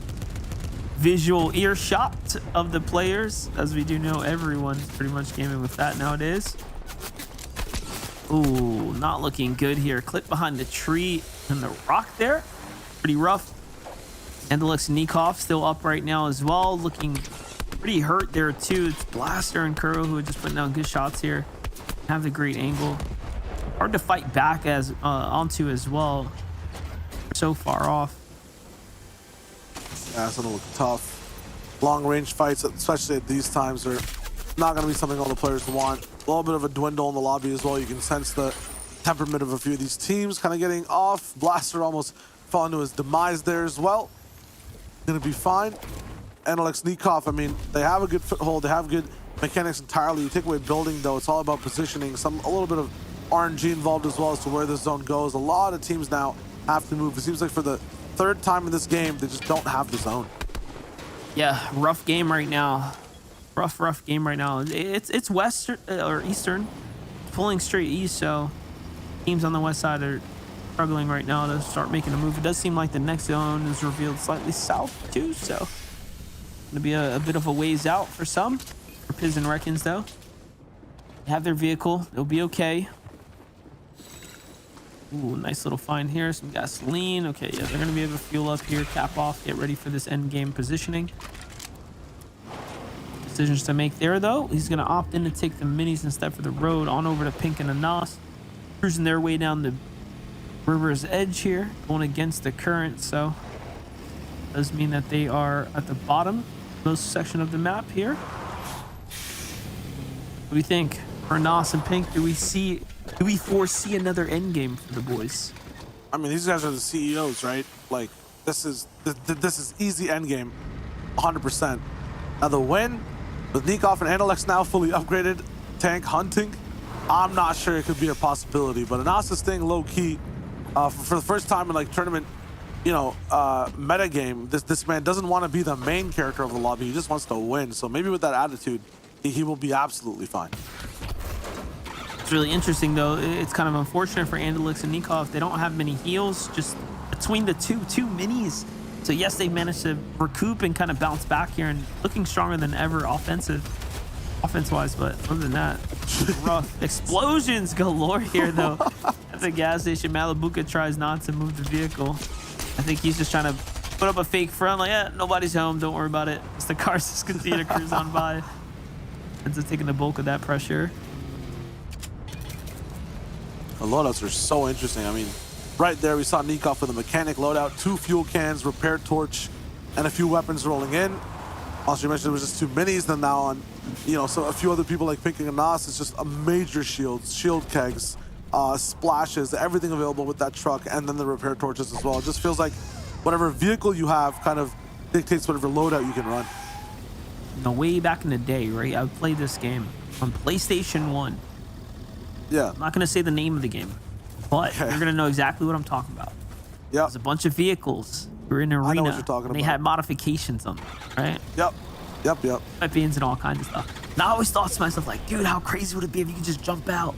visual earshot of the players, as we do know everyone's pretty much gaming with that nowadays. Ooh, not looking good here. Clip behind the tree and the rock there. Pretty rough. Endelix Nikov still up right now as well, looking pretty hurt there too. It's Blaster and Kuro who are just putting down good shots here. Have the great angle. Hard to fight back as onto as well. So far off. Yeah, it's gonna look tough. Long range fights, especially at these times, are not gonna be something all the players want. A little bit of a dwindle in the lobby as well. You can sense the temperament of a few of these teams kind of getting off. Blaster almost falling to his demise there as well. Gonna be fine. Alex Nikov, I mean, they have a good foothold. They have good mechanics entirely. You take away building, though, it's all about positioning. A little bit of RNG involved as well as to where this zone goes. A lot of teams now have to move. It seems like for the 3rd time in this game, they just don't have the zone. Yeah, rough game right now. Rough game right now. It's western or eastern, pulling straight east. So teams on the west side are struggling right now to start making a move. It does seem like the next zone is revealed slightly south too. So gonna be a bit of a ways out for some. For Piz and Reckons though, they have their vehicle. They'll be okay. Ooh, nice little find here. Some gasoline. Okay, yeah, they're going to be able to fuel up here, cap off, get ready for this end game positioning. Decisions to make there, though. He's going to opt in to take the minis instead for the road on over to Pink and Anas. Cruising their way down the river's edge here, going against the current. So, does mean that they are at the bottom most section of the map here. What do you think? For Anas and Pink, do we foresee another end game for the boys? I mean, these guys are the CEOs, right? Like, this is easy end game, 100%. Now the win with Nikov and Analex now fully upgraded, tank hunting, I'm not sure it could be a possibility. But Anas is staying low key for the first time in like tournament, meta game. This man doesn't want to be the main character of the lobby. He just wants to win. So maybe with that attitude, he will be absolutely fine. It's really interesting, though. It's kind of unfortunate for Andelix and Nikov. They don't have many heals just between the two minis. So yes, they managed to recoup and kind of bounce back here and looking stronger than ever offense-wise. But other than that, rough. Explosions galore here, though. At the gas station, Malibuka tries not to move the vehicle. I think he's just trying to put up a fake front, like, yeah, nobody's home, don't worry about it. As the cars just continue to cruise on by. Ends up taking the bulk of that pressure. The loadouts are so interesting. I mean, right there we saw Nikov with a mechanic loadout, 2 fuel cans, repair torch, and a few weapons rolling in. Also, you mentioned there was just 2 minis. Then now on, so a few other people like Pink and Anas, it's just a major shield kegs, splashes, everything available with that truck, and then the repair torches as well. It just feels like whatever vehicle you have kind of dictates whatever loadout you can run. Way back in the day, right? I played this game on PlayStation 1. Yeah. I'm not going to say the name of the game, but you're going to know exactly what I'm talking about. Yeah. There's a bunch of vehicles We're in an arena. I know what you're talking and they about. had modifications on them, right? Yep. Weapons and all kinds of stuff. And I always thought to myself, like, dude, how crazy would it be if you could just jump out?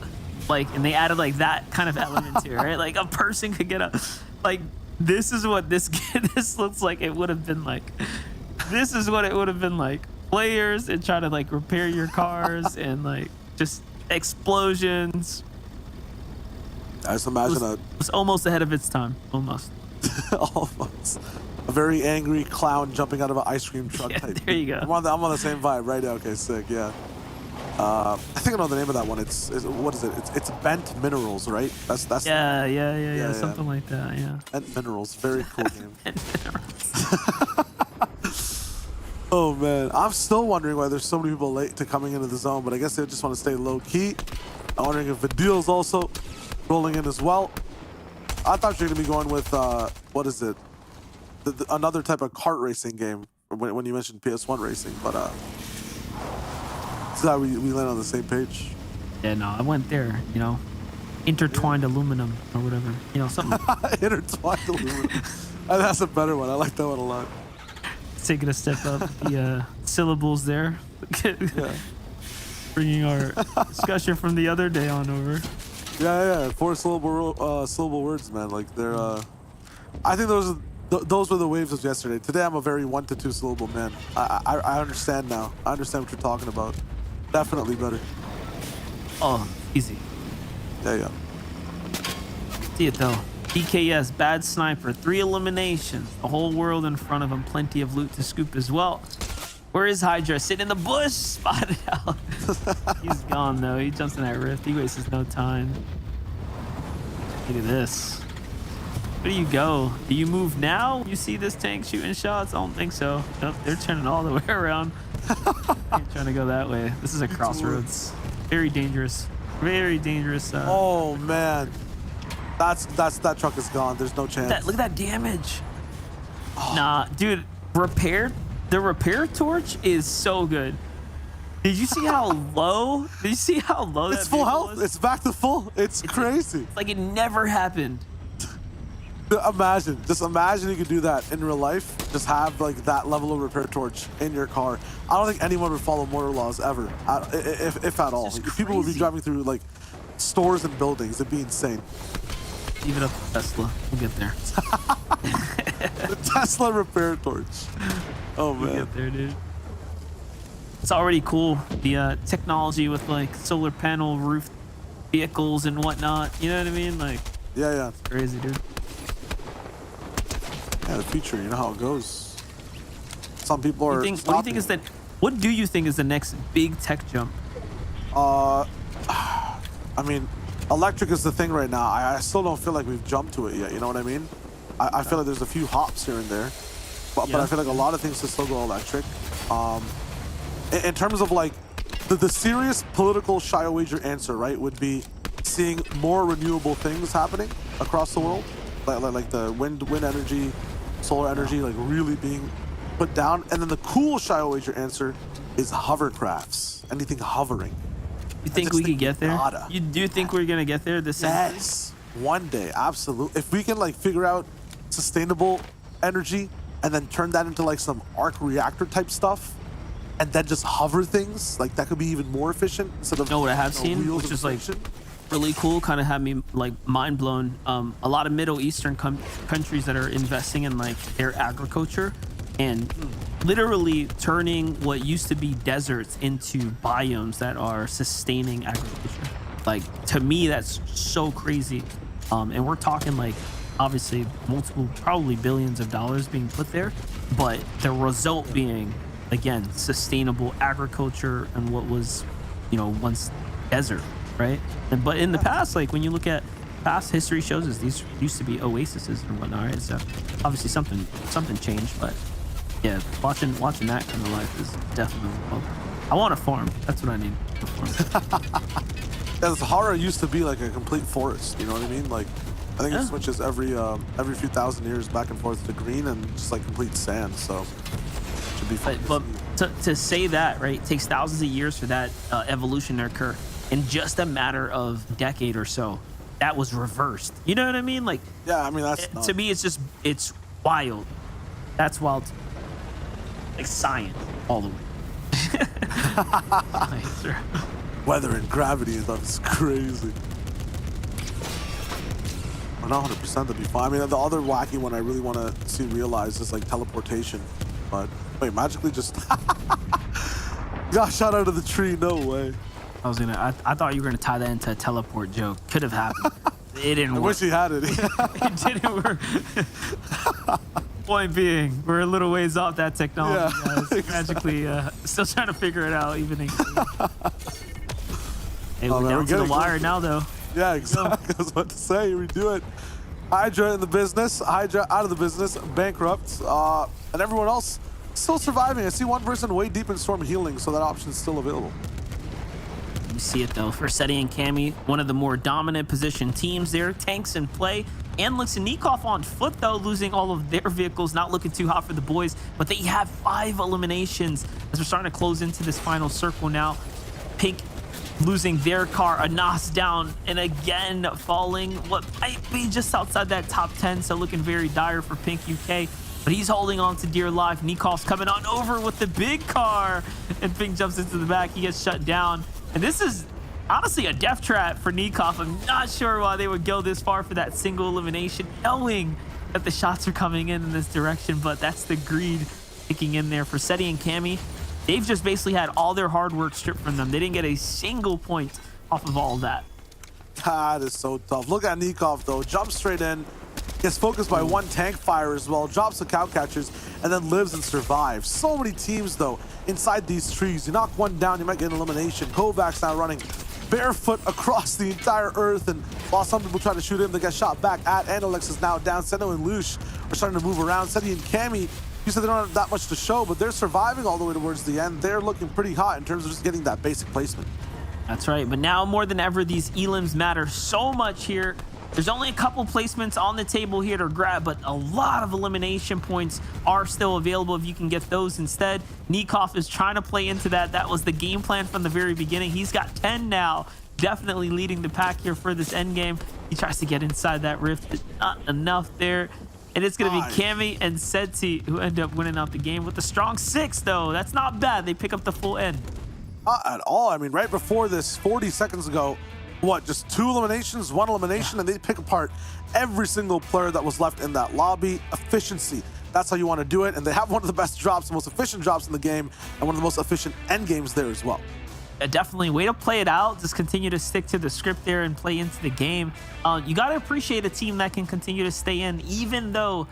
Like, and they added like that kind of element to it, right? Like a person could get up. Like, this is what this looks like. It would have been like. This is what it would have been like. Players and try to like repair your cars and like just explosions. I just imagine It was almost ahead of its time. Almost. almost a very angry clown jumping out of an ice cream truck. Yeah, type. there you go. I'm on the same vibe, right? Okay, sick. Yeah. I think I know the name of that one. It's what is it? It's Bent Minerals, right? That's Yeah, something like that. Yeah. Bent Minerals, very cool game. Oh man, I'm still wondering why there's so many people late to coming into the zone, but I guess they just want to stay low key. I'm wondering if Vidil's also rolling in as well. I thought you were gonna be going with what is it? Another type of kart racing game when you mentioned PS1 racing, but so we land on the same page. Yeah, no, I went there. You know, intertwined aluminum or whatever. You know, something. Intertwined aluminum. That's a better one. I like that one a lot. Taking a step up the syllables there. Bringing our discussion from the other day on over. Yeah. 4 syllable words, man. Like they're. I think those were the waves of yesterday. Today I'm a very 1 to 2 syllable man. I understand now. I understand what you're talking about. Definitely better. Oh, easy. Yeah. See it though. DKS, bad sniper, 3 eliminations. The whole world in front of him. Plenty of loot to scoop as well. Where is Hydra? Sitting in the bush, spotted out. He's gone though. He jumps in that rift. He wastes no time. Look at this. Where do you go? Do you move now? You see this tank shooting shots? I don't think so. Nope, they're turning all the way around. Ain't trying to go that way. This is a crossroads. Very dangerous. Very dangerous. Oh man. That truck is gone. There's no chance. Look at that damage. Oh. Nah, dude, the repair torch is so good. Did you see how low? Did you see how low it's full health? It's back to full. It's crazy. It's like it never happened. Just imagine you could do that in real life. Just have like that level of repair torch in your car. I don't think anyone would follow motor laws ever, if at all. Like, people would be driving through like stores and buildings. It'd be insane. Leave it up to Tesla. We'll get there. The Tesla repair torch. Oh man. We'll get there, dude. It's already cool. The technology with like solar panel roof vehicles and whatnot. You know what I mean? Like. Yeah. It's crazy, dude. Yeah, the future. You know how it goes. Some people are. What do you think is the next big tech jump? I mean, electric is the thing right now. I still don't feel like we've jumped to it yet. You know what I mean? I feel like there's a few hops here and there, but I feel like a lot of things can still go electric. In terms of like the serious political shy wager answer, right, would be seeing more renewable things happening across the world, like the wind energy, solar energy, like really being put down. And then the cool shy wager answer is hovercrafts, anything hovering. You think we could get there? You do think we're gonna get there this century? Yes, one day, absolutely. If we can like figure out sustainable energy and then turn that into like some arc reactor type stuff, and then just hover things, like that could be even more efficient instead of. You know what I have seen, which is like really cool, kind of had me like mind blown. A lot of Middle Eastern countries that are investing in like their agriculture and literally turning what used to be deserts into biomes that are sustaining agriculture. Like, to me, that's so crazy. And we're talking like obviously multiple, probably billions of dollars being put there, but the result being, again, sustainable agriculture and what was, once desert, right? But in the past, like when you look at past history shows us, these used to be oases and whatnot, right? So obviously something changed, but yeah, watching that kind of life is definitely cool. I want a farm. That's what I need. A farm. Yeah, the Sahara used to be like a complete forest. You know what I mean? Like, I think it switches every few thousand years back and forth to green and just like complete sand. So it should be fun. But to say that, right, it takes thousands of years for that evolution to occur. In just a matter of decade or so, that was reversed. You know what I mean? Like, yeah, I mean that's to me, it's wild. That's wild. Like science all the way. Nice, bro. Weather and gravity and stuff is crazy. Well, not 100%, that'd be fine. I mean, the other wacky one I really want to see realized is like teleportation. But wait, magically just got shot out of the tree. No way. I thought you were gonna tie that into a teleport joke. Could have happened. It didn't work. I wish he had it. It didn't work. Point being, we're a little ways off that technology, guys. Exactly. Magically, still trying to figure it out, even in Hey, we're man, down we're to the getting wire close. now, though. Yeah, exactly. I was about to say, we do it. Hydra in the business, Hydra out of the business, bankrupt, and everyone else still surviving. I see one person way deep in storm healing, so that option is still available. You see it though for Seti and Cammy, one of the more dominant position teams there. Tanks in play. Anlix and Nikov on foot though, losing all of their vehicles. Not looking too hot for the boys, but they have 5 eliminations as we're starting to close into this final circle now. Pink losing their car, Anas down, and again falling what might be just outside that top 10, so looking very dire for Pink UK. But he's holding on to dear life. Nikov's coming on over with the big car, and Pink jumps into the back. He gets shut down. And this is honestly a death trap for Nikov. I'm not sure why they would go this far for that single elimination, knowing that the shots are coming in this direction, but that's the greed kicking in there for Seti and Cammy. They've just basically had all their hard work stripped from them. They didn't get a single point off of all of that. That is so tough. Look at Nikov though, jumps straight in, gets focused by one tank fire as well, drops the cow catchers, and then lives and survives. So many teams though inside these trees. You knock one down, you might get an elimination. Kovac's now running barefoot across the entire earth, and while some people try to shoot him, they get shot back at. Analyx is now down. Seno and Lush are starting to move around. Seti and Cammy, you said they don't have that much to show, but they're surviving all the way towards the end. They're looking pretty hot in terms of just getting that basic placement. That's right, but now more than ever, these elims matter so much here. There's only a couple placements on the table here to grab, but a lot of elimination points are still available if you can get those instead. Nikov is trying to play into that. That was the game plan from the very beginning. He's got 10 now, definitely leading the pack here for this end game. He tries to get inside that rift, but not enough there. And it's going to be Cammy and Seti who end up winning out the game with a strong 6, though. That's not bad. They pick up the full end. Not at all. I mean, right before this, 40 seconds ago, what, just 2 eliminations, 1 elimination, and they pick apart every single player that was left in that lobby. Efficiency. That's how you want to do it. And they have one of the best drops, the most efficient drops in the game, and one of the most efficient end games there as well. Definitely way to play it out. Just continue to stick to the script there and play into the game. You got to appreciate a team that can continue to stay in, even though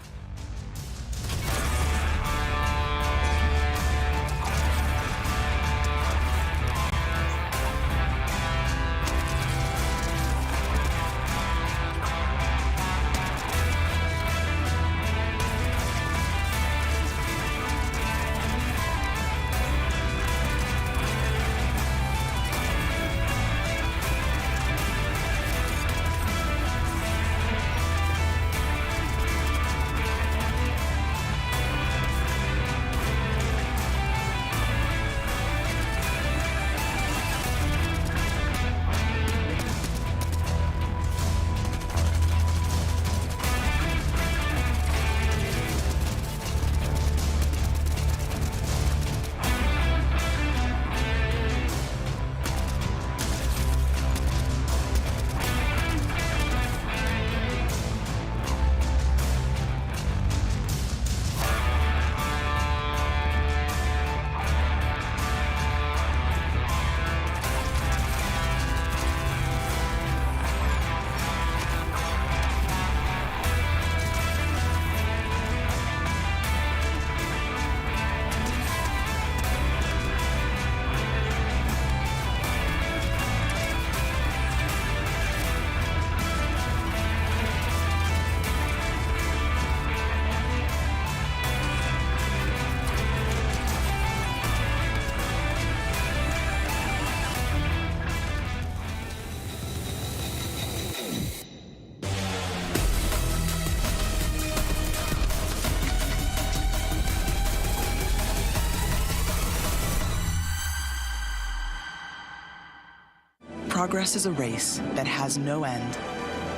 Progress is a race that has no end.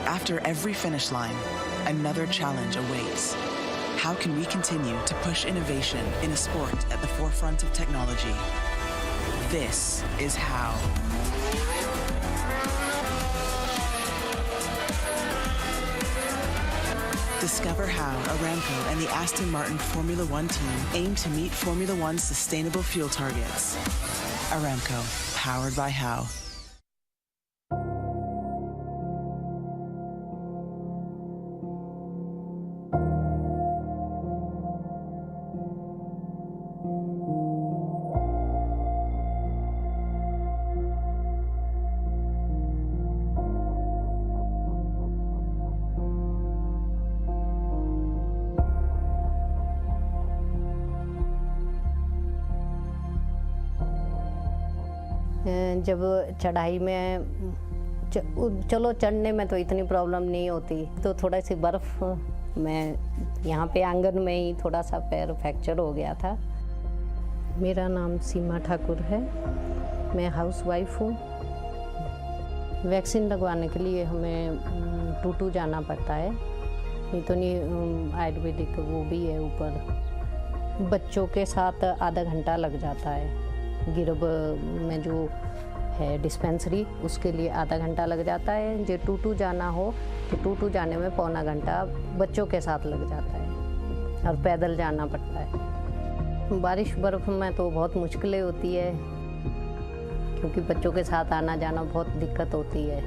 After every finish line, another challenge awaits. How can we continue to push innovation in a sport at the forefront of technology? This is how. Discover how Aramco and the Aston Martin Formula One team aim to meet Formula One's sustainable fuel targets. Aramco, powered by How. जब चढ़ाई में चलो चढ़ने में तो इतनी problem नहीं होती, तो थोड़ा सी बर्फ़ में यहाँ पे आंगन में ही थोड़ा सा पैर फ्रैक्चर हो गया था। मेरा नाम सीमा ठाकुर है, मैं हाउसवाइफ हूँ। वैक्सीन लगवाने के लिए हमें टूटू जाना पड़ता है, नहीं तो नहीं आयुर्वेदिक वो भी है ऊपर। बच्चों के साथ आधा घंटा लग जाता है। गिरब में जो है डिस्पेंसरी, उसके लिए आधा घंटा लग जाता है। जो टूटू जाना हो तो टूटू जाने में पौना घंटा बच्चों के साथ लग जाता है और पैदल जाना पड़ता है। बारिश बर्फ़ में तो बहुत मुश्किलें होती है, क्योंकि बच्चों के साथ आना जाना बहुत दिक्कत होती है।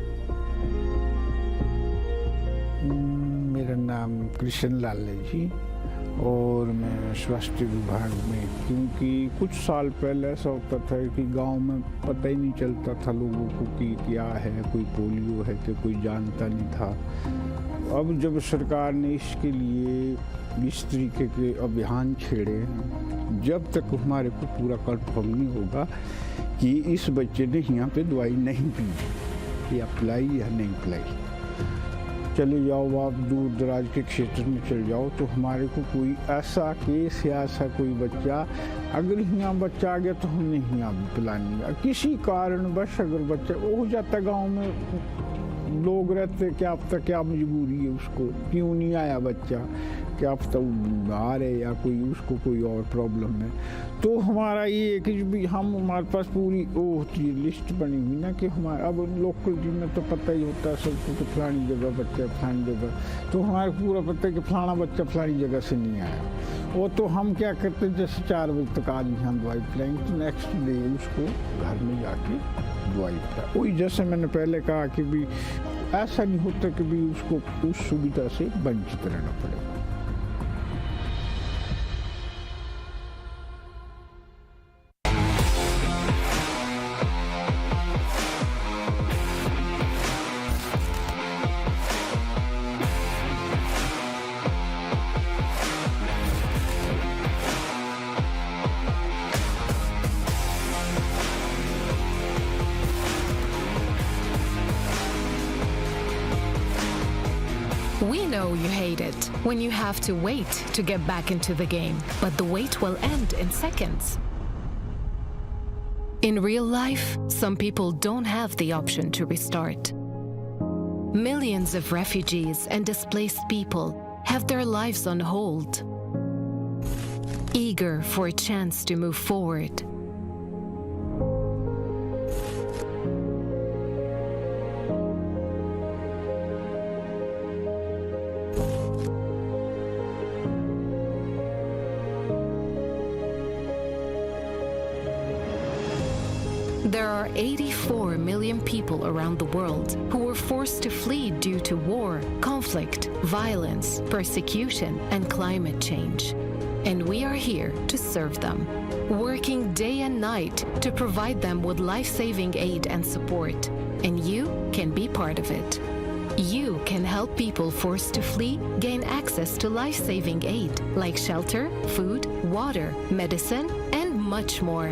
मेरा नाम कृष्ण लाल है जी, और मैं स्वास्थ्य विभाग में, क्योंकि कुछ साल पहले ऐसा होता था कि गांव में पता ही नहीं चलता था लोगों को कि क्या है, कोई पोलियो है कि कोई जानता नहीं था। अब जब सरकार ने इसके लिए इस तरीके के अभियान छेड़े हैं, जब तक हमारे को पूरा कंफर्म नहीं होगा कि इस बच्चे ने यहाँ पे दवाई नहीं पी या पिलाई या नहीं पिलाई, चले जाओ आप दूर दराज के क्षेत्र में चले जाओ, तो हमारे को कोई ऐसा केस या ऐसा कोई बच्चा, अगर यहाँ बच्चा आ गया तो हमने यहाँ भी पिलानी है। किसी कारणवश अगर बच्चा हो जाता, गांव में लोग रहते, क्या पता क्या मजबूरी है उसको, क्यों नहीं आया बच्चा, क्या पता वो बीमार है या कोई उसको कोई और प्रॉब्लम है। तो हमारा ये है कि भी हमारे पास पूरी वो होती है लिस्ट बनी हुई ना, कि हमारा अब लोकल जी में तो पता ही होता है सबको कि फलानी जगह बच्चा फलानी जगह, तो हमारे पूरा पता है कि फलाना बच्चा फलानी जगह से नहीं आया। वो तो हम क्या करते हैं, जैसे 4 बजे तक आज यहाँ दवाई पिलाएंगे तो नेक्स्ट डे उसको घर में जाके दवाई पिला। वही जैसे मैंने पहले कहा कि भी ऐसा नहीं होता कि भी उसको उस सुविधा से वंचित रहना पड़े। We know you hate it when you have to wait to get back into the game, but the wait will end in seconds. In real life, some people don't have the option to restart. Millions of refugees and displaced people have their lives on hold, eager for a chance to move forward. There are 84 million people around the world who were forced to flee due to war, conflict, violence, persecution, and climate change. And we are here to serve them, working day and night to provide them with life-saving aid and support. And you can be part of it. You can help people forced to flee gain access to life-saving aid like shelter, food, water, medicine, and much more.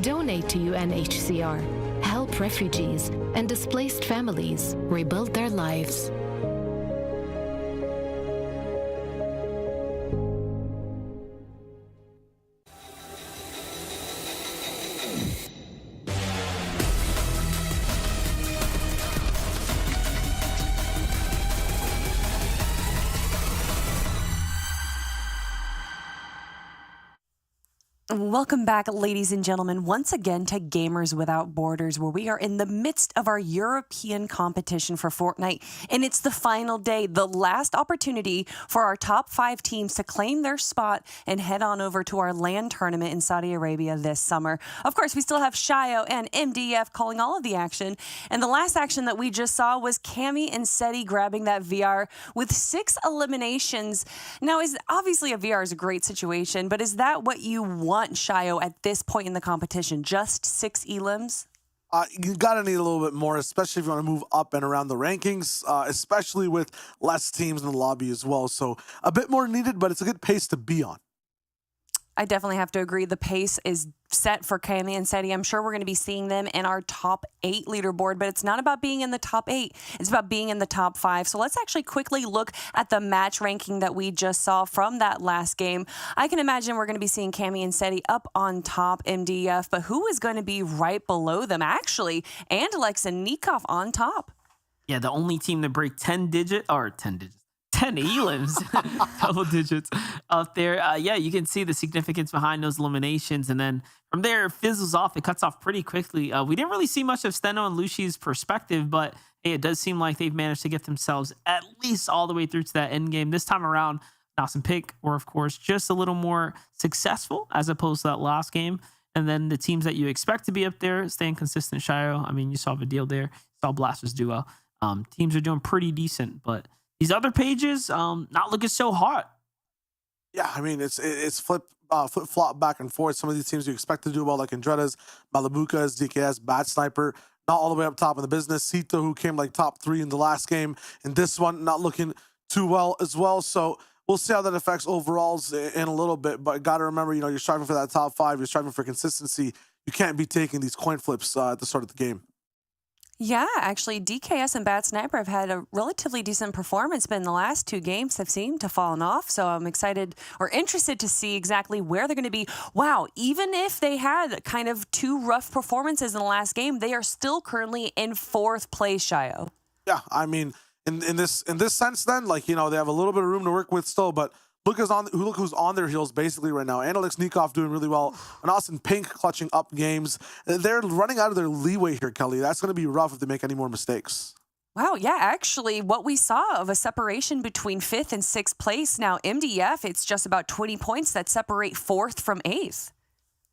Donate to UNHCR, help refugees and displaced families rebuild their lives. Welcome back, ladies and gentlemen, once again to Gamers Without Borders, where we are in the midst of our European competition for Fortnite. And it's the final day, the last opportunity for our top 5 teams to claim their spot and head on over to our LAN tournament in Saudi Arabia this summer. Of course, we still have Shio and MDF calling all of the action. And the last action that we just saw was Cammy and Seti grabbing that VR with 6 eliminations. Now, obviously a VR is a great situation, but is that what you want, Shio, at this point in the competition? Just 6 elims? You gotta need a little bit more, especially if you want to move up and around the rankings, especially with less teams in the lobby as well. So a bit more needed, but it's a good pace to be on. I definitely have to agree. The pace is set for Cammy and Seti. I'm sure we're going to be seeing them in our top 8 leaderboard, but it's not about being in the top 8. It's about being in the top 5. So let's actually quickly look at the match ranking that we just saw from that last game. I can imagine we're going to be seeing Cammy and Seti up on top, MDF, but who is going to be right below them? Actually, and Alexa Nikov on top. Yeah, the only team to break 10 elims, double digits up there. Yeah, you can see the significance behind those eliminations. And then from there, it fizzles off. It cuts off pretty quickly. We didn't really see much of Steno and Lucy's perspective, but hey, it does seem like they've managed to get themselves at least all the way through to that end game. This time around, Nos and Pick were, of course, just a little more successful as opposed to that last game. And then the teams that you expect to be up there, staying consistent, Shio. I mean, you saw Vidal there. You saw Blasters Duo. Teams are doing pretty decent, but these other pages, not looking so hot. Yeah, I mean, it's flip-flop back and forth. Some of these teams you expect to do well, like Andrettas, Malabukas, DKS, Bad Sniper, not all the way up top in the business. Sito, who came like top 3 in the last game, and this one not looking too well as well. So we'll see how that affects overalls in a little bit. But got to remember, you're striving for that top 5. You're striving for consistency. You can't be taking these coin flips at the start of the game. Yeah, actually, DKS and Bad Sniper have had a relatively decent performance, but in the last 2 games have seemed to fallen off. So I'm excited or interested to see exactly where they're going to be. Wow, even if they had kind of 2 rough performances in the last game, they are still currently in 4th place, Shio. Yeah, I mean, in this sense, then, they have a little bit of room to work with still, but look who's on their heels basically right now. Alex Nikov doing really well. And Austin Pink clutching up games. They're running out of their leeway here, Kelly. That's going to be rough if they make any more mistakes. Wow, yeah, actually, what we saw of a separation between 5th and 6th place. Now, MDF, it's just about 20 points that separate 4th from 8th.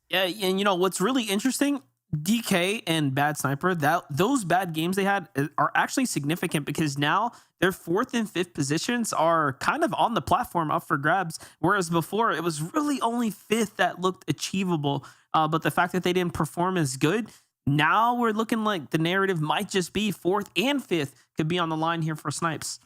Yeah, and what's really interesting, DK and Bad Sniper, those bad games they had are actually significant because now their 4th and 5th positions are kind of on the platform up for grabs, whereas before it was really only 5th that looked achievable. But the fact that they didn't perform as good, now we're looking like the narrative might just be 4th and 5th could be on the line here for Snipes.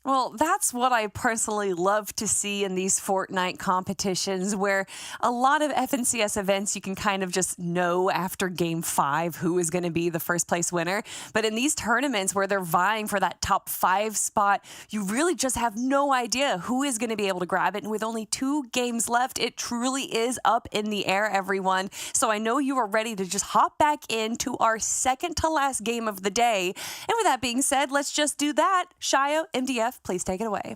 Well, that's what I personally love to see in these Fortnite competitions, where a lot of FNCS events, you can kind of just know after game 5 who is going to be the first place winner. But in these tournaments where they're vying for that top 5 spot, you really just have no idea who is going to be able to grab it. And with only 2 games left, it truly is up in the air, everyone. So I know you are ready to just hop back into our second to last game of the day. And with that being said, let's just do that. Shio, MDF, please take it away.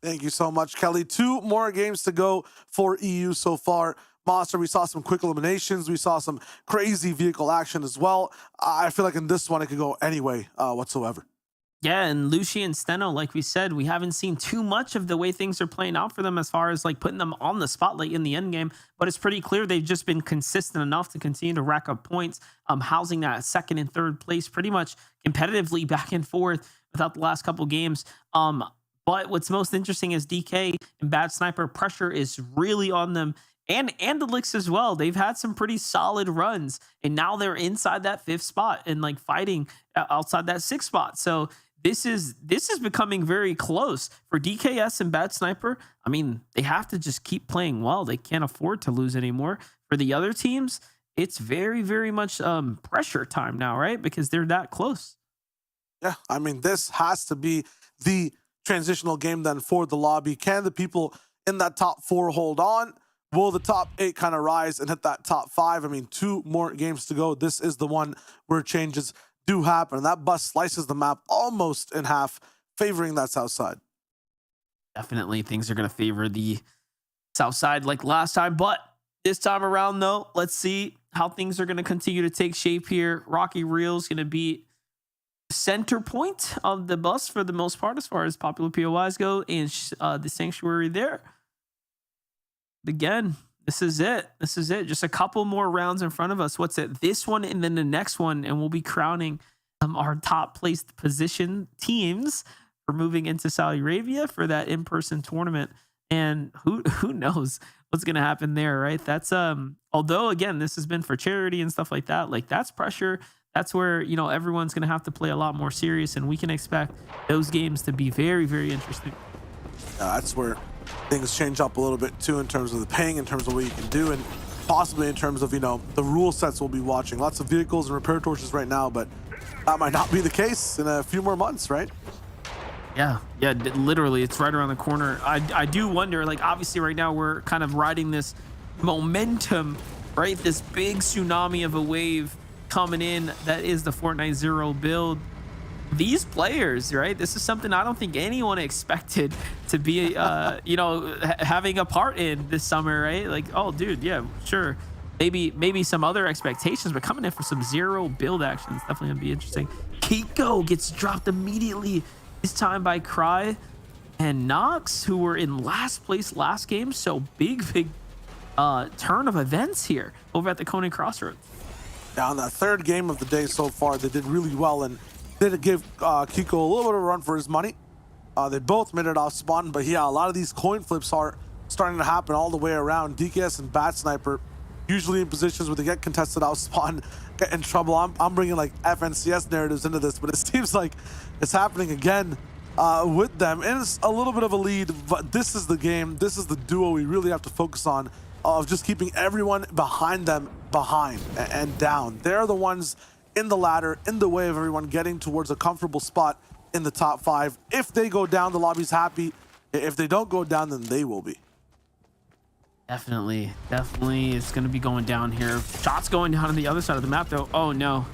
Thank you so much, Kelly. 2 more games to go for EU so far. Monster, we saw some quick eliminations. We saw some crazy vehicle action as well. I feel like in this one, it could go any way whatsoever. Yeah, and Lucy and Steno, like we said, we haven't seen too much of the way things are playing out for them as far as putting them on the spotlight in the end game. But it's pretty clear they've just been consistent enough to continue to rack up points, housing that 2nd and 3rd place pretty much competitively back and forth without the last couple games. But what's most interesting is DK and Bad Sniper pressure is really on them. And Andalix as well. They've had some pretty solid runs, and now they're inside that 5th spot and fighting outside that 6th spot. So this is becoming very close for DKS and Bad Sniper. I mean, they have to just keep playing well. They can't afford to lose anymore. For the other teams, it's very, very much pressure time now, right? Because they're that close. Yeah, I mean, this has to be the transitional game then for the lobby. Can the people in that top 4 hold on? Will the top 8 kind of rise and hit that top 5? I mean, 2 more games to go. This is the one where changes do happen. And that bus slices the map almost in half, favoring that south side. Definitely things are going to favor the south side like last time, but This time around, though, let's see how things are going to continue to take shape here. Rocky Real's going to be center point of the bus for the most part as far as popular POIs go, and the Sanctuary there. Again, this is it. This is it. Just a couple more rounds in front of us. What's it? This one and then the next one, and we'll be crowning our top placed position teams for moving into Saudi Arabia for that in-person tournament. And who knows what's going to happen there, right? That's although again, this has been for charity and stuff like that. Like, that's pressure. That's where, you know, everyone's going to have to play a lot more serious, and we can expect those games to be very, very interesting. That's where things change up a little bit too, in terms of the ping, in terms of what you can do, and possibly in terms of, you know, the rule sets we'll be watching. Lots of vehicles and repair torches right now, but that might not be the case in a few more months, right? Yeah, literally, it's right around the corner. I do wonder, like, obviously right now we're kind of riding this momentum, right? This big tsunami of a wave coming in that is the Fortnite Zero build. These players, right? This is something I don't think anyone expected to be, you know, having a part in this summer, right? Like, oh, dude, yeah, sure. Maybe some other expectations, but coming in for some Zero build action is definitely gonna be interesting. Kiko gets dropped immediately, this time by Cry and Nox, who were in last place last game. So big turn of events here over at the Coney Crossroads. Now, in that third game of the day so far, they did really well and did give Kiko a little bit of a run for his money. They both made it off spawn, but yeah, a lot of these coin flips are starting to happen all the way around. DKS and Bat Sniper usually in positions where they get contested out spawn, get in trouble. I'm bringing like FNCS narratives into this, but it seems like it's happening again with them. And it's a little bit of a lead, but this is the game. This is the duo we really have to focus on, of just keeping everyone behind them behind and down. They're the ones in the ladder, in the way of everyone getting towards a comfortable spot in the top 5. If they go down, the lobby's happy. If they don't go down, then they will be. Definitely, it's going to be going down here. Shots going down on the other side of the map, though. Oh, no.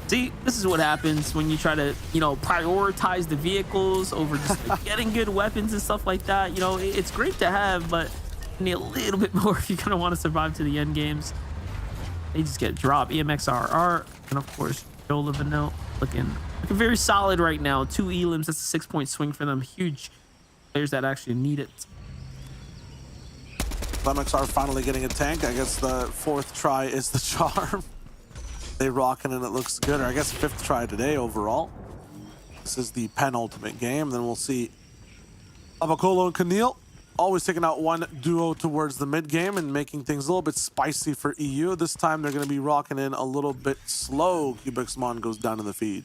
See, this is what happens when you try to, you know, prioritize the vehicles over just like, getting good weapons and stuff like that. You know, it's great to have, but you need a little bit more if you're going to want to survive to the end games. They just get dropped. EMXRR, and of course, Joel of a note looking very solid right now. 2 elims, that's a 6-point swing for them. Huge players that actually need it. MXR finally getting a tank. I guess the 4th try is the charm. They rocking and it looks good, or I guess 5th try today overall. This is the penultimate game. Then we'll see Abacolo and Camille always taking out one duo towards the mid game and making things a little bit spicy for EU. This time they're going to be rocking in a little bit slow. Cubixmon goes down in the feed.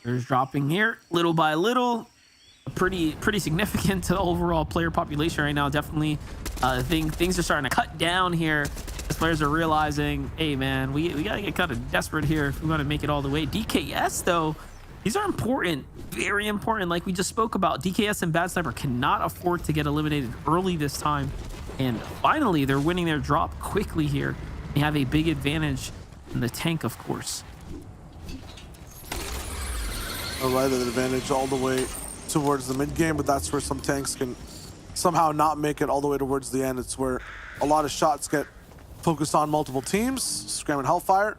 There's dropping here little by little. Pretty significant to the overall player population right now. Definitely things are starting to cut down here as players are realizing, hey man, we gotta get kind of desperate here if we want to make it all the way. DKS though, these are important, very important. Like we just spoke about, DKS and Bad Sniper cannot afford to get eliminated early this time, and finally they're winning their drop quickly here. They have a big advantage in the tank, of course. All right, an advantage all the way towards the mid game, but that's where some tanks can somehow not make it all the way towards the end. It's where a lot of shots get focused on multiple teams. Scram and Hellfire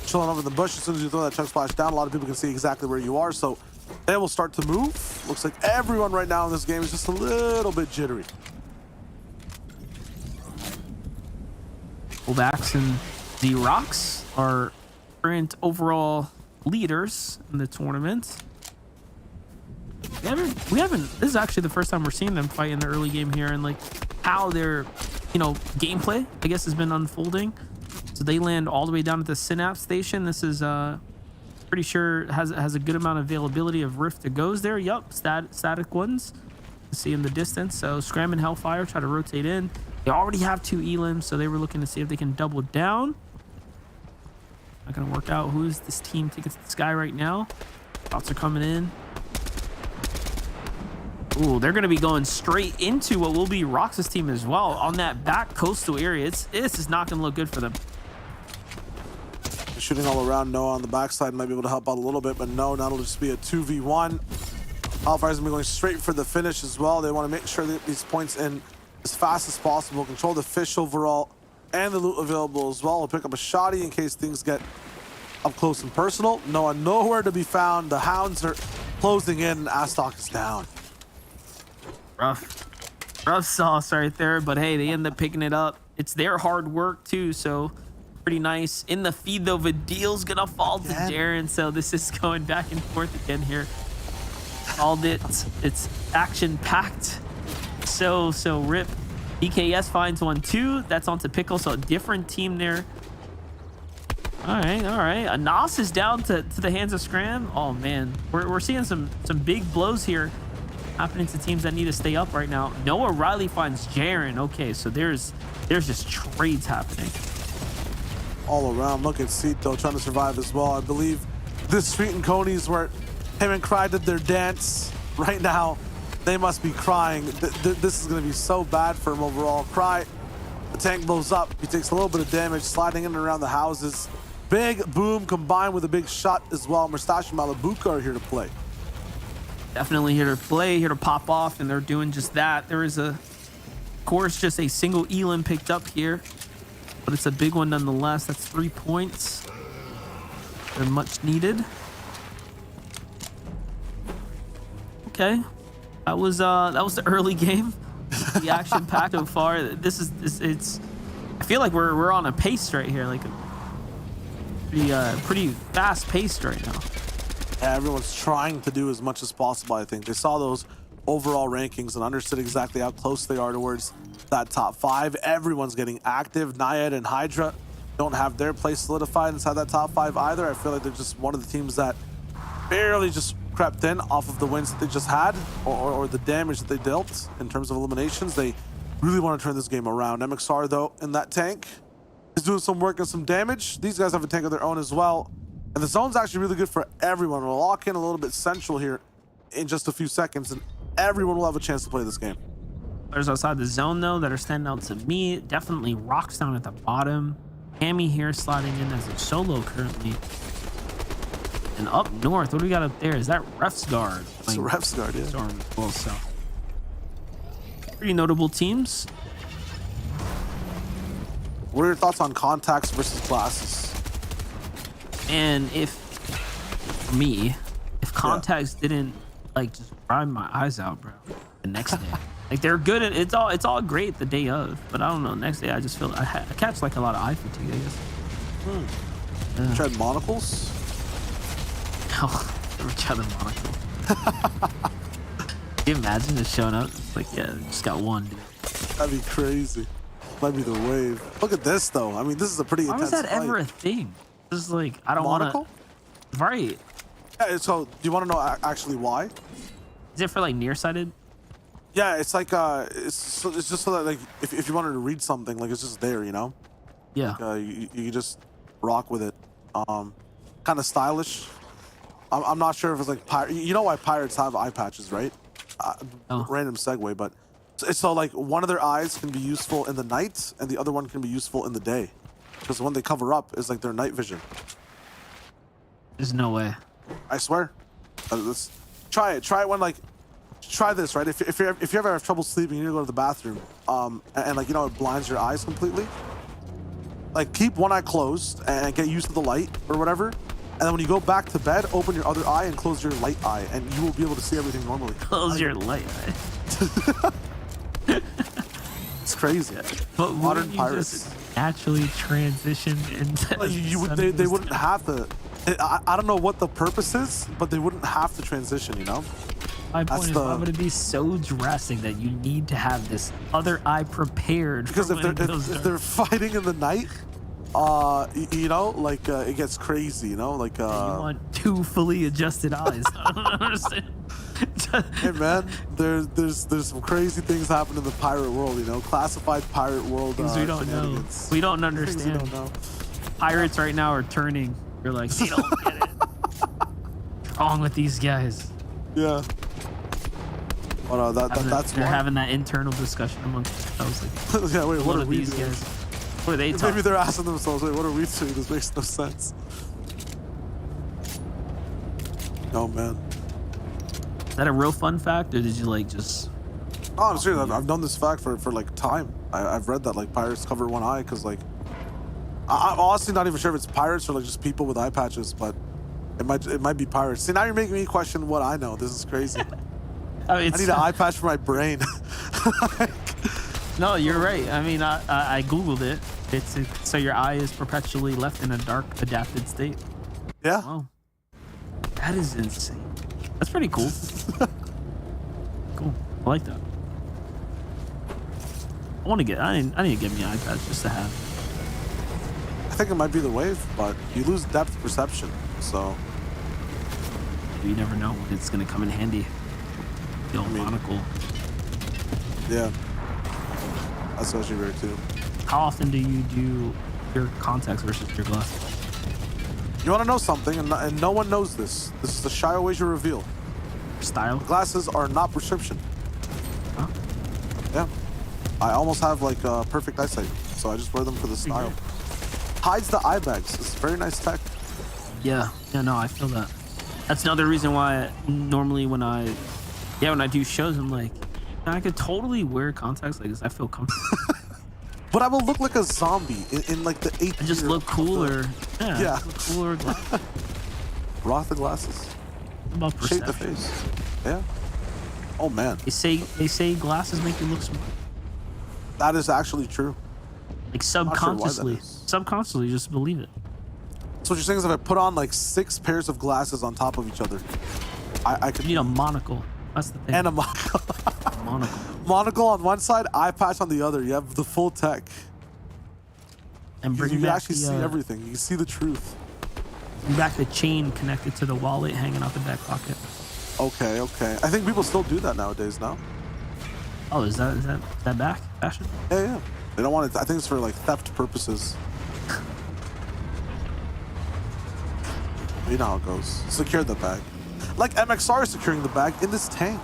chilling over the bush. As soon as you throw that chug splash down, a lot of people can see exactly where you are, so they will start to move. Looks like everyone right now in this game is just a little bit jittery. Fullbacks and the Rocks are current overall leaders in the tournament. We haven't, this is actually the first time we're seeing them fight in the early game here, and like how their, you know, gameplay, I guess, has been unfolding. So they land all the way down at the Synapse station. This is pretty sure has a good amount of availability of Rift to goes there. Yup, static ones. You see in the distance. So Scram and Hellfire try to rotate in. They already have 2 elims, so they were looking to see if they can double down. Not gonna work out. Who is this team taking to the sky right now? Shots are coming in. Ooh, they're going to be going straight into what will be Rox's team as well on that back coastal area. This is not going to look good for them. Shooting all around. Noah on the backside might be able to help out a little bit, but no, that'll just be a 2v1. Hellfire's going to be going straight for the finish as well. They want to make sure that these points in as fast as possible, control the fish overall, and the loot available as well. We'll pick up a shotty in case things get up close and personal. Noah nowhere to be found. The hounds are closing in, and Astok is down. Rough sauce right there, but hey, they end up picking it up. It's their hard work too, so pretty nice. In the feed though, Vidil's gonna fall to Jaren, so this is going back and forth again here. Called it. It's action-packed. So rip. DKS finds one too. That's onto Pickle, so a different team there. All right. Anas is down to the hands of Scram. Oh man, we're seeing some big blows here happening to teams that need to stay up right now. Noah Riley finds Jaren. Okay, so there's just trades happening all around. Look at Cito trying to survive as well. I believe this street in Coney's where him and Cry did their dance. Right now, they must be crying. This is going to be so bad for him overall. Cry, the tank blows up. He takes a little bit of damage, sliding in and around the houses. Big boom combined with a big shot as well. Mustache and Malabuka are here to play. Definitely here to play, here to pop off, and they're doing just that. There is of course, just a single Elam picked up here, but it's a big one nonetheless. That's 3 points. They're much needed. Okay, that was the early game. The action packed so far. It's. I feel like we're on a pace right here, like a pretty fast paced right now. Yeah, everyone's trying to do as much as possible. I think they saw those overall rankings and understood exactly how close they are towards that top 5. Everyone's getting active. Naiad and Hydra don't have their place solidified inside that top 5 either. I feel like they're just one of the teams that barely just crept in off of the wins that they just had or the damage that they dealt in terms of eliminations. They really want to turn this game around. MXR, though, in that tank is doing some work and some damage. These guys have a tank of their own as well. And the zone's actually really good for everyone. We'll lock in a little bit central here in just a few seconds, and everyone will have a chance to play this game. Players outside the zone, though, that are standing out to me. Definitely Rocks down at the bottom. Hammy here sliding in as a solo currently. And up north, what do we got up there? Is that Ref's Guard? It's a Ref's Guard, yeah. Storm as well, so. Pretty notable teams. What are your thoughts on contacts versus classes? And if contacts didn't like just dry my eyes out, bro, the next day, like they're good at it's all great the day of, but I don't know, next day I just feel I catch like a lot of eye fatigue, I guess. Tried monocles? No, never tried the monocle. Can you imagine just showing up? It's like, yeah, just got one, dude. That'd be crazy. Might be the wave. Look at this though. I mean, this is a pretty intense Why was that fight. ever a thing? This is like, I don't want to. Right. Yeah, so do you want to know actually why? Is it for like nearsighted? Yeah, it's like it's just so that like if you wanted to read something, like it's just there, you know. Yeah. You just rock with it. Kind of stylish. I'm not sure if it's like you know why pirates have eye patches, right? Random segue, but so like one of their eyes can be useful in the night and the other one can be useful in the day, because when they cover up is like their night vision. There's no way. I swear. Let's try it. Try it when like. Try this, right? If you ever have trouble sleeping, you need to go to the bathroom, and like, you know, it blinds your eyes completely. Like, keep one eye closed and get used to the light or whatever, and then when you go back to bed, open your other eye and close your light eye, and you will be able to see everything normally. Close your light eye. It's crazy. But modern pirates just naturally transition into. They wouldn't have to. I don't know what the purpose is, but they wouldn't have to transition, you know. My point is, why would it be so drastic that you need to have this other eye prepared? Because if they're fighting in the night, you know, like it gets crazy, you know, like you want 2 fully adjusted eyes. I don't understand. Hey man, there's some crazy things happen in the pirate world, you know, classified pirate world. Things we don't know. We don't understand. We don't know. Pirates right now are turning. You're like, they don't get it. What's wrong with these guys? Yeah. Oh no, that's they're having that internal discussion amongst themselves. Like, yeah, wait, what are these doing? guys? What are they talking? Maybe they're asking themselves, wait, what are we doing? This makes no sense. Oh man. Is that a real fun fact, or did you like just Oh, I'm serious. I've known this fact for like time. I've read that like pirates cover one eye because like I'm honestly not even sure if it's pirates or like just people with eye patches, but it might be pirates. See, now you're making me question what I know. This is crazy. I mean, I need an eye patch for my brain. No, you're right. I mean, I googled it. So your eye is perpetually left in a dark adapted state. Yeah. Wow. That is insane. That's pretty cool. Cool. I like that. I need to get me an iPad just to have. I think it might be the wave, but you lose depth perception, so. You never know when it's going to come in handy. The old monocle. Yeah. That's actually rare too. How often do you do your contacts versus your glasses? You want to know something, and no one knows this. This is the shy ways you reveal. Style? Glasses are not prescription. Huh? Yeah. I almost have like perfect eyesight, so I just wear them for the style. Hides the eye bags. It's very nice tech. Yeah. Yeah, no, I feel that. That's another reason why normally when I do shows, I'm like, I could totally wear contacts like this. I feel comfortable. But I will look like a zombie in like the 8th. I just look cooler. Yeah. Look cooler. Rock the glasses. About Shape the perception. face. Yeah. Oh man. They say glasses make you look smart. That is actually true. Like Not sure why that subconsciously. is. Subconsciously, just believe it. So what you're saying is if I put on like 6 pairs of glasses on top of each other, I could You need a monocle. That's the thing. and a monocle. Monocle. Monocle on one side, eye patch on the other. You have the full tech. And You bring can back actually the, see everything. You can see the truth. bring back the chain connected to the wallet hanging out the back pocket. Okay. I think people still do that nowadays now. Oh, is that back fashion? Yeah. They don't want it. I think it's for like theft purposes. You know how it goes. Secure the bag. Like MXR is securing the bag in this tank.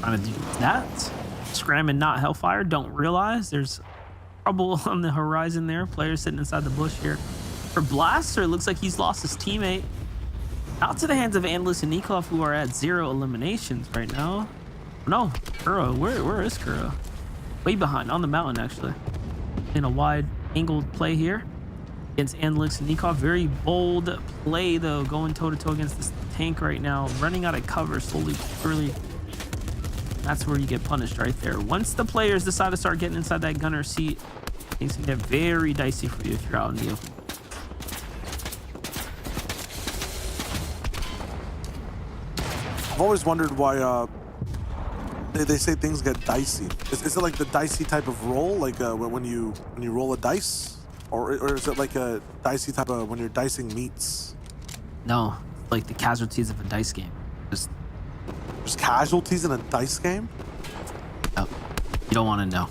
Trying to do that. Scram and not Hellfire don't realize there's trouble on the horizon there. Players sitting inside the bush here. For Blaster, it looks like he's lost his teammate. Out to the hands of Andalus and Nikov, who are at 0 eliminations right now. No, Kuro. Where is Kuro? Way behind, on the mountain, actually. In a wide angled play here against Andalus and Nikov. Very bold play, though, going toe-to-toe against this tank right now. Running out of cover slowly, surely. That's where you get punished right there. Once the players decide to start getting inside that gunner seat, things can get very dicey for you if you're out in the open. I've always wondered why they say things get dicey. Is it like the dicey type of roll, like when you roll a dice, or is it like a dicey type of when you're dicing meats? No, like the casualties of a dice game. There's casualties in a dice game? Oh, you don't want to know.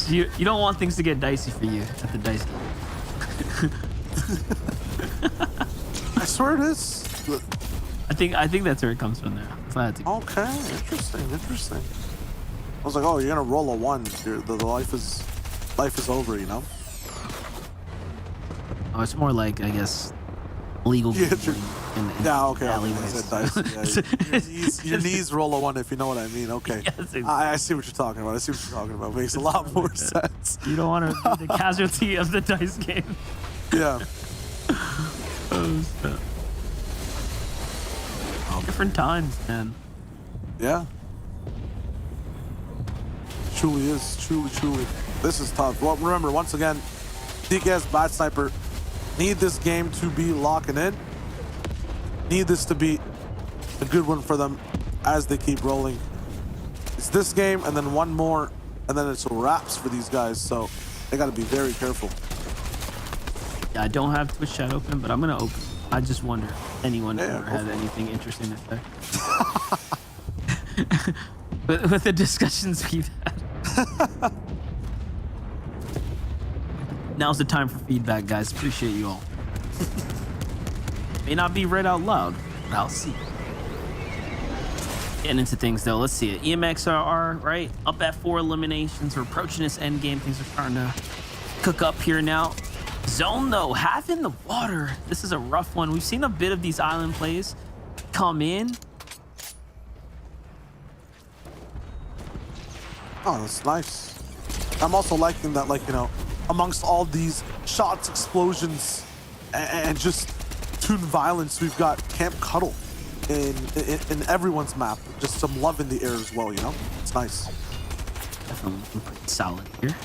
You don't want things to get dicey for you at the dice game. I swear it is. I think that's where it comes from there. If I had to. Okay, interesting. I was like, oh, you're gonna roll a 1. The life is over, you know? Oh, it's more like, I guess, legal gambling in okay. alleyways. I said dice. Yeah, your knees roll a 1 if you know what I mean. Okay. Yes, exactly. I see what you're talking about. Makes a lot more sense. You don't want to be the casualty of the dice game. Yeah. Different times, man. Yeah. Truly is. Truly. This is tough. Well, remember, once again, DKS Bad Sniper need this game to be locking in. Need this to be a good one for them as they keep rolling. It's this game and then one more, and then it's wraps for these guys. So they got to be very careful. Yeah, I don't have Twitch chat open, but I'm gonna open. I just wonder if anyone ever had anything interesting to say. with the discussions we've had. Now's the time for feedback, guys. Appreciate you all. May not be read out loud, but I'll see. Getting into things though, let's see it. EMXR, right? Up at 4 eliminations. We're approaching this end game. Things are starting to cook up here now. Zone, though, half in the water. This is a rough one. We've seen a bit of these island plays come in. Oh, that's nice. I'm also liking that, like, you know, amongst all these shots, explosions, and just toon violence, we've got Camp Cuddle in everyone's map. Just some love in the air as well, you know? It's nice. Definitely looking pretty solid here.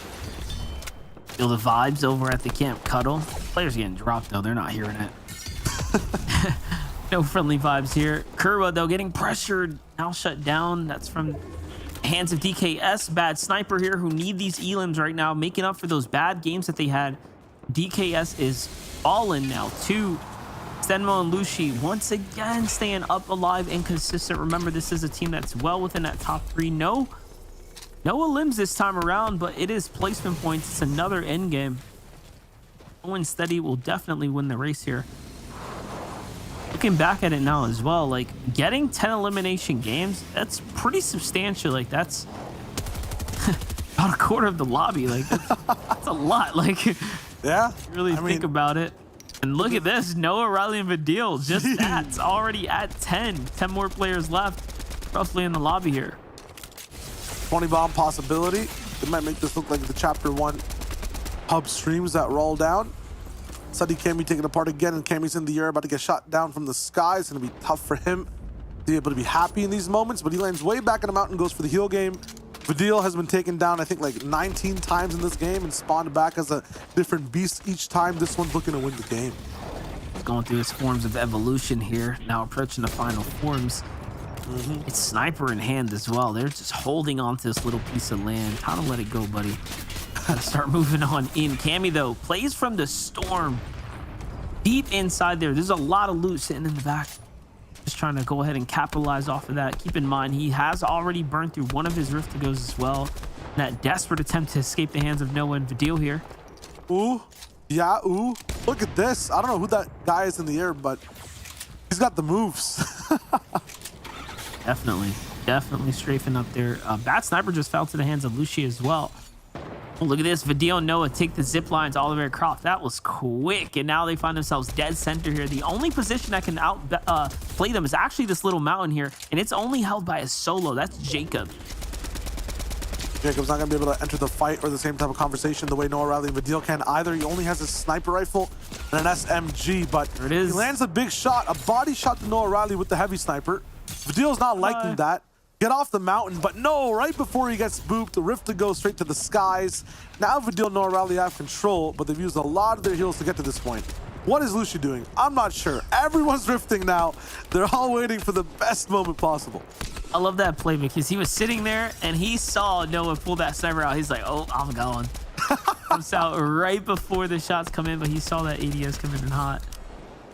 Feel the vibes over at the Camp Cuddle. Players getting dropped, though. They're not hearing it. No friendly vibes here. Kurwa, though, getting pressured. Now shut down. That's from hands of DKS. Bad sniper here who need these elims right now, making up for those bad games that they had. DKS is all in now. Two. Stenmo and Lushi once again staying up alive and consistent. Remember, this is a team that's well within that top 3. No limbs this time around, but it is placement points. It's another end game. Going steady will definitely win the race here. Looking back at it now as well, like getting 10 elimination games, that's pretty substantial. Like that's about a quarter of the lobby. Like that's a lot. Like yeah, really think about it. And look at this, Noah, Riley, and Vidil. Just that's already at 10. 10 more players left, roughly in the lobby here. 20 bomb possibility. It might make this look like the Chapter 1 hub streams that roll down. Suddy Cammy taken apart again, and Cammy's in the air, about to get shot down from the sky. It's going to be tough for him to be able to be happy in these moments, but he lands way back in the mountain, goes for the heal game. Vidil has been taken down, I think, like 19 times in this game and spawned back as a different beast each time. This one's looking to win the game. Going through his forms of evolution here, now approaching the final forms. It's sniper in hand as well. They're just holding on to this little piece of land. How to let it go, buddy. Gotta start moving on in. Cammy, though, plays from the storm. Deep inside there. There's a lot of loot sitting in the back. Just trying to go ahead and capitalize off of that. Keep in mind, he has already burned through one of his Rift to Goes as well. In that desperate attempt to escape the hands of Noah and Vidil here. Ooh. Yeah, ooh. Look at this. I don't know who that guy is in the air, but he's got the moves. Definitely strafing up there. Bad sniper just fell to the hands of Lucia as well. Oh, look at this. Vidil and Noah take the zip lines all the way across. That was quick. And now they find themselves dead center here. The only position that can play them is actually this little mountain here. And it's only held by a solo. That's Jacob. Jacob's not going to be able to enter the fight or the same type of conversation the way Noah Riley and Vidil can either. He only has a sniper rifle and an SMG, but there it is. He lands a big shot, a body shot to Noah Riley with the heavy sniper. Vidil's not liking that. Get off the mountain, but no, right before he gets booped, the Rift to go straight to the skies. Now Vidil and Noah Riley have control, but they've used a lot of their heals to get to this point. What is Lucy doing? I'm not sure. Everyone's rifting now. They're all waiting for the best moment possible. I love that play because he was sitting there and he saw Noah pull that sniper out. He's like, oh, I'm going. Comes out right before the shots come in, but he saw that ADS come in hot.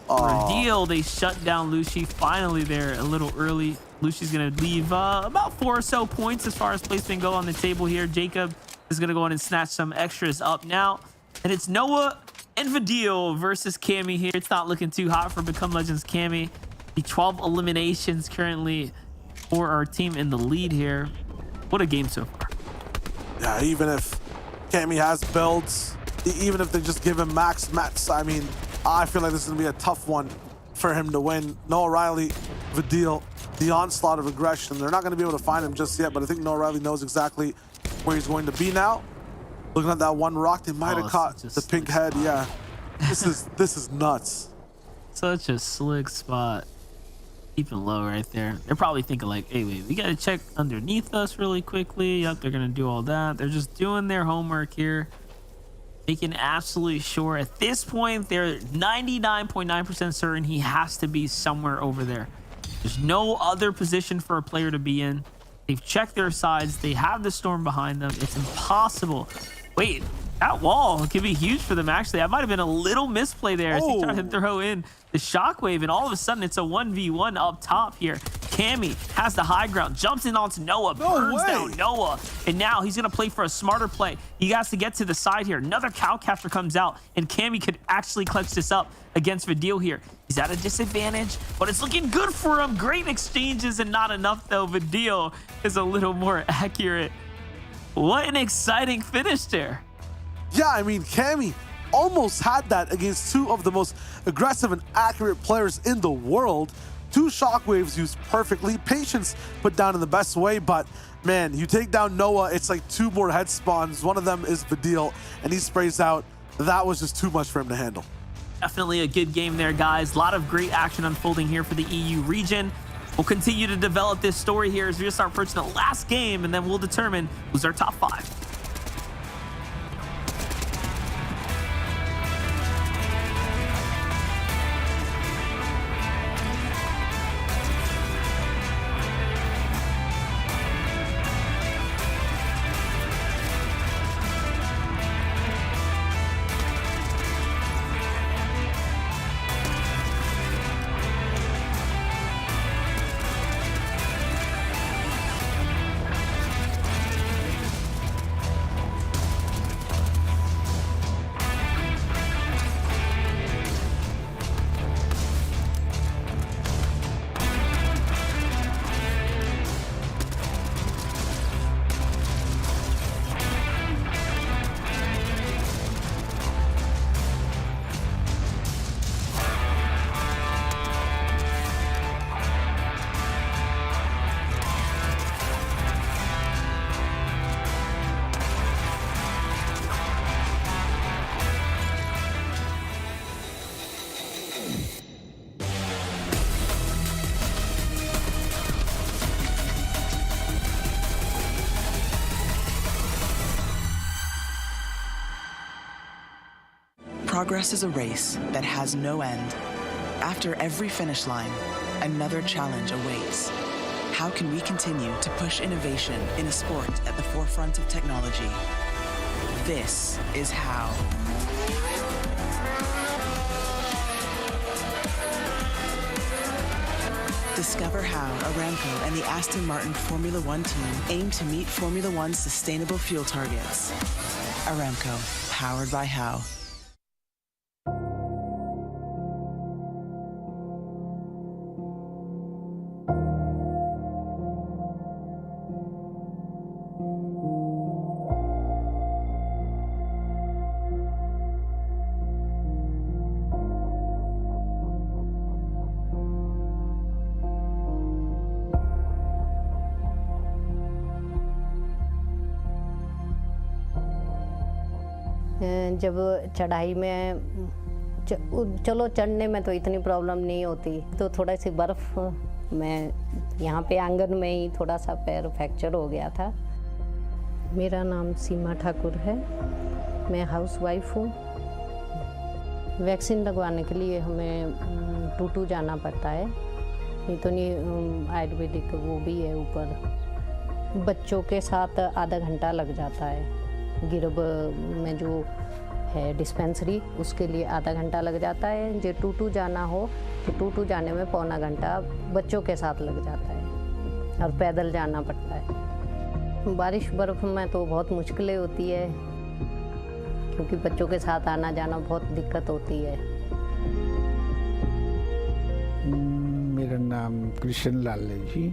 For a deal, they shut down Lucy finally there a little early. Lucy's going to leave about 4 or so points as far as placement go on the table here. Jacob is going to go in and snatch some extras up now. And it's Noah and Vidil versus Cammy here. It's not looking too hot for Become Legends Cammy. The 12 eliminations currently for our team in the lead here. What a game so far. Yeah, even if Cammy has builds, even if they just give him max mats, I mean, I feel like this is going to be a tough one for him to win. Noah Riley, Vidil, the onslaught of aggression. They're not going to be able to find him just yet, but I think Noah Riley knows exactly where he's going to be now. Looking at that one rock, they might have caught the pink head. Yeah, this is nuts. Such a slick spot. Keeping low right there. They're probably thinking like, hey, wait, we got to check underneath us really quickly. Yep, they're going to do all that. They're just doing their homework here. Making absolutely sure at this point, they're 99.9% certain he has to be somewhere over there. There's no other position for a player to be in. They've checked their sides. They have the storm behind them. It's impossible. Wait, that wall could be huge for them, actually. That might have been a little misplay there as he tried to throw in the shockwave, and all of a sudden, it's a 1v1 up top here. Cammy has the high ground, jumps in onto Noah, burns down Noah, and now he's going to play for a smarter play. He has to get to the side here. Another cowcatcher comes out, and Cammy could actually clutch this up against Vidil here. He's at a disadvantage, but it's looking good for him. Great exchanges and not enough, though. Vidil is a little more accurate. What an exciting finish there. Yeah, I mean, Cammy almost had that against two of the most aggressive and accurate players in the world. Two shockwaves used perfectly. Patience put down in the best way, but man, you take down Noah, it's like two more head spawns. One of them is Vidil, and he sprays out. That was just too much for him to handle. Definitely a good game there, guys. A lot of great action unfolding here for the EU region. We'll continue to develop this story here as we just start approaching the last game, and then we'll determine who's our top 5. Progress is a race that has no end. After every finish line, another challenge awaits. How can we continue to push innovation in a sport at the forefront of technology? This is how. Discover how Aramco and the Aston Martin Formula One team aim to meet Formula One's sustainable fuel targets. Aramco, powered by How. जब चढ़ाई में चलो चढ़ने में तो इतनी problem नहीं होती, तो थोड़ा सी बर्फ़ में यहाँ पे आंगन में ही थोड़ा सा पैर फ्रैक्चर हो गया था। मेरा नाम सीमा ठाकुर है, मैं हाउसवाइफ हूँ। वैक्सीन लगवाने के लिए हमें टूटू जाना पड़ता है, नहीं तो नहीं आयुर्वेदिक वो भी है ऊपर। बच्चों के साथ आधा घंटा लग जाता है। गिरब में जो है डिस्पेंसरी, उसके लिए आधा घंटा लग जाता है। जो टूटू जाना हो तो टूटू जाने में पौना घंटा बच्चों के साथ लग जाता है और पैदल जाना पड़ता है। बारिश बर्फ़ में तो बहुत मुश्किलें होती है, क्योंकि बच्चों के साथ आना जाना बहुत दिक्कत होती है। मेरा नाम कृष्ण लाल है जी,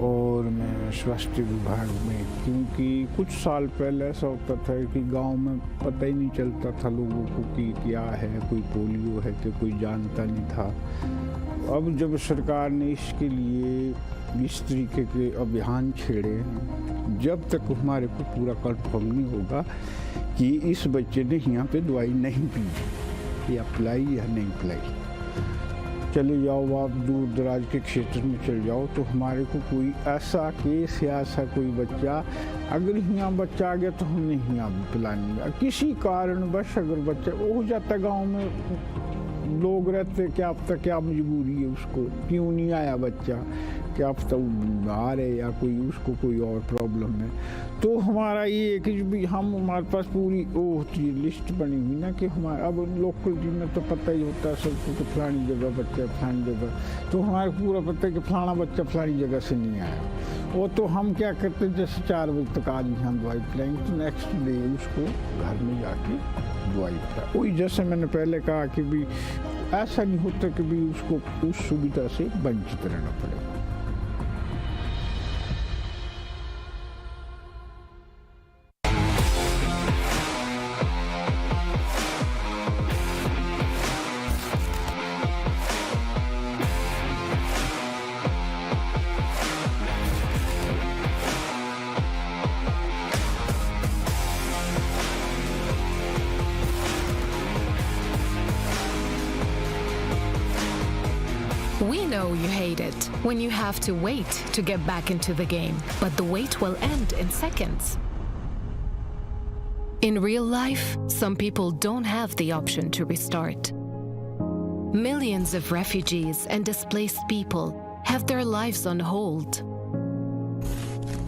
और मैं स्वास्थ्य विभाग में, क्योंकि कुछ साल पहले ऐसा होता था कि गांव में पता ही नहीं चलता था लोगों को कि क्या है, कोई पोलियो है तो कोई जानता नहीं था। अब जब सरकार ने इसके लिए इस तरीके के अभियान छेड़े हैं, जब तक हमारे को पूरा कंफर्म नहीं होगा कि इस बच्चे ने यहाँ पे दवाई नहीं पी या पिलाई या नहीं पिलाई, चले जाओ आप दूर दराज के क्षेत्र में चले जाओ, तो हमारे को कोई ऐसा केस या ऐसा कोई बच्चा, अगर यहाँ बच्चा आ गया तो हमने यहाँ पिलानी, किसी कारणवश अगर बच्चा हो जाता, गांव में लोग रहते, क्या पता क्या मजबूरी है उसको, क्यों नहीं आया बच्चा, क्या पता वो बीमार है या कोई उसको कोई और प्रॉब्लम है। तो हमारा ये है कि भी हम, हमारे पास पूरी वो होती है लिस्ट बनी हुई ना, कि हमारा अब लोकल टीम में तो पता ही होता है सबको कि फलानी जगह बच्चा फलानी जगह, तो हमारे पूरा पता है कि फलाना बच्चा फलानी जगह से नहीं आया। वो तो हम क्या करते हैं, जैसे 4 बजे तक आज हम दवाई पिलाएंगे तो नेक्स्ट डे उसको घर में जाके दवाई पिला। वही जैसे मैंने पहले कहा कि भी ऐसा नहीं होता कि भी उसको उस सुविधा से वंचित रहना पड़ेगा। know you hate it when you have to wait to get back into the game, but the wait will end in seconds. In real life, some people don't have the option to restart. Millions of refugees and displaced people have their lives on hold,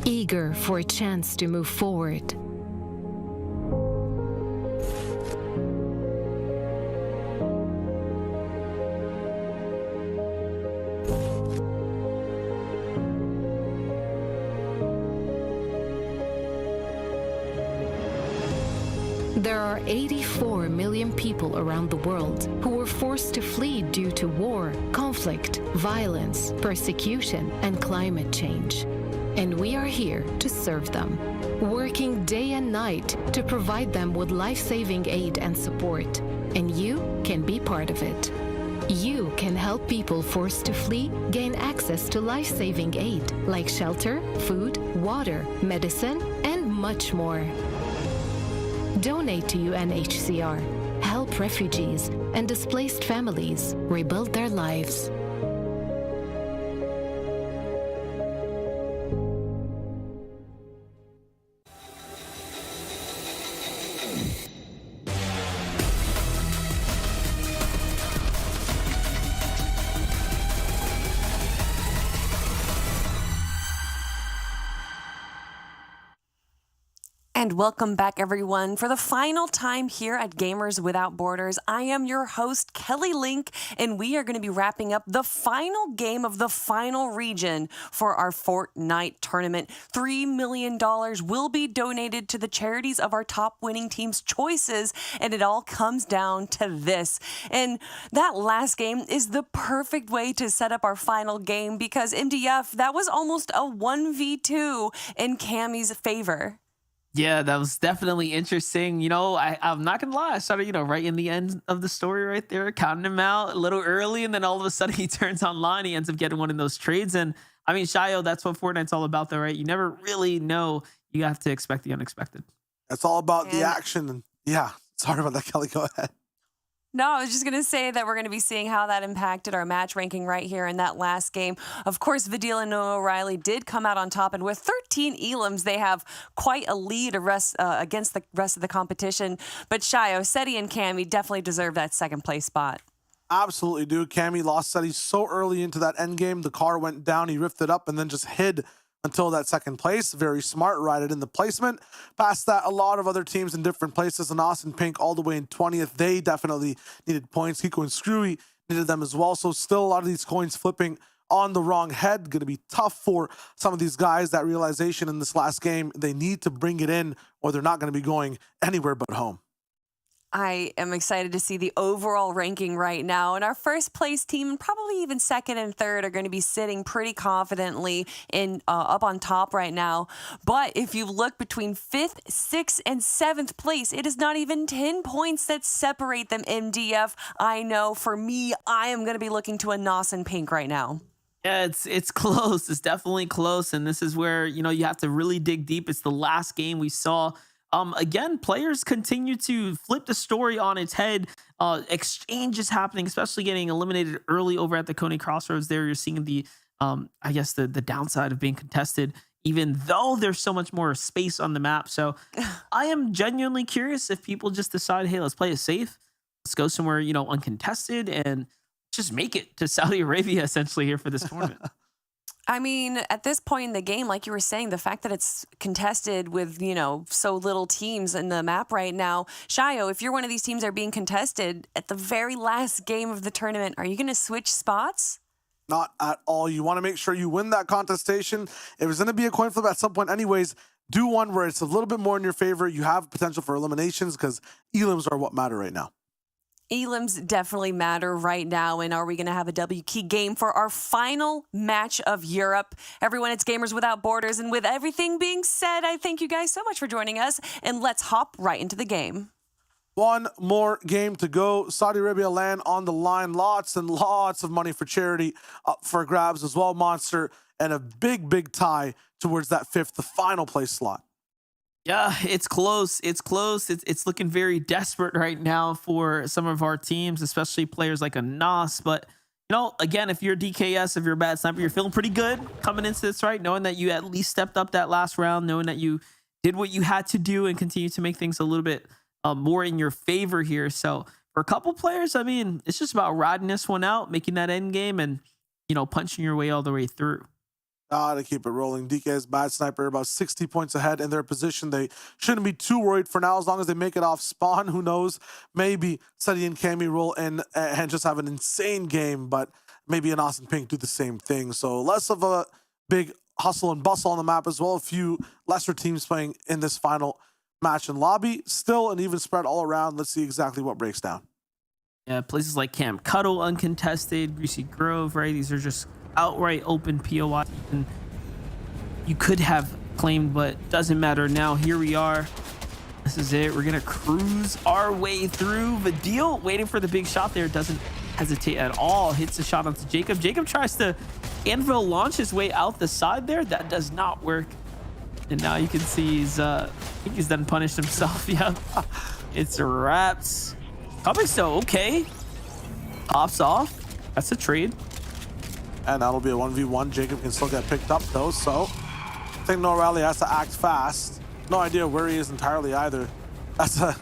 eager for a chance to move forward. There are 84 million people around the world who were forced to flee due to war, conflict, violence, persecution, and climate change. And we are here to serve them, working day and night to provide them with life-saving aid and support. And you can be part of it. You can help people forced to flee gain access to life-saving aid like shelter, food, water, medicine, and much more. Donate to UNHCR. Help refugees and displaced families rebuild their lives. And welcome back, everyone, for the final time here at Gamers Without Borders. I am your host, Kelly Link, and we are going to be wrapping up the final game of the final region for our Fortnite tournament. $3 million will be donated to the charities of our top winning team's choices, and it all comes down to this. And that last game is the perfect way to set up our final game because MDF, that was almost a 1v2 in Cammy's favor. Yeah, that was definitely interesting. You know, I'm not going to lie. I started, right in the end of the story right there, counting him out a little early. And then all of a sudden he turns online. He ends up getting one of those trades. And I mean, Shayo, that's what Fortnite's all about, though, right? You never really know. You have to expect the unexpected. It's all about the action. And yeah, sorry about that, Kelly. Go ahead. No, I was just going to say that we're going to be seeing how that impacted our match ranking right here in that last game. Of course, Vidil and Noah O'Reilly did come out on top, and with 13 elims, they have quite a lead against the rest of the competition. But Shayo, Seti, and Cammy definitely deserve that second place spot. Absolutely, dude. Cammy lost Seti so early into that end game. The car went down, he riffed it up, and then just hid until that second place. Very smart, right it in the placement. Past that, a lot of other teams in different places, and Austin Pink all the way in 20th. They definitely needed points. Kiko and Screwy needed them as well. So still a lot of these coins flipping on the wrong head. Going to be tough for some of these guys. That realization in this last game, they need to bring it in or they're not going to be going anywhere but home. I am excited to see the overall ranking right now. And our first place team, and probably even second and third, are going to be sitting pretty confidently in up on top right now. But if you look between 5th, 6th, and 7th place, it is not even 10 points that separate them, MDF. I know for me, I am going to be looking to a Nos and Pink right now. Yeah, it's close. It's definitely close. And this is where, you have to really dig deep. It's the last game we saw. Again, players continue to flip the story on its head. Exchanges happening, especially getting eliminated early over at the Coney Crossroads. There, you're seeing the downside of being contested, even though there's so much more space on the map. So I am genuinely curious if people just decide, hey, let's play it safe. Let's go somewhere, uncontested and just make it to Saudi Arabia essentially here for this tournament. I mean, at this point in the game, like you were saying, the fact that it's contested with, so little teams in the map right now. Shayo, if you're one of these teams that are being contested at the very last game of the tournament, are you going to switch spots? Not at all. You want to make sure you win that contestation. If it's going to be a coin flip at some point anyways, do one where it's a little bit more in your favor. You have potential for eliminations because elims are what matter right now. Elims definitely matter right now. And are we going to have a W key game for our final match of Europe? Everyone, it's Gamers Without Borders. And with everything being said, I thank you guys so much for joining us. And let's hop right into the game. One more game to go. Saudi Arabia land on the line. Lots and lots of money for charity up for grabs as well, Monster. And a big, big tie towards that fifth, the final place slot. Yeah, it's close. It's close. It's looking very desperate right now for some of our teams, especially players like a Nos. But, you know, again, if you're DKS, if you're a bad sniper, you're feeling pretty good coming into this, right? Knowing that you at least stepped up that last round, knowing that you did what you had to do and continue to make things a little bit more in your favor here. So for a couple players, I mean, it's just about riding this one out, making that end game, and, you know, punching your way all the way through. To keep it rolling. DK's bad sniper about 60 points ahead in their position. They shouldn't be too worried for now as long as they make it off spawn. Who knows? Maybe Seti and Cammy roll in and just have an insane game, but maybe an Austin Pink do the same thing. So less of a big hustle and bustle on the map as well. A few lesser teams playing in this final match in lobby. Still an even spread all around. Let's see exactly what breaks down. Yeah, places like Camp Cuddle uncontested, Greasy Grove, right? These are just outright open POI. And you could have claimed, but doesn't matter now. Here we are. This is it. We're gonna cruise our way through. Vidil waiting for the big shot there, doesn't hesitate at all. Hits a shot onto Jacob. Jacob tries to anvil launch his way out the side there. That does not work. And now you can see he's I think he's done punished himself. Yeah, it's wraps. Cubbisto, okay. Pops off. That's a trade. And that'll be a 1v1. Jacob can still get picked up though, so I think No Rally has to act fast. No idea where he is entirely either. That's a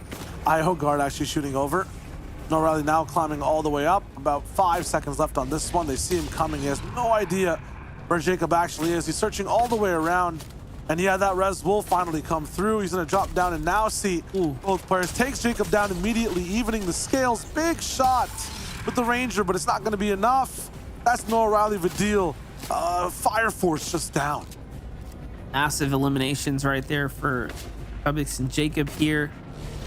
IO guard actually shooting over. No Rally now climbing all the way up. About 5 seconds left on this one. They see him coming. He has no idea where Jacob actually is. He's searching all the way around. And yeah, that res will finally come through. He's gonna drop down and now see both players. Takes Jacob down immediately, evening the scales. Big shot with the Ranger, but it's not gonna be enough. That's No Rally Vidil. Fire Force just down. Massive eliminations right there for Cubix and Jacob here.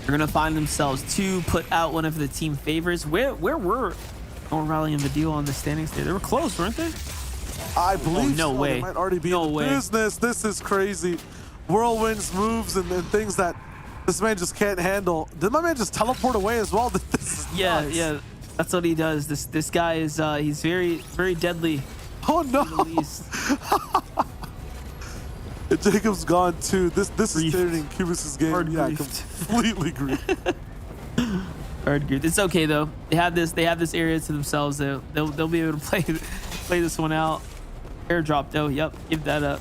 They're gonna find themselves to put out one of the team favorites. Where were No Rally and Vidil on the standings there? They were close, weren't they? I believe no so. way. They might already be in business. This is crazy. Whirlwinds, moves, and things that this man just can't handle. Did my man just teleport away as well? This is nuts. Yeah. That's what he does. This guy is he's very, very deadly. Oh no! Jacob's gone too. This is turning Cubis's game. Hard yeah, griefed. completely griefed. Hard griefed. It's okay though. They have this area to themselves. They'll be able to play this one out. Airdrop though. Yep. Give that up.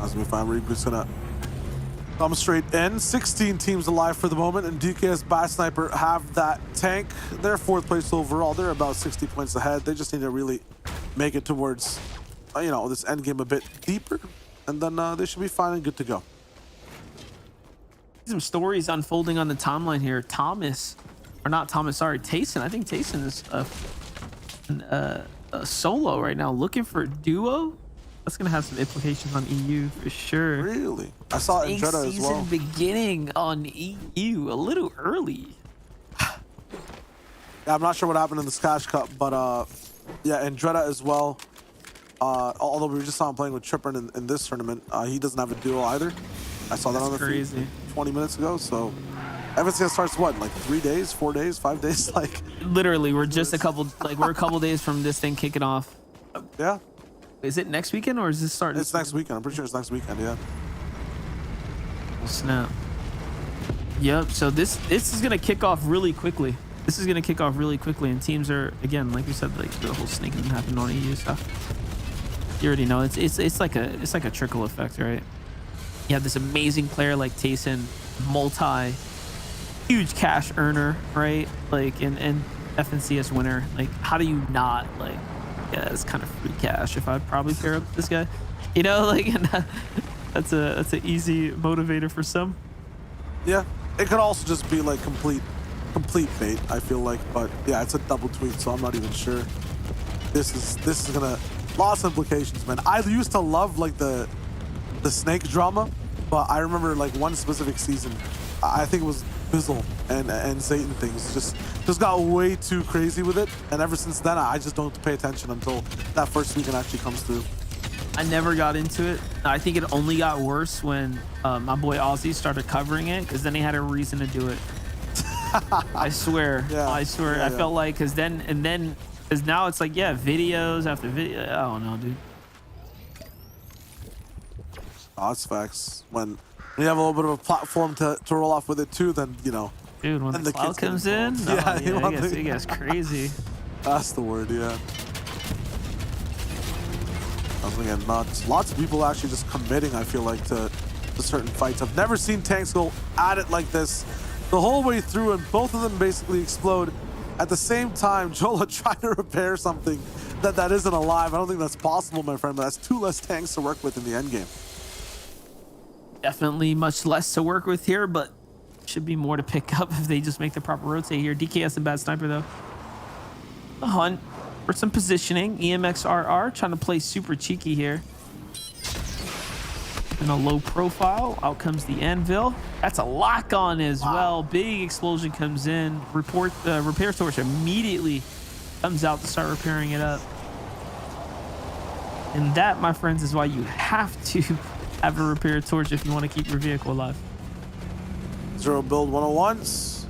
As we find Reaper's gonna come straight in. 16 teams alive for the moment, and DKS Bad Sniper have that tank. They're 4th place overall. They're about 60 points ahead. They just need to really make it towards, you know, this end game a bit deeper, and then they should be fine and good to go. Some stories unfolding on the timeline here. Tayson. I think Tayson is a solo right now, looking for a duo. That's gonna have some implications on EU for sure. Really? I saw it in Jeddah as well. Season beginning on EU a little early. Yeah, I'm not sure what happened in the Scash Cup, but yeah, in Jeddah as well. Although we just saw him playing with Tripper in this tournament, he doesn't have a duo either. I saw that on the feed 20 minutes ago. So FNCS starts what, like 3 days, 4 days, 5 days? Like literally, we're just a couple days from this thing kicking off. Yeah. Is it next weekend or is this starting? It's next weekend. I'm pretty sure it's next weekend. Yeah. Oh, snap. Yep. So this is gonna kick off really quickly. And teams are, again, like we said, like the whole snaking happened on EU stuff. You already know it's like a trickle effect, right? You have this amazing player like Tayson, huge cash earner, right? Like and FNCS winner. Like, how do you not like? Yeah, it's kind of free cash if I probably pair up with this guy, you know, like that's an easy motivator for some. Yeah, it could also just be like complete bait, I feel like, but yeah, it's a double tweet, so I'm not even sure. This is gonna lots of implications, man. I used to love like the snake drama, but I remember like one specific season, I think it was Bizzle and Satan things just got way too crazy with it, and ever since then I just don't pay attention until that first weekend actually comes through. I never got into it. I think it only got worse when my boy Ozzy started covering it, because then he had a reason to do it. I swear. Yeah. I swear. I felt like because now it's like, yeah, videos after video. I don't know, dude. Oh, that's facts. When you have a little bit of a platform to roll off with it too, then, you know, Dude, when And the the cloud kids get comes in, involved. Yeah, you want it gets crazy. That's the word, yeah. I was getting nuts. Lots of people actually just committing, I feel like, to certain fights. I've never seen tanks go at it like this the whole way through, and both of them basically explode at the same time. Jola trying to repair something that isn't alive. I don't think that's possible, my friend, but that's 2 less tanks to work with in the end game. Definitely much less to work with here, but should be more to pick up if they just make the proper rotate here. DKS a bad sniper though. The hunt for some positioning. EMXRR trying to play super cheeky here. In a low profile, out comes the anvil. That's a lock on as well. Big explosion comes in. Repair torch immediately comes out to start repairing it up. And that, my friends, is why you have to have a repair torch if you want to keep your vehicle alive. 0 build 101s.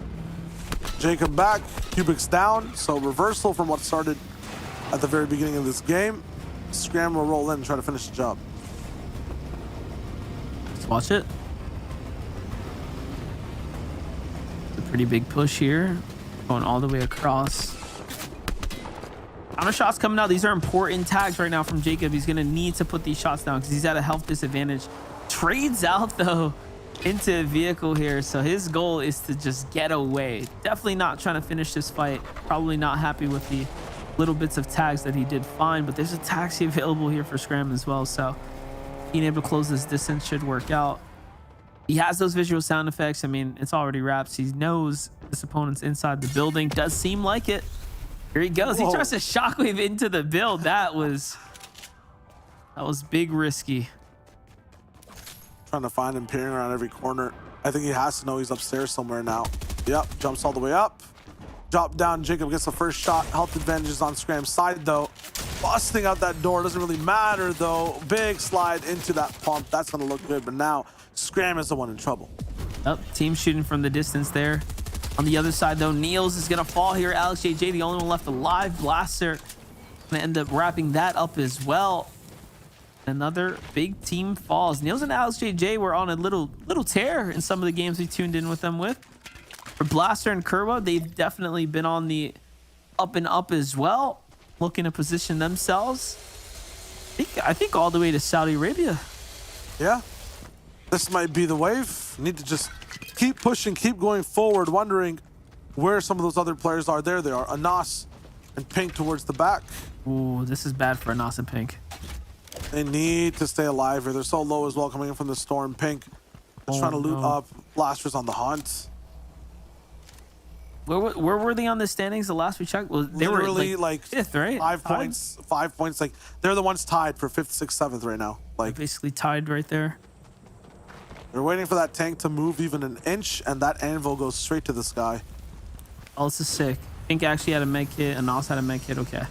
Jacob back, Cubics down. So reversal from what started at the very beginning of this game. Scram will roll in and try to finish the job. Let's watch it. It's a pretty big push here, going all the way across. Counter shots coming out. These are important tags right now from Jacob. He's going to need to put these shots down because he's at a health disadvantage. Trades out, though, into a vehicle here. So his goal is to just get away. Definitely not trying to finish this fight. Probably not happy with the little bits of tags that he did find. But there's a taxi available here for Scram as well. So being able to close this distance should work out. He has those visual sound effects. I mean, it's already wraps. He knows this opponent's inside the building. Does seem like it. Here he goes. Whoa. He tries to shockwave into the build. That was big risky. Trying to find him peering around every corner. I think he has to know he's upstairs somewhere now. Yep, jumps all the way up. Drop down. Jacob gets the first shot. Health advantages on Scram's side though. Busting out that door. Doesn't really matter though. Big slide into that pump. That's going to look good. But now Scram is the one in trouble. Up, team shooting from the distance there. On the other side, though, Niels is going to fall here. Alex JJ, the only one left alive. Blaster going to end up wrapping that up as well. Another big team falls. Niels and Alex JJ were on a little tear in some of the games we tuned in with them with. For Blaster and Kerwa, they've definitely been on the up and up as well, looking to position themselves. I think all the way to Saudi Arabia. Yeah, this might be the wave. Need to just keep pushing, keep going forward, wondering where some of those other players are. There they are, Anas and Pink towards the back. Ooh, this is bad for Anas and Pink. They need to stay alive here. They're so low as well coming in from the storm. Pink is trying to loot up. Blaster's on the hunt. Where were they on the standings the last we checked? Well, they literally were like fifth, right? 5 points. 5 points. Like they're the ones tied for 5th, 6th, 7th right now. Like they're basically tied right there. They're waiting for that tank to move even an inch, and that anvil goes straight to the sky. Oh, this is sick. Pink actually had a med kit, and Nos had a med kit. Okay.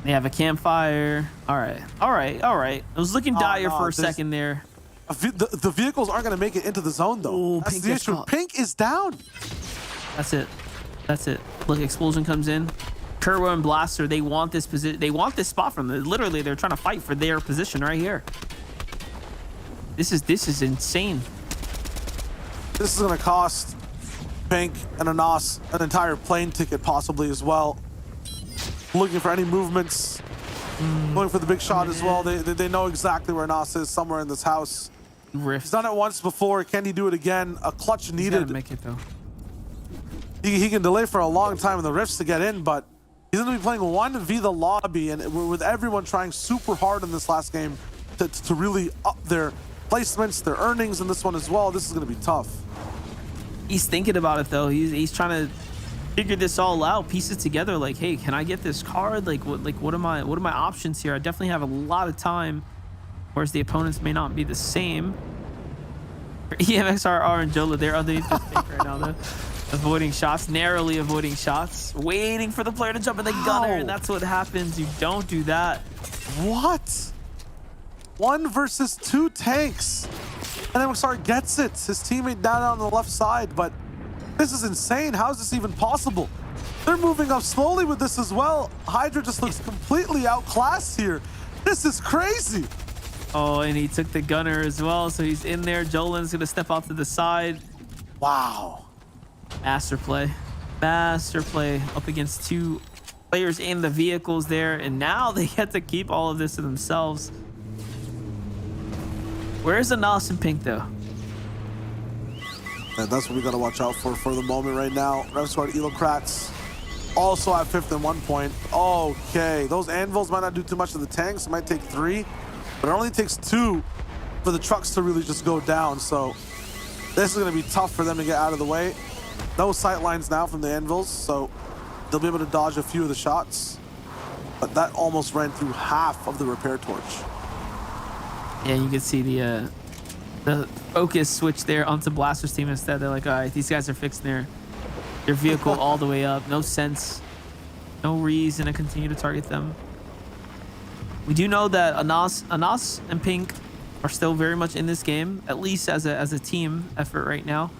They have a campfire. All right. It was looking dire for a second there. The vehicles aren't going to make it into the zone, though. Ooh, that's Pink the issue. Pink is down. That's it. Look, explosion comes in. Kerwa and Blaster, they want this position. They want this spot from them. Literally, they're trying to fight for their position right here. This is insane. This is going to cost Pink and Anas an entire plane ticket, possibly as well. Looking for any movements. Going for the big shot as well. They know exactly where Anas is, somewhere in this house. Rift. He's done it once before. Can he do it again? A clutch needed. He's gotta make it though. He can delay for a long time in the rifts to get in, but he's going to be playing 1v the lobby, and with everyone trying super hard in this last game to really up their placements, their earnings in this one as well. This is going to be tough. He's thinking about it though. He's trying to figure this all out, piece it together. Like, hey, can I get this card? What are my options here? I definitely have a lot of time, whereas the opponents may not be the same. For EMXRR and Jola, they're underneath the fake right now though. Avoiding shots, narrowly avoiding shots, waiting for the player to jump in the gunner, and that's what happens. You don't do that. What? 1 versus 2 tanks. And MXR gets it. His teammate down on the left side, but this is insane. How is this even possible? They're moving up slowly with this as well. Hydra just looks completely outclassed here. This is crazy. Oh, and he took the gunner as well, so he's in there. Jolin's gonna step out to the side. Wow. Master play. Master play up against two players in the vehicles there. And now they get to keep all of this to themselves. Where's the Nos and Pink, though? And that's what we got to watch out for the moment right now. Rev Squad Elocrats also at 5th and 1 point. Okay, those anvils might not do too much to the tanks. It might take 3, but it only takes 2 for the trucks to really just go down. So this is going to be tough for them to get out of the way. No sight lines now from the anvils, so they'll be able to dodge a few of the shots. But that almost ran through half of the repair torch. Yeah, you can see the focus switch there onto Blaster's team instead. They're like, all right, these guys are fixing their vehicle all the way up. No sense. No reason to continue to target them. We do know that Anas and Pink are still very much in this game, at least as a team effort right now.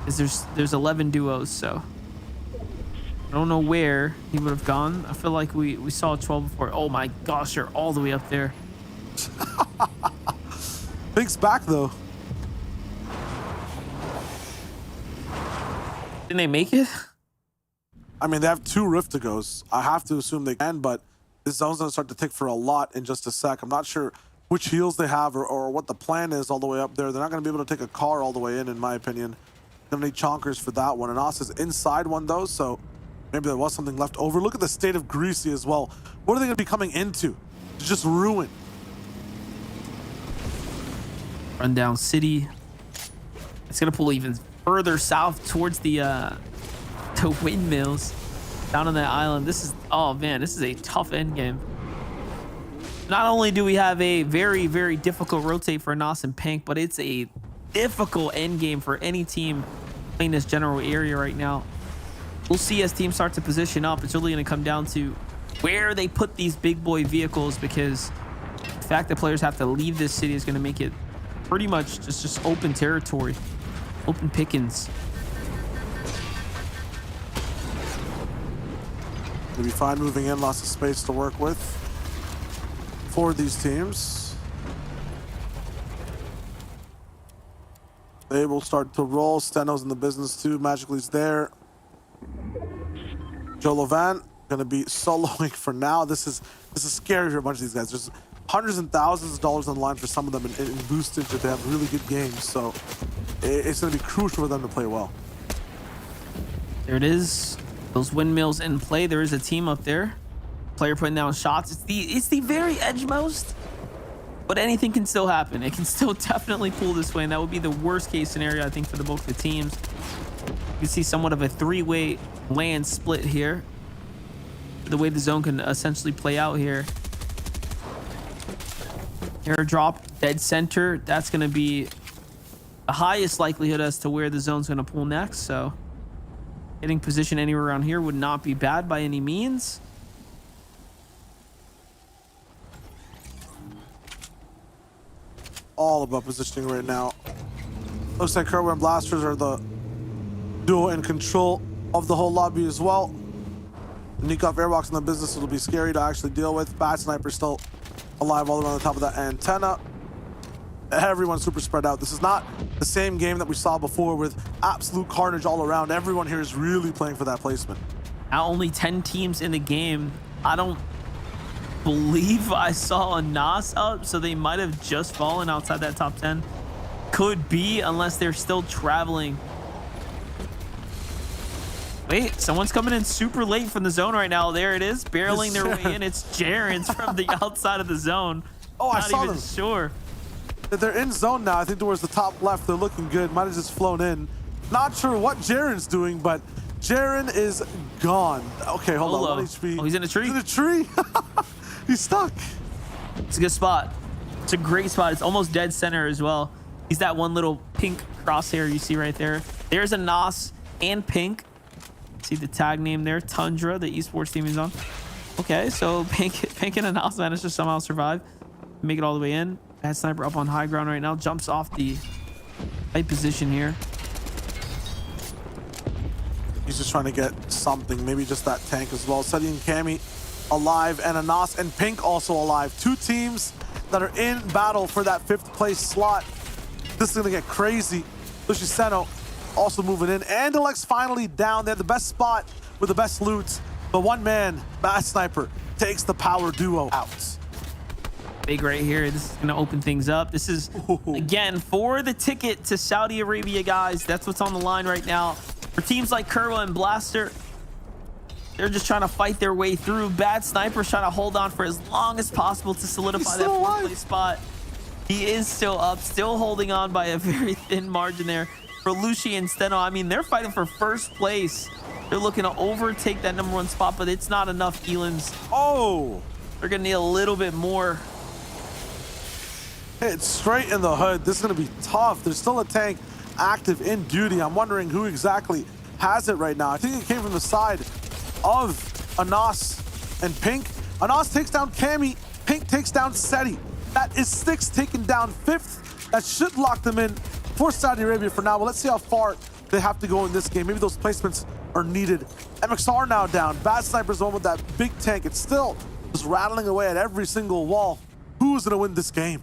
Because there's 11 duos, so I don't know where he would have gone. I feel like we saw 12 before. Oh my gosh, they're all the way up there. Pink's back though. Didn't they make it? I mean, they have 2 Rift to goes. I have to assume they can, but this zone's gonna start to tick for a lot in just a sec. I'm not sure which heals they have or what the plan is all the way up there. They're not gonna be able to take a car all the way in my opinion. Gonna need chonkers for that one. And Os is inside one though, so maybe there was something left over. Look at the state of Greasy as well. What are they gonna be coming into? To just ruin. Rundown City. It's gonna pull even further south towards the windmills down on that island. This is, oh man, this is a tough end game. Not only do we have a very, very difficult rotate for Nos and Pink, but it's a difficult end game for any team playing this general area right now. We'll see as teams start to position up. It's really going to come down to where they put these big boy vehicles, because the fact that players have to leave this city is going to make it pretty much just open territory, open pickings. They'll be fine moving in, lots of space to work with for these teams. They will start to roll. Steno's in the business too. Magically's there. Joe Levan gonna be soloing for now. This is scary for a bunch of these guys. There's hundreds and thousands of dollars on the line for some of them in boostage if they have really good games. So it's gonna be crucial for them to play well. There it is. Those windmills in play. There is a team up there. Player putting down shots. It's the very edgemost, but anything can still happen. It can still definitely pull this way, and that would be the worst case scenario, I think, for both the teams. You can see somewhat of a 3-way land split here. The way the zone can essentially play out here. Airdrop dead center. That's going to be the highest likelihood as to where the zone's going to pull next. So getting position anywhere around here would not be bad by any means. All about positioning right now. Looks like Kerwin and Blasters are the duo in control of the whole lobby as well. Nikov airbox in the business, it'll be scary to actually deal with. Bat Sniper still alive all around the top of that antenna. Everyone's super spread out. This is not the same game that we saw before with absolute carnage all around. Everyone here is really playing for that placement. Now only 10 teams in the game. I don't believe I saw a Nas up, so they might have just fallen outside that top 10. Could be, unless they're still traveling. Wait, someone's coming in super late from the zone right now. There it is, barreling their way in. It's Jaren's from the outside of the zone. Oh, I saw them. Sure. They're in zone now. I think towards the top left. They're looking good. Might have just flown in. Not sure what Jaren's doing, but Jaren is gone. Okay, hold on. 1 HP. Oh, he's in a tree. He's in a tree. He's stuck. It's a good spot. It's a great spot. It's almost dead center as well. He's that one little pink crosshair you see right there. There's a Nos and Pink. See the tag name there, Tundra, the esports team is on. Okay, so Pink and a Nos managed to somehow survive, make it all the way in. Bad Sniper up on high ground right now, jumps off the right position here. He's just trying to get something, maybe just that tank as well. Seti and Cammy alive, and a Nos and Pink also alive. 2 teams that are in battle for that 5th place slot. This is gonna get crazy. Luciano also moving in. Andelix finally down. They have the best spot with the best loot. But one man, Bad Sniper, takes the power duo out. Big right here. This is going to open things up. This is, again, for the ticket to Saudi Arabia, guys. That's what's on the line right now. For teams like Kerwa and Blaster, they're just trying to fight their way through. Bad Sniper's trying to hold on for as long as possible to solidify that fourth place spot. He is still up, still holding on by a very thin margin there. For Lucy and Steno, I mean, they're fighting for first place. They're looking to overtake that #1 spot, but it's not enough, Elims. Oh! They're going to need a little bit more. Hit straight in the hood. This is going to be tough. There's still a tank active in duty. I'm wondering who exactly has it right now. I think it came from the side of Anas and Pink. Anas takes down Cammy. Pink takes down Seti. That is 6 taken down 5th. That should lock them in for Saudi Arabia for now. But let's see how far they have to go in this game. Maybe those placements are needed. MXR now down. Bad Sniper's the one with that big tank. It's still just rattling away at every single wall. Who's going to win this game?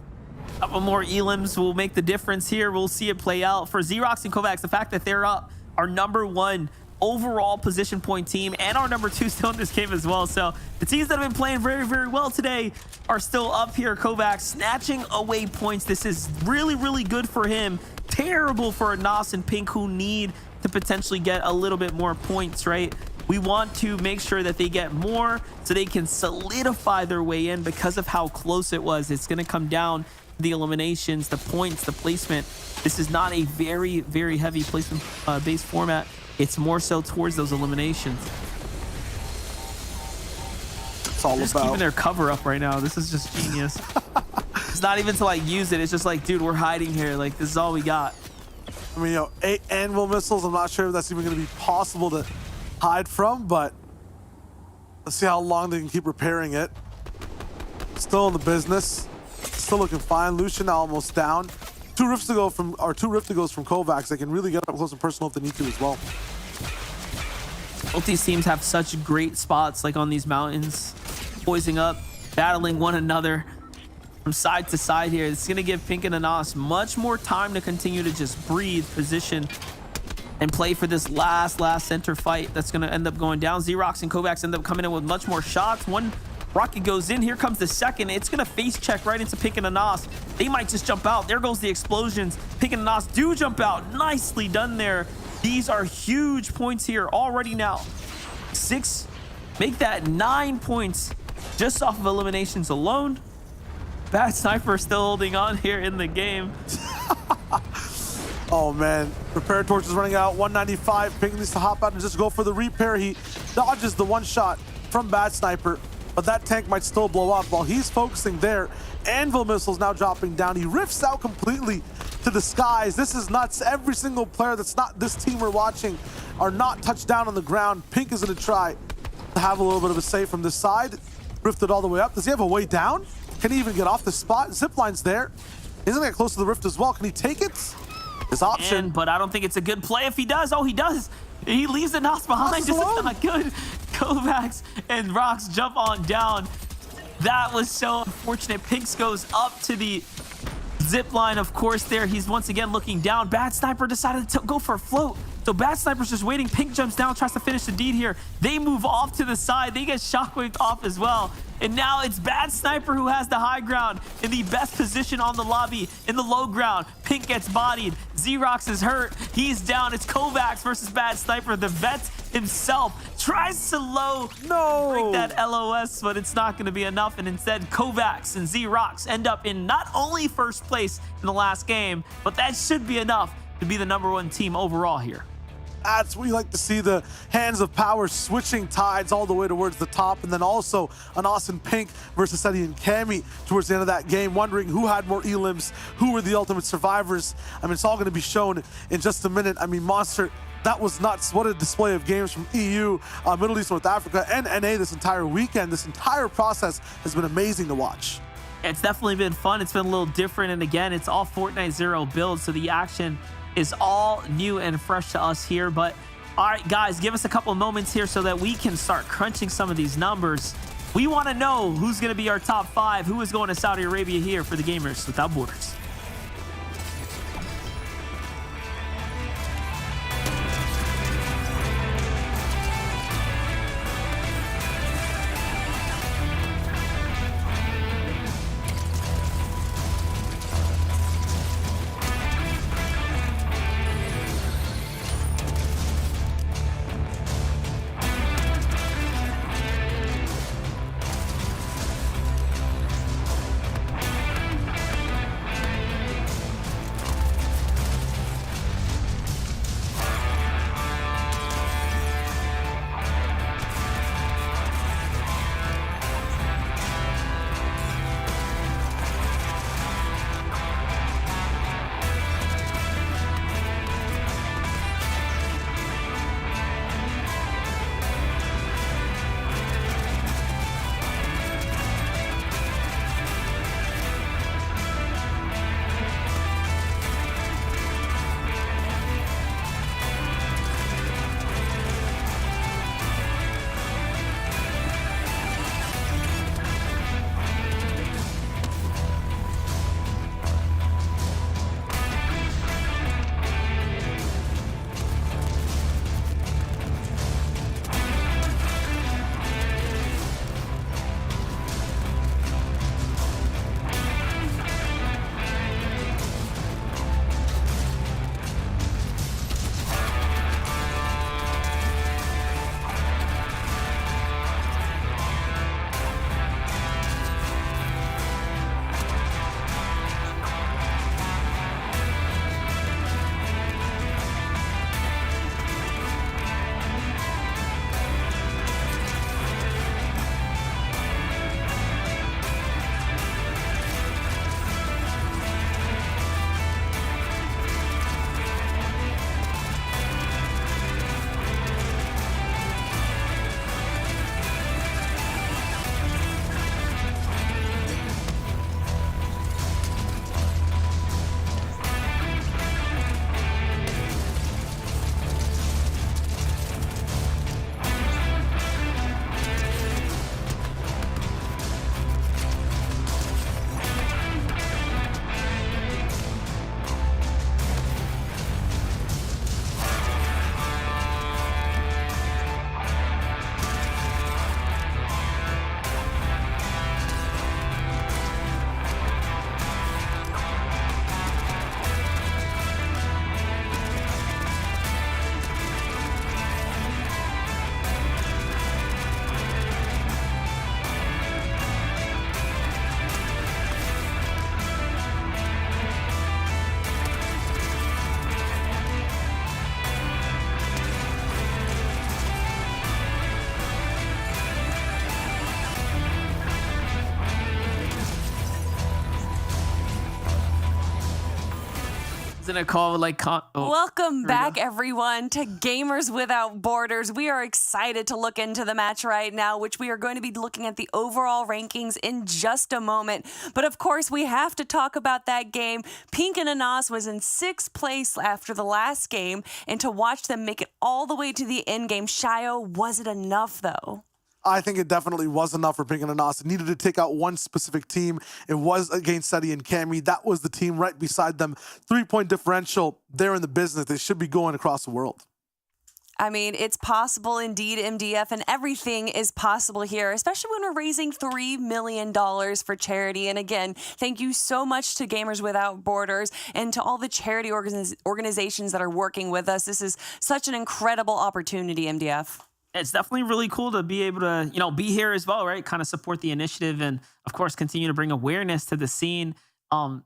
A couple more Elims will make the difference here. We'll see it play out. For Xerox and Kovacs, the fact that they're up, our #1 overall position point team and our #2 still in this game as well. So the teams that have been playing very, very well today are still up here. Kovacs snatching away points. This is really, really good for him. Terrible for Nas and Pink, who need to potentially get a little bit more points, right? We want to make sure that they get more so they can solidify their way in because of how close it was. It's going to come down to the eliminations, the points, the placement. This is not a very, very heavy placement based format. It's more so towards those eliminations. It's all just about keeping their cover up right now. This is just genius. It's not even to like use it. It's just like, dude, we're hiding here. Like, this is all we got. I mean, 8 anvil missiles. I'm not sure if that's even going to be possible to hide from, but let's see how long they can keep repairing it. Still in the business. Still looking fine. Lucian now almost down. 2 rifts to go from, or 2 rift to goes from Kovacs. They can really get up close and personal if they need to as well. Both these teams have such great spots, like on these mountains, poising up, battling one another from side to side here. It's going to give Pink and Anas much more time to continue to just breathe, position, and play for this last center fight that's going to end up going down. Xerox and Kovacs end up coming in with much more shots. One rocket goes in. Here comes the second. It's going to face check right into Pink and Anas. They might just jump out. There goes the explosions. Pink and Anas do jump out. Nicely done there. These are huge points here already now. 6, make that 9 points just off of eliminations alone. Bad Sniper still holding on here in the game. Oh man, repair torch is running out. 195. Pink needs to hop out and just go for the repair. He dodges the one shot from Bad Sniper, but that tank might still blow up while he's focusing there. Anvil missiles now dropping down. He rifts out completely to the skies. This is nuts. Every single player that's not this team we're watching are not touched down on the ground. Pink is going to try to have a little bit of a save from this side. Rifted all the way up. Does he have a way down? Can he even get off the spot? Zipline's there. He's going to get close to the rift as well. Can he take it? His option. But I don't think it's a good play if he does. Oh, he does. He leaves the Nas behind. This is not good. Kovacs and Rocks jump on down. That was so unfortunate. Pinks goes up to the zip line, of course, there. He's once again looking down. Bad Sniper decided to go for a float. So Bad Sniper's just waiting. Pink jumps down, tries to finish the deed here. They move off to the side. They get shockwaved off as well. And now it's Bad Sniper who has the high ground in the best position on the lobby in the low ground. Pink gets bodied. Xerox is hurt. He's down. It's Kovacs versus Bad Sniper. The vet himself tries to break that LOS, but it's not going to be enough. And instead, Kovacs and Xerox end up in not only first place in the last game, but that should be enough to be the #1 team overall here. That's what you like to see, the hands of power switching tides all the way towards the top. And then also an awesome Pink versus Seti and Cammy towards the end of that game, wondering who had more elims, who were the ultimate survivors. I mean, it's all going to be shown in just a minute. I mean, Monster, that was nuts. What a display of games from EU, Middle East, North Africa, and NA this entire weekend. This entire process has been amazing to watch. It's definitely been fun. It's been a little different. And again, it's all Fortnite 0 builds, so the action is all new and fresh to us here. But all right, guys, give us a couple moments here so that we can start crunching some of these numbers. We want to know who's going to be our top 5, who is going to Saudi Arabia here for the Gamers Without Borders. Isn't it called like? Welcome back, everyone, to Gamers Without Borders. We are excited to look into the match right now, which we are going to be looking at the overall rankings in just a moment. But of course, we have to talk about that game. Pink and Anas was in 6th place after the last game, and to watch them make it all the way to the end game, Shayo, was it enough though? I think it definitely was enough for Pink and Anas. It needed to take out one specific team. It was against Seti and Cammy. That was the team right beside them. 3-point differential. They're in the business. They should be going across the world. I mean, it's possible indeed, MDF, and everything is possible here, especially when we're raising $3 million for charity. And again, thank you so much to Gamers Without Borders and to all the charity organizations that are working with us. This is such an incredible opportunity, MDF. It's definitely really cool to be able to, be here as well, right? Kind of support the initiative and, of course, continue to bring awareness to the scene. All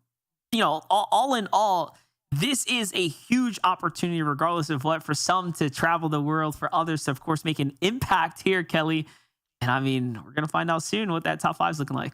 in all, this is a huge opportunity, regardless of what, for some to travel the world, for others to, of course, make an impact here, Kelly. And I mean, we're going to find out soon what that top 5 is looking like.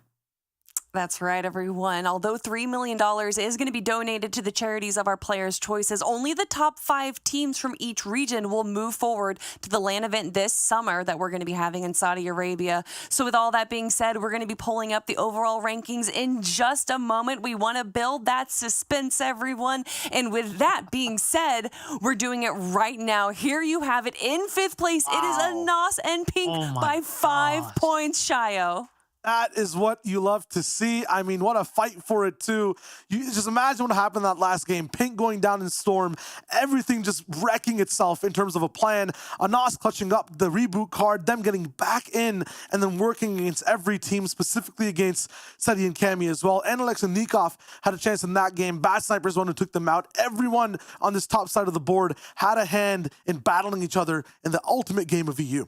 That's right, everyone. Although $3 million is going to be donated to the charities of our players' choices, only the top 5 teams from each region will move forward to the LAN event this summer that we're going to be having in Saudi Arabia. So with all that being said, we're going to be pulling up the overall rankings in just a moment. We want to build that suspense, everyone. And with that being said, we're doing it right now. Here you have it in 5th place. Wow. It is Anas and Pink by 5 points, Shayo. That is what you love to see. I mean, what a fight for it, too. You just imagine what happened in that last game. Pink going down in Storm, everything just wrecking itself in terms of a plan. Anas clutching up the reboot card, them getting back in, and then working against every team, specifically against Seti and Cammy as well. Analyx and Nikov had a chance in that game. Bad Sniper's one who took them out. Everyone on this top side of the board had a hand in battling each other in the ultimate game of EU.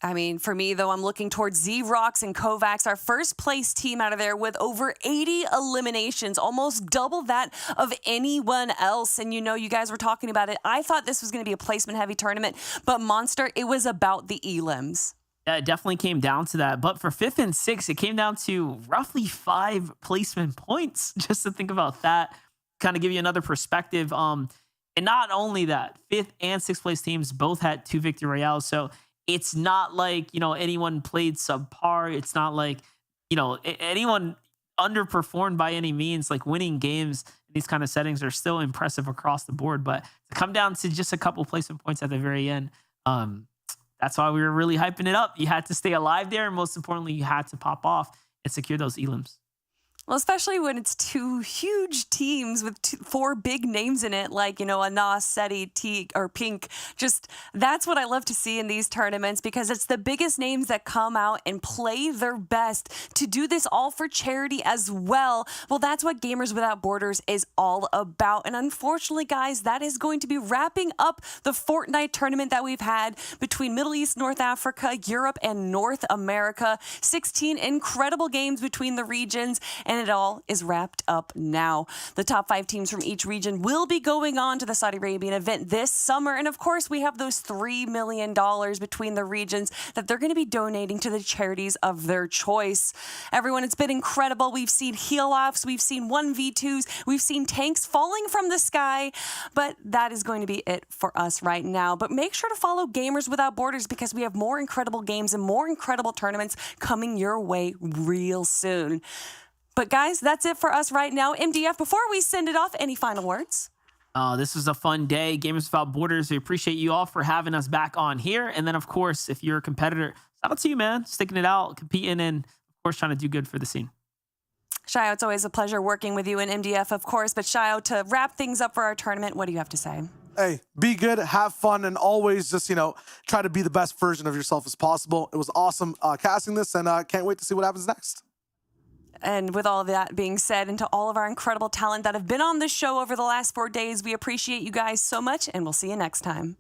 I mean, for me, though, I'm looking towards Z-Rocks and Kovacs, our first place team out of there with over 80 eliminations, almost double that of anyone else. And you guys were talking about it. I thought this was going to be a placement-heavy tournament, but Monster, it was about the elims. Yeah, it definitely came down to that. But for 5th and 6th, it came down to roughly 5 placement points, just to think about that, kind of give you another perspective. And not only that, 5th and 6th place teams both had 2 victory royales. So it's not like, anyone played subpar. It's not like, anyone underperformed by any means. Like, winning games in these kind of settings are still impressive across the board. But to come down to just a couple placement points at the very end, that's why we were really hyping it up. You had to stay alive there. And most importantly, you had to pop off and secure those elims. Well, especially when it's 2 huge teams with 4 big names in it, like, Anas, Seti, Pink. Just, that's what I love to see in these tournaments, because it's the biggest names that come out and play their best to do this all for charity as well. Well, that's what Gamers Without Borders is all about. And unfortunately, guys, that is going to be wrapping up the Fortnite tournament that we've had between Middle East, North Africa, Europe, and North America. 16 incredible games between the regions, and it all is wrapped up now. The top 5 teams from each region will be going on to the Saudi Arabian event this summer. And of course, we have those $3 million between the regions that they're going to be donating to the charities of their choice. Everyone, it's been incredible. We've seen heal-offs, we've seen 1v2s, we've seen tanks falling from the sky, but that is going to be it for us right now. But make sure to follow Gamers Without Borders, because we have more incredible games and more incredible tournaments coming your way real soon. But guys, that's it for us right now. MDF, before we send it off, any final words? This was a fun day. Gamers Without Borders, we appreciate you all for having us back on here. And then, of course, if you're a competitor, shout out to you, man. Sticking it out, competing, and, of course, trying to do good for the scene. Shayo, it's always a pleasure working with you in MDF, of course. But Shayo, to wrap things up for our tournament, what do you have to say? Hey, be good, have fun, and always just, try to be the best version of yourself as possible. It was awesome casting this, and can't wait to see what happens next. And with all of that being said, and to all of our incredible talent that have been on this show over the last 4 days, we appreciate you guys so much, and we'll see you next time.